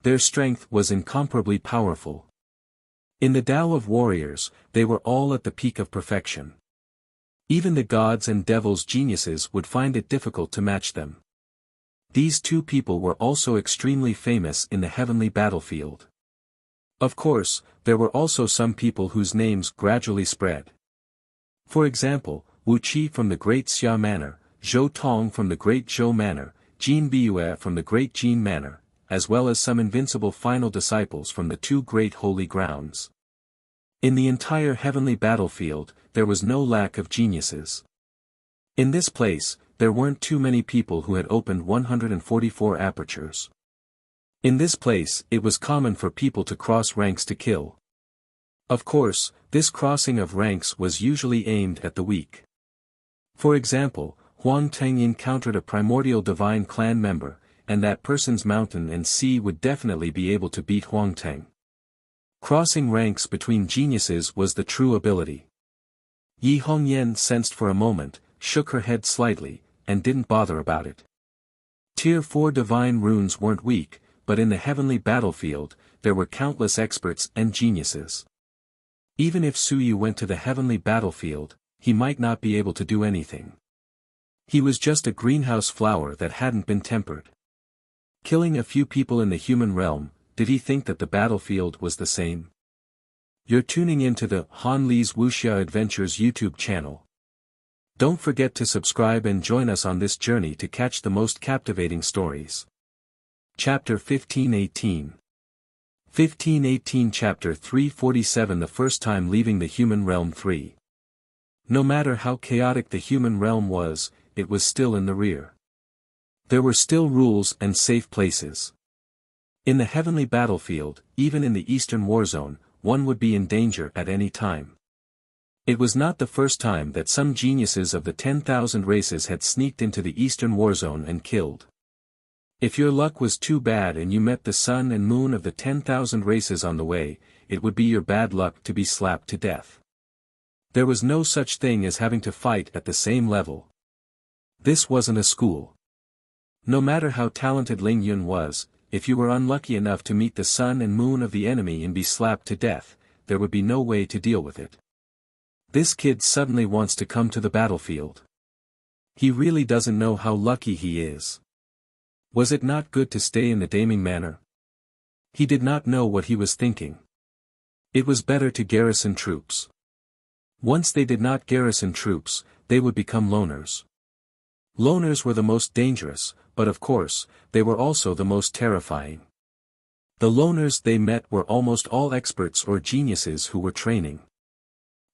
Their strength was incomparably powerful. In the Tao of warriors, they were all at the peak of perfection. Even the gods and devils' geniuses would find it difficult to match them. These two people were also extremely famous in the heavenly battlefield. Of course, there were also some people whose names gradually spread. For example, Wuxia from the Great Xia Manor, Zhou Tong from the Great Zhou Manor, Jin Biyue from the Great Jin Manor, as well as some invincible final disciples from the two great holy grounds. In the entire heavenly battlefield, there was no lack of geniuses. In this place, there weren't too many people who had opened 144 apertures. In this place, it was common for people to cross ranks to kill. Of course, this crossing of ranks was usually aimed at the weak. For example, Huang Teng encountered a primordial divine clan member, and that person's mountain and sea would definitely be able to beat Huang Teng. Crossing ranks between geniuses was the true ability. Yi Hongyan sensed for a moment, shook her head slightly, and didn't bother about it. Tier 4 divine runes weren't weak, but in the heavenly battlefield, there were countless experts and geniuses. Even if Su Yu went to the heavenly battlefield, he might not be able to do anything. He was just a greenhouse flower that hadn't been tempered. Killing a few people in the human realm, did he think that the battlefield was the same? You're tuning into the Han Li's Wuxia Adventures YouTube channel. Don't forget to subscribe and join us on this journey to catch the most captivating stories. Chapter 1518. 1518 Chapter 347 The first time leaving the human realm 3. No matter how chaotic the human realm was, it was still in the rear. There were still rules and safe places. In the heavenly battlefield, even in the Eastern War Zone, one would be in danger at any time. It was not the first time that some geniuses of the 10,000 races had sneaked into the Eastern War Zone and killed. If your luck was too bad and you met the sun and moon of the 10,000 races on the way, it would be your bad luck to be slapped to death. There was no such thing as having to fight at the same level. This wasn't a school. No matter how talented Ling Yun was, if you were unlucky enough to meet the sun and moon of the enemy and be slapped to death, there would be no way to deal with it. This kid suddenly wants to come to the battlefield. He really doesn't know how lucky he is. Was it not good to stay in the Daming Manor? He did not know what he was thinking. It was better to garrison troops. Once they did not garrison troops, they would become loners. Loners were the most dangerous, but of course, they were also the most terrifying. The loners they met were almost all experts or geniuses who were training.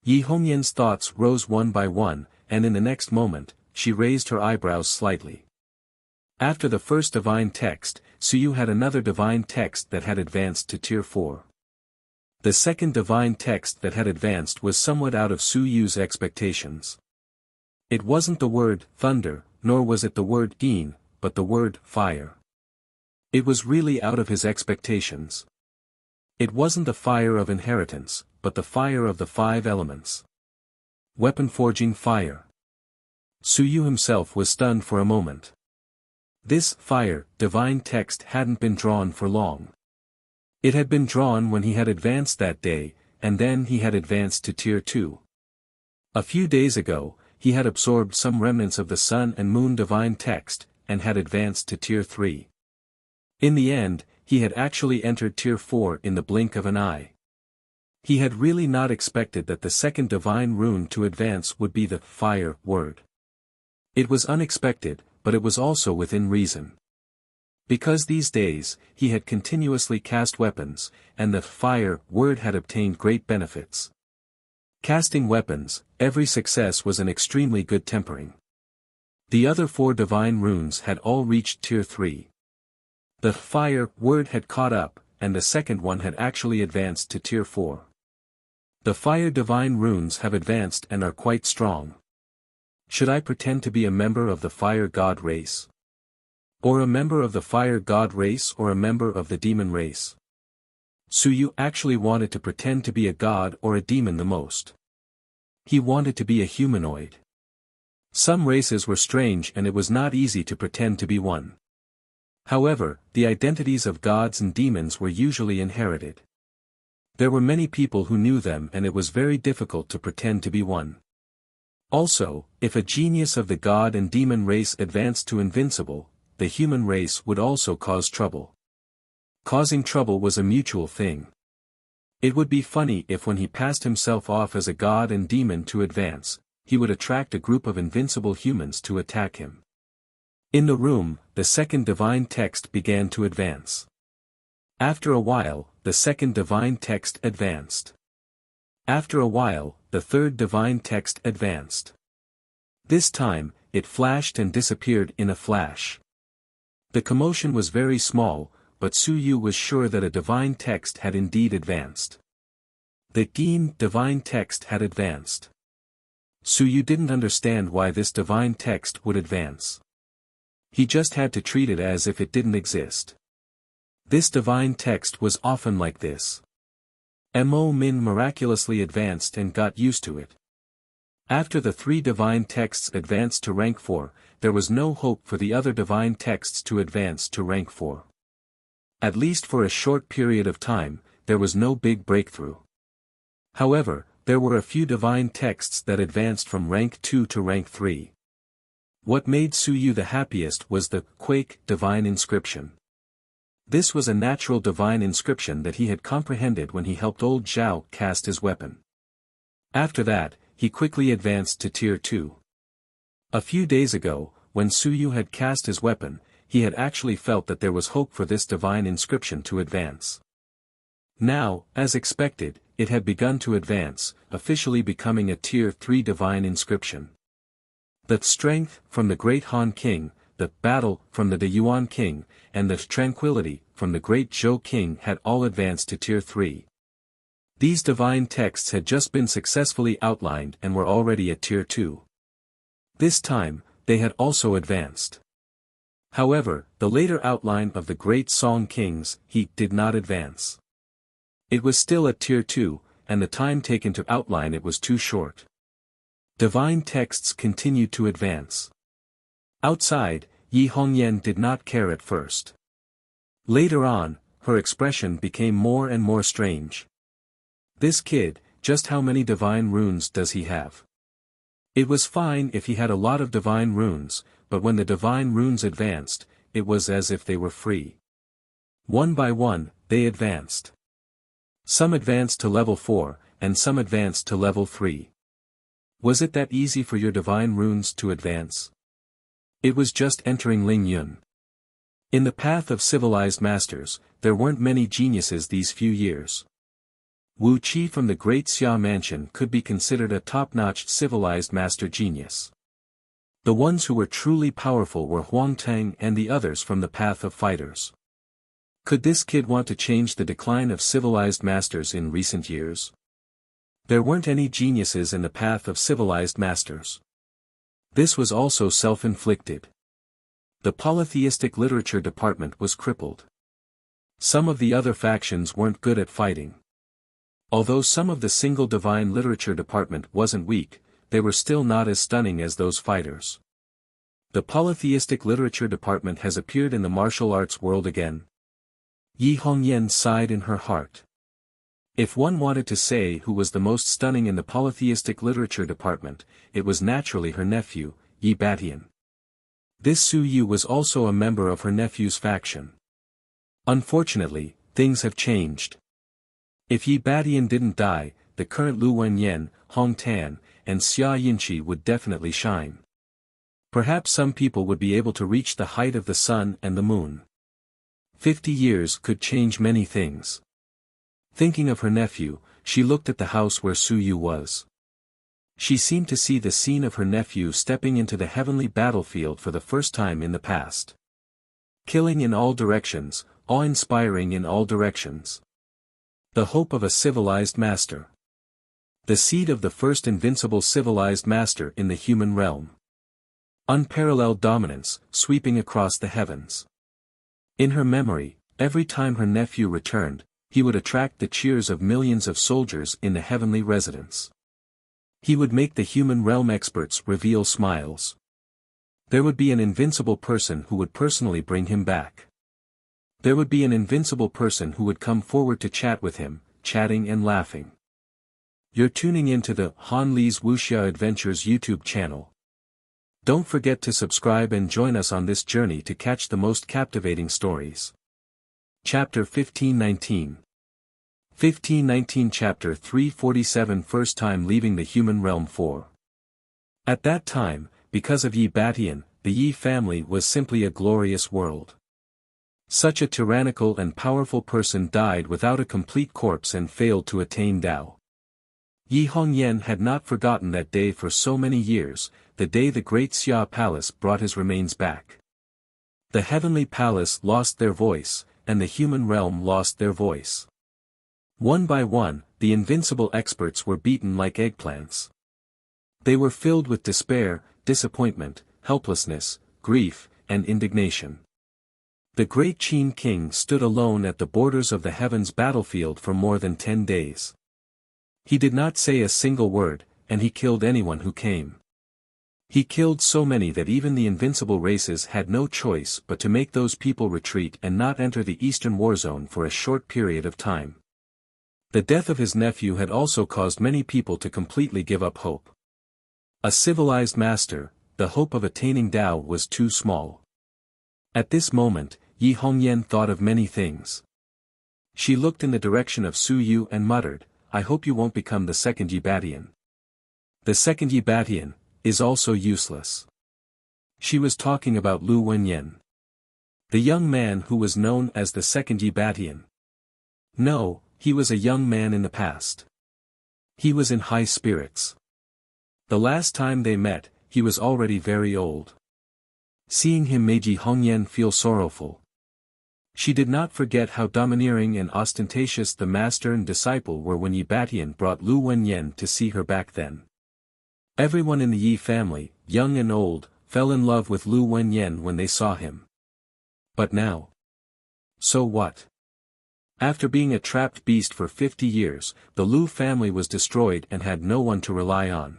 Yi Hongyan's thoughts rose one by one, and in the next moment, she raised her eyebrows slightly. After the first divine text, Su Yu had another divine text that had advanced to Tier 4. The second divine text that had advanced was somewhat out of Su Yu's expectations. It wasn't the word thunder, nor was it the word yin, but the word fire. It was really out of his expectations. It wasn't the fire of inheritance, but the fire of the 5 elements. Weapon forging fire. Su Yu himself was stunned for a moment. This fire, divine text hadn't been drawn for long. It had been drawn when he had advanced that day, and then he had advanced to Tier 2. A few days ago, he had absorbed some remnants of the sun and moon divine text, and had advanced to Tier 3. In the end, he had actually entered Tier 4 in the blink of an eye. He had really not expected that the second divine rune to advance would be the fire word. It was unexpected, but it was also within reason. Because these days, he had continuously cast weapons, and the fire word had obtained great benefits. Casting weapons, every success was an extremely good tempering. The other 4 divine runes had all reached Tier 3. The fire word had caught up, and the second one had actually advanced to Tier 4. The fire divine runes have advanced and are quite strong. Should I pretend to be a member of the fire god race? Or a member of the fire god race or a member of the demon race? Suyu actually wanted to pretend to be a god or a demon the most. He wanted to be a humanoid. Some races were strange and it was not easy to pretend to be one. However, the identities of gods and demons were usually inherited. There were many people who knew them and it was very difficult to pretend to be one. Also, if a genius of the god and demon race advanced to invincible, the human race would also cause trouble. Causing trouble was a mutual thing. It would be funny if when he passed himself off as a god and demon to advance, he would attract a group of invincible humans to attack him. In the room, the second divine text began to advance. After a while, the second divine text advanced. After a while, the third divine text advanced. This time, it flashed and disappeared in a flash. The commotion was very small, but Suyu was sure that a divine text had indeed advanced. The Gin divine text had advanced. Suyu didn't understand why this divine text would advance. He just had to treat it as if it didn't exist. This divine text was often like this. Mo Min miraculously advanced and got used to it. After the 3 divine texts advanced to rank 4, there was no hope for the other divine texts to advance to rank 4. At least for a short period of time, there was no big breakthrough. However, there were a few divine texts that advanced from rank 2 to rank 3. What made Suyu the happiest was the Quake divine inscription. This was a natural divine inscription that he had comprehended when he helped old Zhao cast his weapon. After that, he quickly advanced to Tier 2. A few days ago, when Suyu had cast his weapon, he had actually felt that there was hope for this divine inscription to advance. Now, as expected, it had begun to advance, officially becoming a Tier 3 divine inscription. The strength from the Great Han King, the battle from the De Yuan King, and the tranquility from the Great Zhou King had all advanced to Tier 3. These divine texts had just been successfully outlined and were already at Tier 2. This time, they had also advanced. However, the later outline of the Great Song Kings, he did not advance. It was still at Tier 2, and the time taken to outline it was too short. Divine texts continued to advance. Outside, Yi Hongyan did not care at first. Later on, her expression became more and more strange. This kid, just how many divine runes does he have? It was fine if he had a lot of divine runes, but when the divine runes advanced, it was as if they were free. One by one, they advanced. Some advanced to level 4, and some advanced to level 3. Was it that easy for your divine runes to advance? It was just entering Ling Yun. In the path of civilized masters, there weren't many geniuses these few years. Wu Qi from the Great Xia Mansion could be considered a top-notch civilized master genius. The ones who were truly powerful were Huang Tang and the others from the path of fighters. Could this kid want to change the decline of civilized masters in recent years? There weren't any geniuses in the path of civilized masters. This was also self-inflicted. The polytheistic literature department was crippled. Some of the other factions weren't good at fighting. Although some of the single divine literature department wasn't weak, they were still not as stunning as those fighters. The polytheistic literature department has appeared in the martial arts world again. Yi Hongyan sighed in her heart. If one wanted to say who was the most stunning in the polytheistic literature department, it was naturally her nephew, Yi Batian. This Su Yu was also a member of her nephew's faction. Unfortunately, things have changed. If Yi Batian didn't die, the current Lu Wenyan, Hong Tan, and Xia Yinchi would definitely shine. Perhaps some people would be able to reach the height of the sun and the moon. 50 years could change many things. Thinking of her nephew, she looked at the house where Su Yu was. She seemed to see the scene of her nephew stepping into the heavenly battlefield for the first time in the past. Killing in all directions, awe-inspiring in all directions. The hope of a civilized master. The seed of the first invincible civilized master in the human realm. Unparalleled dominance, sweeping across the heavens. In her memory, every time her nephew returned, he would attract the cheers of millions of soldiers in the heavenly residence. He would make the human realm experts reveal smiles. There would be an invincible person who would personally bring him back. There would be an invincible person who would come forward to chat with him, chatting and laughing. You're tuning into the Han Li's Wuxia Adventures YouTube channel. Don't forget to subscribe and join us on this journey to catch the most captivating stories. Chapter 1519. 1519 Chapter 347 First time leaving the human realm 4. At that time, because of Yi Batian, the Yi family was simply a glorious world. Such a tyrannical and powerful person died without a complete corpse and failed to attain Tao. Yi Hongyan had not forgotten that day for so many years, the day the great Xia Palace brought his remains back. The heavenly palace lost their voice, and the human realm lost their voice. One by one, the invincible experts were beaten like eggplants. They were filled with despair, disappointment, helplessness, grief, and indignation. The great Qin king stood alone at the borders of the heavens battlefield for more than 10 days. He did not say a single word, and he killed anyone who came. He killed so many that even the invincible races had no choice but to make those people retreat and not enter the eastern war zone for a short period of time. The death of his nephew had also caused many people to completely give up hope. A civilized master, the hope of attaining Tao was too small. At this moment, Yi Hongyan thought of many things. She looked in the direction of Su Yu and muttered, "I hope you won't become the second Yi Batian. The second Yi Batian is also useless." She was talking about Lu Wenyan. The young man who was known as the second Yi Batian. No, he was a young man in the past. He was in high spirits. The last time they met, he was already very old. Seeing him made Yi Hongyan feel sorrowful. She did not forget how domineering and ostentatious the master and disciple were when Yi Batian brought Lu Wenyan to see her back then. Everyone in the Yi family, young and old, fell in love with Lu Wenyan when they saw him. But now? So what? After being a trapped beast for 50 years, the Lu family was destroyed and had no one to rely on.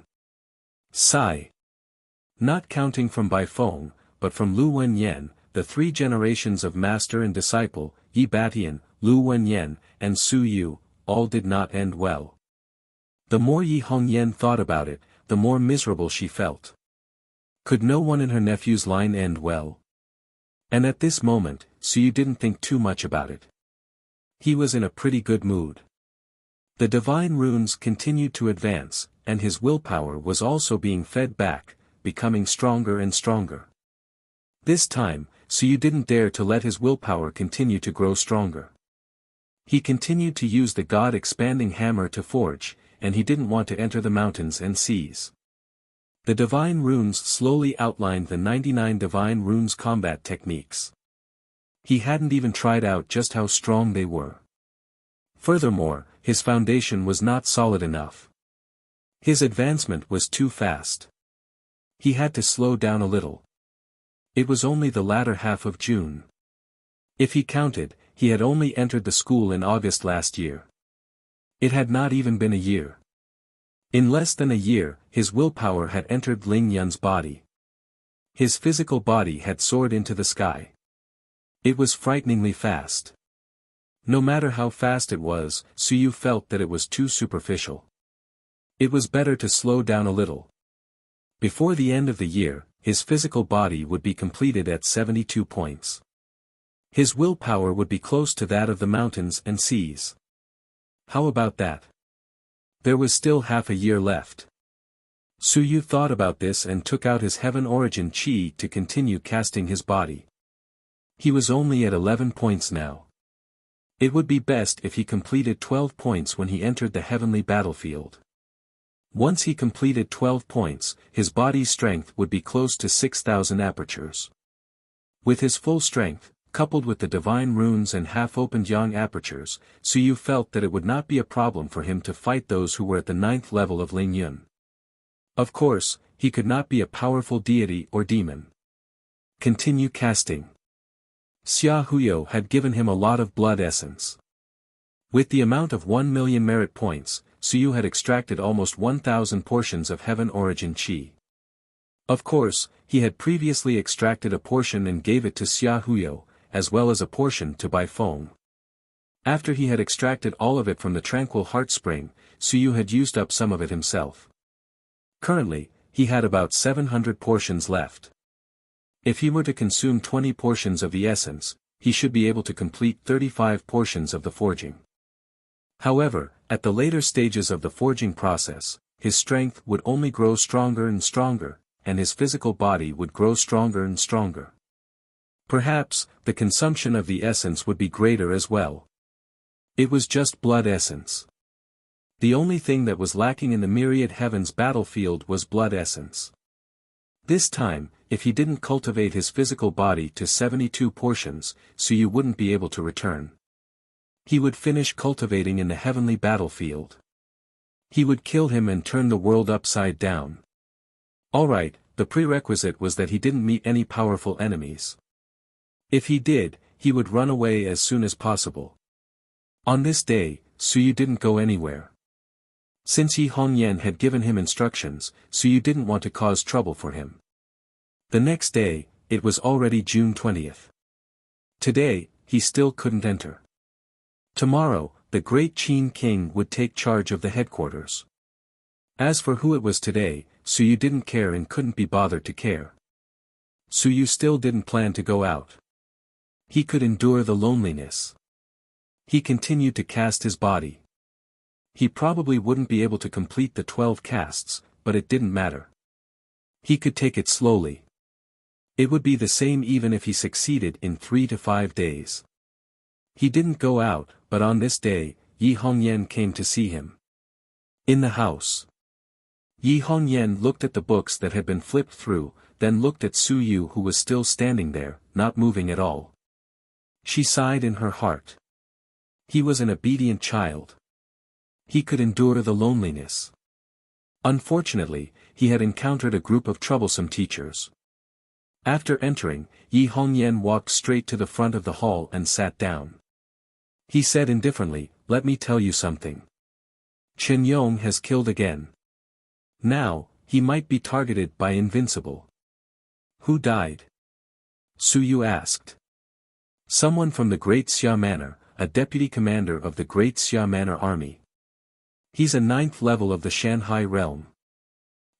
Sigh. Not counting from Bai Feng, but from Lu Wenyan, the 3 generations of master and disciple, Yi Batian, Lu Wenyan, and Su Yu, all did not end well. The more Yi Hongyan thought about it, the more miserable she felt. Could no one in her nephew's line end well? And at this moment, Su Yu didn't think too much about it. He was in a pretty good mood. The divine runes continued to advance, and his willpower was also being fed back, becoming stronger and stronger. This time, Su Yu didn't dare to let his willpower continue to grow stronger. He continued to use the God-expanding hammer to forge, and he didn't want to enter the mountains and seas. The divine runes slowly outlined the 99 divine runes combat techniques. He hadn't even tried out just how strong they were. Furthermore, his foundation was not solid enough. His advancement was too fast. He had to slow down a little. It was only the latter half of June. If he counted, he had only entered the school in August last year. It had not even been a year. In less than a year, his willpower had entered Ling Yun's body. His physical body had soared into the sky. It was frighteningly fast. No matter how fast it was, Su Yu felt that it was too superficial. It was better to slow down a little. Before the end of the year, his physical body would be completed at 72 points. His willpower would be close to that of the mountains and seas. How about that? There was still half a year left. Su Yu thought about this and took out his heaven origin chi to continue casting his body. He was only at 11 points now. It would be best if he completed 12 points when he entered the heavenly battlefield. Once he completed 12 points, his body's strength would be close to 6,000 apertures. With his full strength, coupled with the divine runes and half-opened yang apertures, Su Yu felt that it would not be a problem for him to fight those who were at the 9th level of Ling Yun. Of course, he could not be a powerful deity or demon. Continue casting. Xia Huyo had given him a lot of blood essence. With the amount of 1 million merit points, Su Yu had extracted almost 1,000 portions of heaven origin chi. Of course, he had previously extracted a portion and gave it to Xia Huyo, as well as a portion to Bai Feng. After he had extracted all of it from the tranquil heart spring, Su Yu had used up some of it himself. Currently, he had about 700 portions left. If he were to consume 20 portions of the essence, he should be able to complete 35 portions of the forging. However, at the later stages of the forging process, his strength would only grow stronger and stronger, and his physical body would grow stronger and stronger. Perhaps, the consumption of the essence would be greater as well. It was just blood essence. The only thing that was lacking in the myriad heavens battlefield was blood essence. This time, if he didn't cultivate his physical body to 72 portions, Su Yu wouldn't be able to return. He would finish cultivating in the heavenly battlefield. He would kill him and turn the world upside down. Alright, the prerequisite was that he didn't meet any powerful enemies. If he did, he would run away as soon as possible. On this day, Su Yu didn't go anywhere. Since Yi Hongyan had given him instructions, Su Yu didn't want to cause trouble for him. The next day, it was already June 20th. Today, he still couldn't enter. Tomorrow, the great Qin king would take charge of the headquarters. As for who it was today, Su Yu didn't care and couldn't be bothered to care. Su Yu still didn't plan to go out. He could endure the loneliness. He continued to cast his body. He probably wouldn't be able to complete the 12 casts, but it didn't matter. He could take it slowly. It would be the same even if he succeeded in 3 to 5 days. He didn't go out, but on this day, Yi Hongyan came to see him. In the house. Yi Hongyan looked at the books that had been flipped through, then looked at Su Yu who was still standing there, not moving at all. She sighed in her heart. He was an obedient child. He could endure the loneliness. Unfortunately, he had encountered a group of troublesome teachers. After entering, Yi Hongyan walked straight to the front of the hall and sat down. He said indifferently, "Let me tell you something. Chen Yong has killed again. Now, he might be targeted by Invincible." "Who died?" Su Yu asked. "Someone from the Great Xia Manor, a deputy commander of the Great Xia Manor army. He's a 9th level of the Shanhai realm.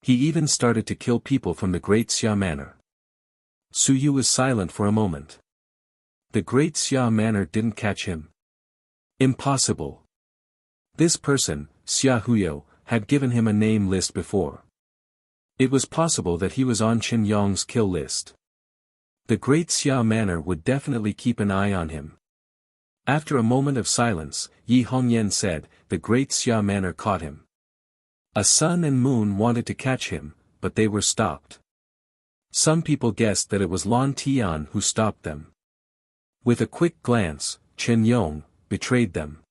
He even started to kill people from the Great Xia Manor." Su Yu was silent for a moment. The Great Xia Manor didn't catch him. Impossible. This person, Xia Huyo, had given him a name list before. It was possible that he was on Chen Yong's kill list. The Great Xia Manor would definitely keep an eye on him. After a moment of silence, Yi Hongyan said, "The Great Xia Manor caught him. A sun and moon wanted to catch him, but they were stopped. Some people guessed that it was Lan Tian who stopped them. With a quick glance, Chen Yong betrayed them."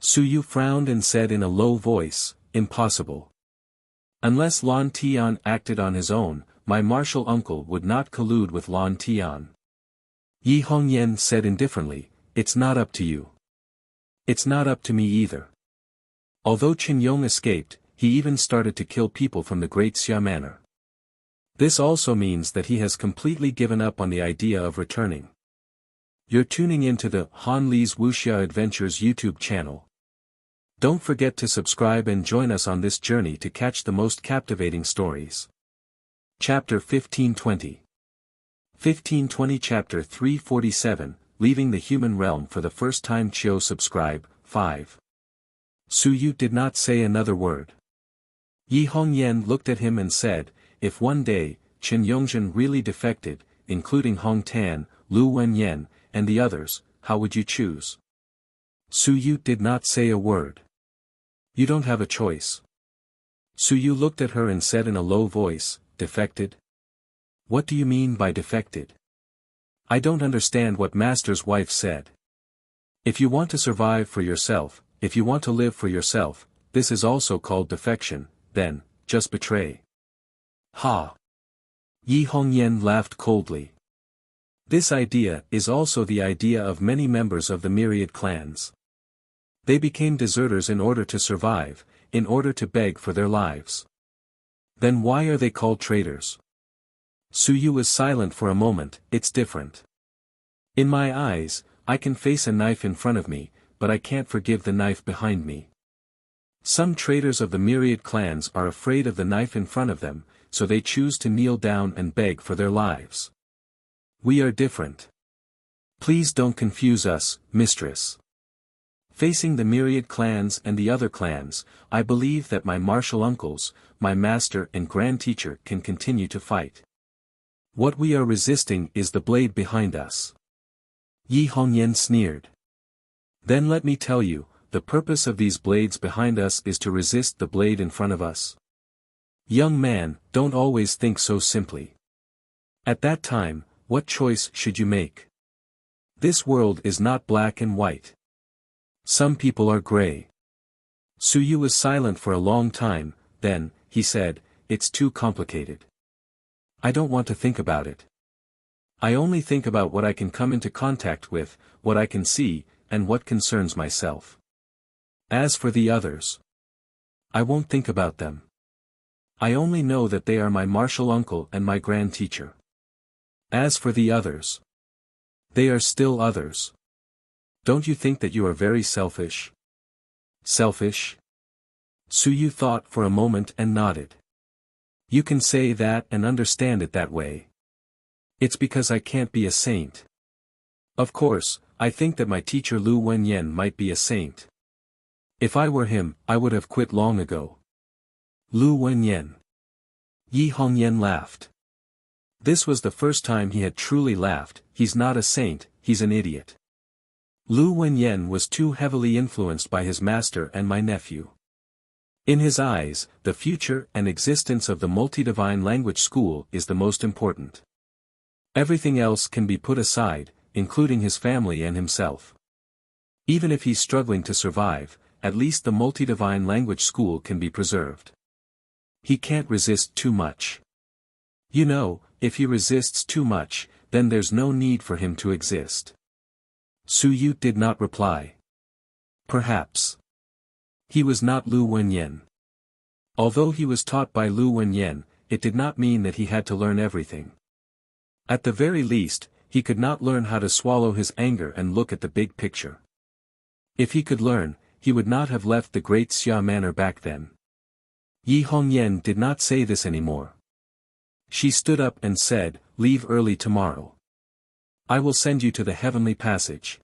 Su Yu frowned and said in a low voice, "Impossible. Unless Lan Tian acted on his own, my martial uncle would not collude with Lan Tian." Yi Hongyan said indifferently, "It's not up to you. It's not up to me either." Although Chen Yong escaped, he even started to kill people from the Great Xia Manor. This also means that he has completely given up on the idea of returning. You're tuning into the Han Li's Wuxia Adventures YouTube channel. Don't forget to subscribe and join us on this journey to catch the most captivating stories. Chapter 1520. 1520 Chapter 347, Leaving the Human Realm for the First Time. Chiu subscribe, 5. Su Yu did not say another word. Yi Hongyan looked at him and said, if one day, Chen Yongzhen really defected, including Hong Tan, Lu Wenyan, and the others, how would you choose? Su Yu did not say a word. You don't have a choice. Su Yu looked at her and said in a low voice, defected? What do you mean by defected? I don't understand what Master's wife said. If you want to survive for yourself, if you want to live for yourself, this is also called defection, then, just betray. Ha! Yi Hongyan laughed coldly. This idea is also the idea of many members of the myriad clans. They became deserters in order to survive, in order to beg for their lives. Then why are they called traitors? Su Yu was silent for a moment. It's different. In my eyes, I can face a knife in front of me, but I can't forgive the knife behind me. Some traitors of the myriad clans are afraid of the knife in front of them, so they choose to kneel down and beg for their lives. We are different. Please don't confuse us, mistress. Facing the myriad clans and the other clans, I believe that my martial uncles, my master and grand teacher can continue to fight. What we are resisting is the blade behind us. Yi Hongyan sneered. Then let me tell you, the purpose of these blades behind us is to resist the blade in front of us. Young man, don't always think so simply. At that time, what choice should you make? This world is not black and white. Some people are gray. Su Yu was silent for a long time, then, he said, it's too complicated. I don't want to think about it. I only think about what I can come into contact with, what I can see, and what concerns myself. As for the others, I won't think about them. I only know that they are my martial uncle and my grand teacher. As for the others, they are still others. Don't you think that you are very selfish? Selfish? Su Yu thought for a moment and nodded. You can say that and understand it that way. It's because I can't be a saint. Of course, I think that my teacher Lu Wenyan might be a saint. If I were him, I would have quit long ago. Lu Wenyan. Yi Hongyan laughed. This was the first time he had truly laughed. He's not a saint, he's an idiot. Lu Wenyan was too heavily influenced by his master and my nephew. In his eyes, the future and existence of the multi-divine language school is the most important. Everything else can be put aside, including his family and himself. Even if he's struggling to survive, at least the multi-divine language school can be preserved. He can't resist too much. You know, if he resists too much, then there's no need for him to exist. Su Yu did not reply. Perhaps. He was not Lu Wenyan. Although he was taught by Lu Wenyan, it did not mean that he had to learn everything. At the very least, he could not learn how to swallow his anger and look at the big picture. If he could learn, he would not have left the great Xia manor back then. Yi Hongyan did not say this anymore. She stood up and said, leave early tomorrow. I will send you to the heavenly passage.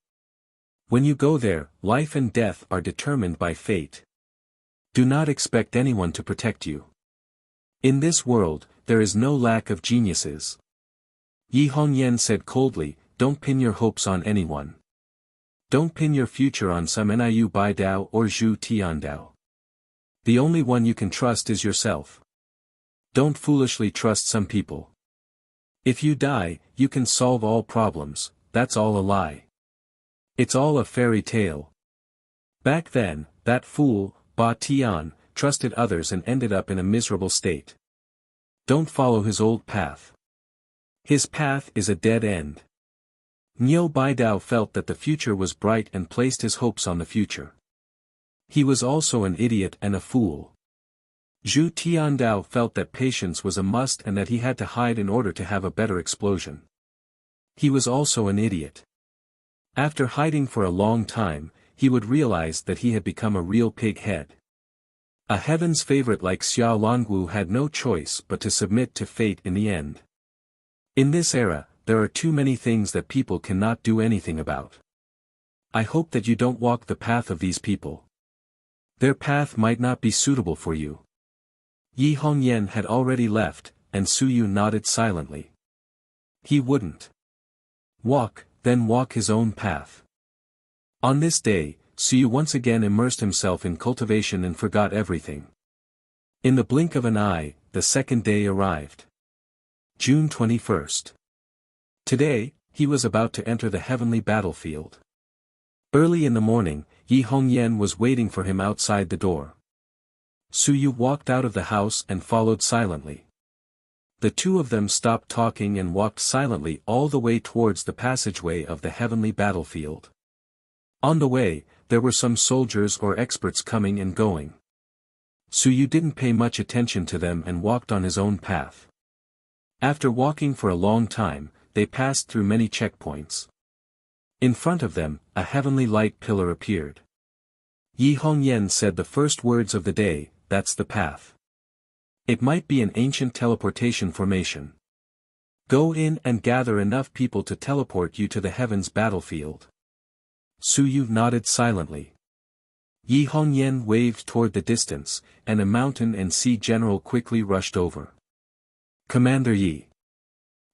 When you go there, life and death are determined by fate. Do not expect anyone to protect you. In this world, there is no lack of geniuses. Yi Hongyan said coldly, don't pin your hopes on anyone. Don't pin your future on some Niu Baidao or Zhu Tiandao. The only one you can trust is yourself. Don't foolishly trust some people. If you die, you can solve all problems, that's all a lie. It's all a fairy tale. Back then, that fool, Ba Tian, trusted others and ended up in a miserable state. Don't follow his old path. His path is a dead end. Niu Baidao felt that the future was bright and placed his hopes on the future. He was also an idiot and a fool. Zhu Tiandao felt that patience was a must and that he had to hide in order to have a better explosion. He was also an idiot. After hiding for a long time, he would realize that he had become a real pig head. A heaven's favorite like Xiao Longwu had no choice but to submit to fate in the end. In this era, there are too many things that people cannot do anything about. I hope that you don't walk the path of these people. Their path might not be suitable for you. Yi Hongyan had already left, and Suyu nodded silently. He wouldn't then walk his own path. On this day, Suyu once again immersed himself in cultivation and forgot everything. In the blink of an eye, the second day arrived. June 21st. Today, he was about to enter the heavenly battlefield. Early in the morning, Yi Hongyan was waiting for him outside the door. Suyu walked out of the house and followed silently. The two of them stopped talking and walked silently all the way towards the passageway of the heavenly battlefield. On the way, there were some soldiers or experts coming and going. Suyu didn't pay much attention to them and walked on his own path. After walking for a long time, they passed through many checkpoints. In front of them, a heavenly light pillar appeared. Yi Hongyan said the first words of the day, "That's the path." It might be an ancient teleportation formation. Go in and gather enough people to teleport you to the heavens battlefield. Suyu nodded silently. Yi Hongyan waved toward the distance, and a mountain and sea general quickly rushed over. "Commander Yi."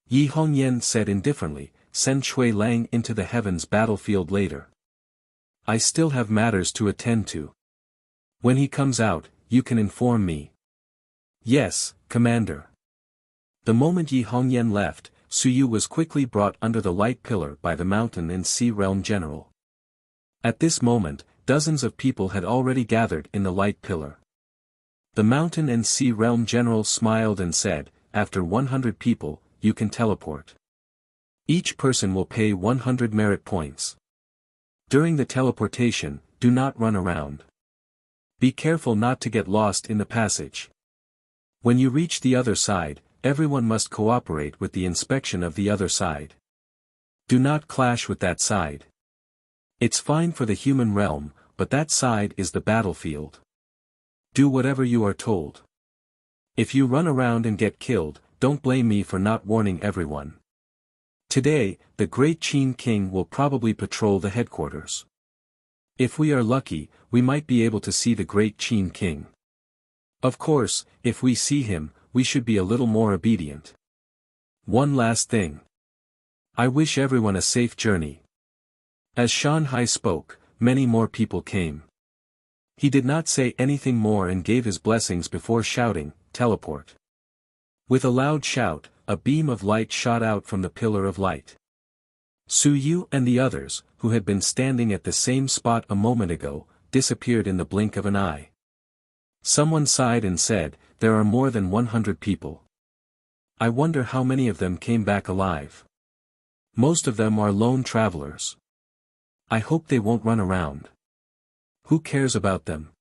Yi Hongyan said indifferently, "Send Shui Lang into the heavens battlefield later. I still have matters to attend to. When he comes out, you can inform me." "Yes, Commander." The moment Yi Hongyan left, Suyu was quickly brought under the light pillar by the mountain and sea realm general. At this moment, dozens of people had already gathered in the light pillar. The mountain and sea realm general smiled and said, "After 100 people, you can teleport. Each person will pay 100 merit points. During the teleportation, do not run around. Be careful not to get lost in the passage. When you reach the other side, everyone must cooperate with the inspection of the other side. Do not clash with that side. It's fine for the human realm, but that side is the battlefield. Do whatever you are told. If you run around and get killed, don't blame me for not warning everyone. Today, the Great Qin King will probably patrol the headquarters. If we are lucky, we might be able to see the Great Qin King. Of course, if we see him, we should be a little more obedient. One last thing. I wish everyone a safe journey." As Shanhai spoke, many more people came. He did not say anything more and gave his blessings before shouting, "Teleport." With a loud shout, a beam of light shot out from the pillar of light. Suyu and the others, who had been standing at the same spot a moment ago, disappeared in the blink of an eye. Someone sighed and said, "There are more than 100 people. I wonder how many of them came back alive. Most of them are lone travelers. I hope they won't run around. Who cares about them?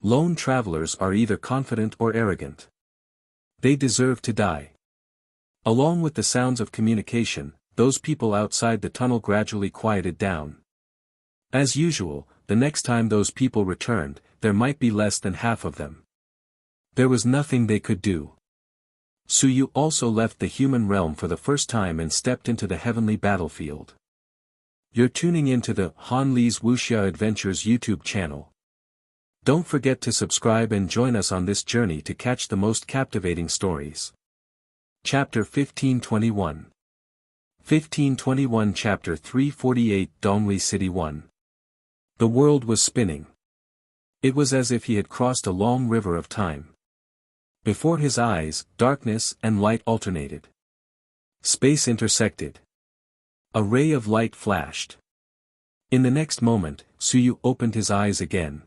Lone travelers are either confident or arrogant. They deserve to die." Along with the sounds of communication, those people outside the tunnel gradually quieted down. As usual, the next time those people returned, there might be less than half of them. There was nothing they could do. Suyu also left the human realm for the first time and stepped into the heavenly battlefield. You're tuning into the Han Li's Wuxia Adventures YouTube channel. Don't forget to subscribe and join us on this journey to catch the most captivating stories. Chapter 1521. 1521 Chapter 348 Dongli City 1. The world was spinning. It was as if he had crossed a long river of time. Before his eyes, darkness and light alternated. Space intersected. A ray of light flashed. In the next moment, Suyu opened his eyes again.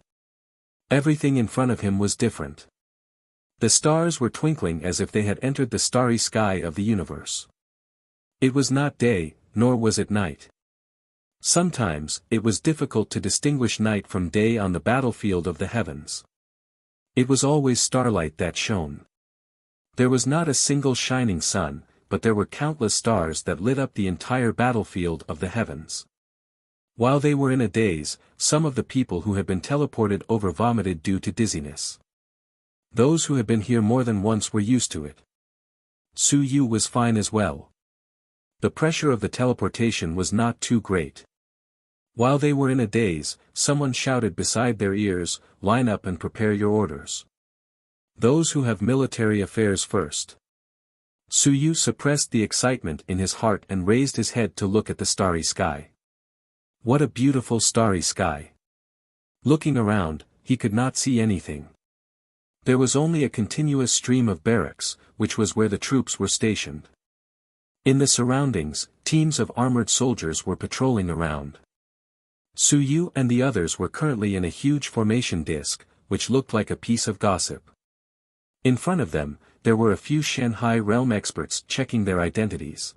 Everything in front of him was different. The stars were twinkling as if they had entered the starry sky of the universe. It was not day, nor was it night. Sometimes, it was difficult to distinguish night from day on the battlefield of the heavens. It was always starlight that shone. There was not a single shining sun, but there were countless stars that lit up the entire battlefield of the heavens. While they were in a daze, some of the people who had been teleported over vomited due to dizziness. Those who had been here more than once were used to it. Su Yu was fine as well. The pressure of the teleportation was not too great. While they were in a daze, someone shouted beside their ears, "Line up and prepare your orders. Those who have military affairs first." Su Yu suppressed the excitement in his heart and raised his head to look at the starry sky. What a beautiful starry sky. Looking around, he could not see anything. There was only a continuous stream of barracks, which was where the troops were stationed. In the surroundings, teams of armored soldiers were patrolling around. Su Yu and the others were currently in a huge formation disc, which looked like a piece of gossip. In front of them, there were a few Shanghai realm experts checking their identities.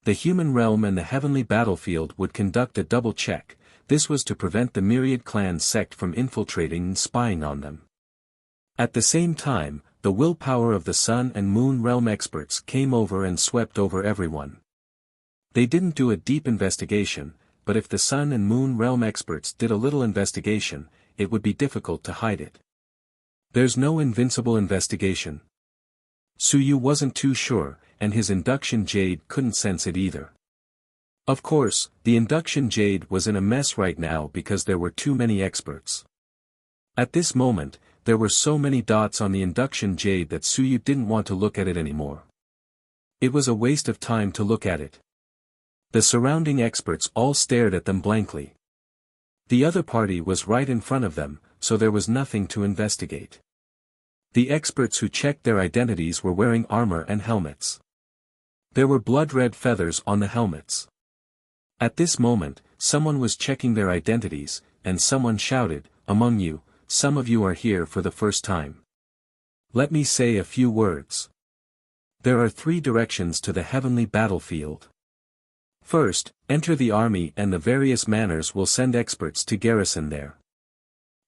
The human realm and the heavenly battlefield would conduct a double check. This was to prevent the myriad clan sect from infiltrating and spying on them. At the same time, the willpower of the sun and moon realm experts came over and swept over everyone. They didn't do a deep investigation, but if the sun and moon realm experts did a little investigation, it would be difficult to hide it. There's no invincible investigation. Su Yu wasn't too sure, and his induction jade couldn't sense it either. Of course, the induction jade was in a mess right now because there were too many experts. At this moment, there were so many dots on the induction jade that Su Yu didn't want to look at it anymore. It was a waste of time to look at it. The surrounding experts all stared at them blankly. The other party was right in front of them, so there was nothing to investigate. The experts who checked their identities were wearing armor and helmets. There were blood-red feathers on the helmets. At this moment, someone was checking their identities, and someone shouted, "Among you, some of you are here for the first time. Let me say a few words. There are 3 directions to the heavenly battlefield. First, enter the army and the various manors will send experts to garrison there.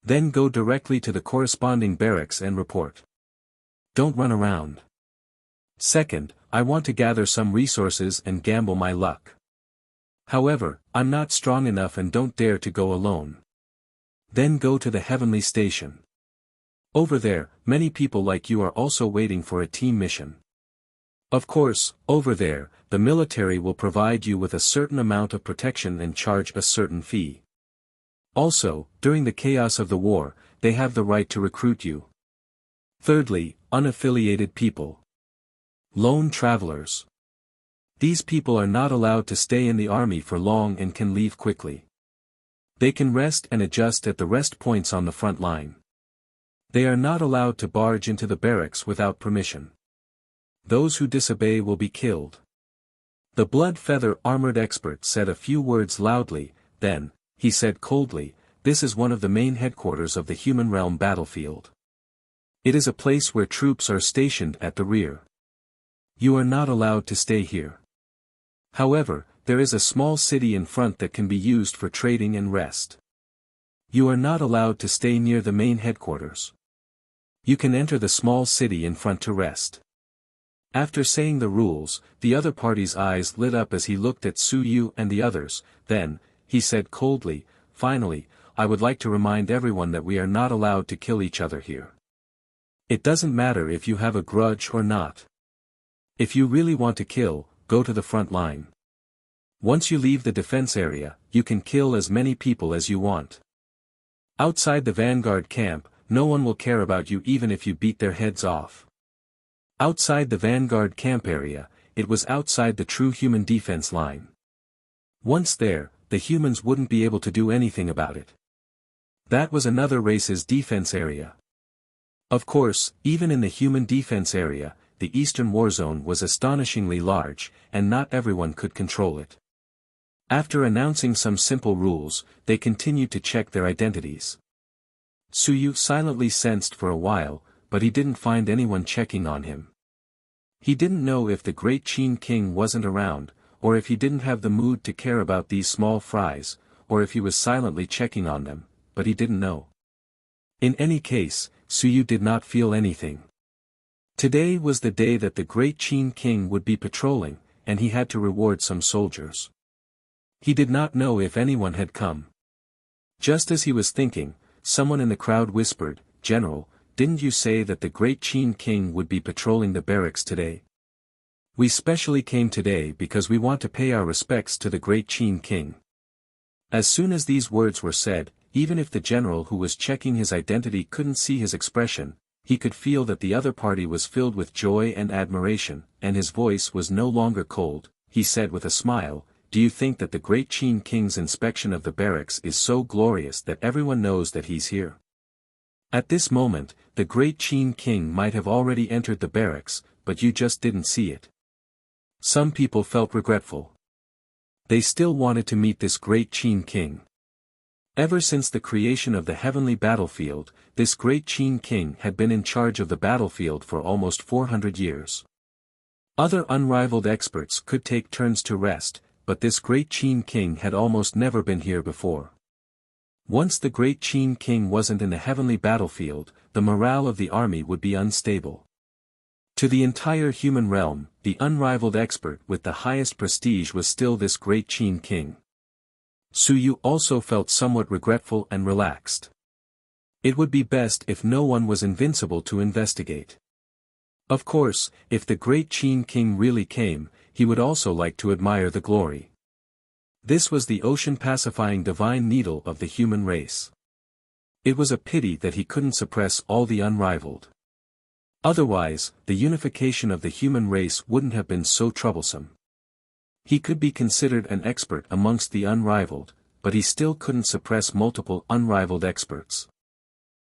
Then go directly to the corresponding barracks and report. Don't run around. Second, I want to gather some resources and gamble my luck. However, I'm not strong enough and don't dare to go alone. Then go to the heavenly station. Over there, many people like you are also waiting for a team mission. Of course, over there, the military will provide you with a certain amount of protection and charge a certain fee. Also, during the chaos of the war, they have the right to recruit you. Thirdly, unaffiliated people. Lone travelers. These people are not allowed to stay in the army for long and can leave quickly. They can rest and adjust at the rest points on the front line. They are not allowed to barge into the barracks without permission. Those who disobey will be killed. The blood feather armored expert said a few words loudly, then, he said coldly, "This is one of the main headquarters of the human realm battlefield. It is a place where troops are stationed at the rear. You are not allowed to stay here. However, there is a small city in front that can be used for trading and rest. You are not allowed to stay near the main headquarters. You can enter the small city in front to rest." After saying the rules, the other party's eyes lit up as he looked at Su Yu and the others, then, he said coldly, "Finally, I would like to remind everyone that we are not allowed to kill each other here. It doesn't matter if you have a grudge or not. If you really want to kill, go to the front line. Once you leave the defense area, you can kill as many people as you want. Outside the vanguard camp, no one will care about you even if you beat their heads off. Outside the vanguard camp area, it was outside the true human defense line. Once there, the humans wouldn't be able to do anything about it. That was another race's defense area. Of course, even in the human defense area, the Eastern War Zone was astonishingly large, and not everyone could control it. After announcing some simple rules, they continued to check their identities. Su Yu silently sensed for a while, but he didn't find anyone checking on him. He didn't know if the great Qin King wasn't around, or if he didn't have the mood to care about these small fries, or if he was silently checking on them, but he didn't know. In any case, Su Yu did not feel anything. Today was the day that the great Qin King would be patrolling, and he had to reward some soldiers. He did not know if anyone had come. Just as he was thinking, someone in the crowd whispered, "General, didn't you say that the great Qin king would be patrolling the barracks today? We specially came today because we want to pay our respects to the great Qin king." As soon as these words were said, even if the general who was checking his identity couldn't see his expression, he could feel that the other party was filled with joy and admiration, and his voice was no longer cold. He said with a smile, "Do you think that the great Qin king's inspection of the barracks is so glorious that everyone knows that he's here?" At this moment, the great Qin king might have already entered the barracks, but you just didn't see it. Some people felt regretful. They still wanted to meet this great Qin king. Ever since the creation of the heavenly battlefield, this great Qin king had been in charge of the battlefield for almost 400 years. Other unrivaled experts could take turns to rest, but this great Qin king had almost never been here before. Once the great Qin king wasn't in the heavenly battlefield, the morale of the army would be unstable. To the entire human realm, the unrivaled expert with the highest prestige was still this great Qin king. Suyu also felt somewhat regretful and relaxed. It would be best if no one was invincible to investigate. Of course, if the great Qin king really came, he would also like to admire the glory. This was the ocean-pacifying divine needle of the human race. It was a pity that he couldn't suppress all the unrivaled. Otherwise, the unification of the human race wouldn't have been so troublesome. He could be considered an expert amongst the unrivaled, but he still couldn't suppress multiple unrivaled experts.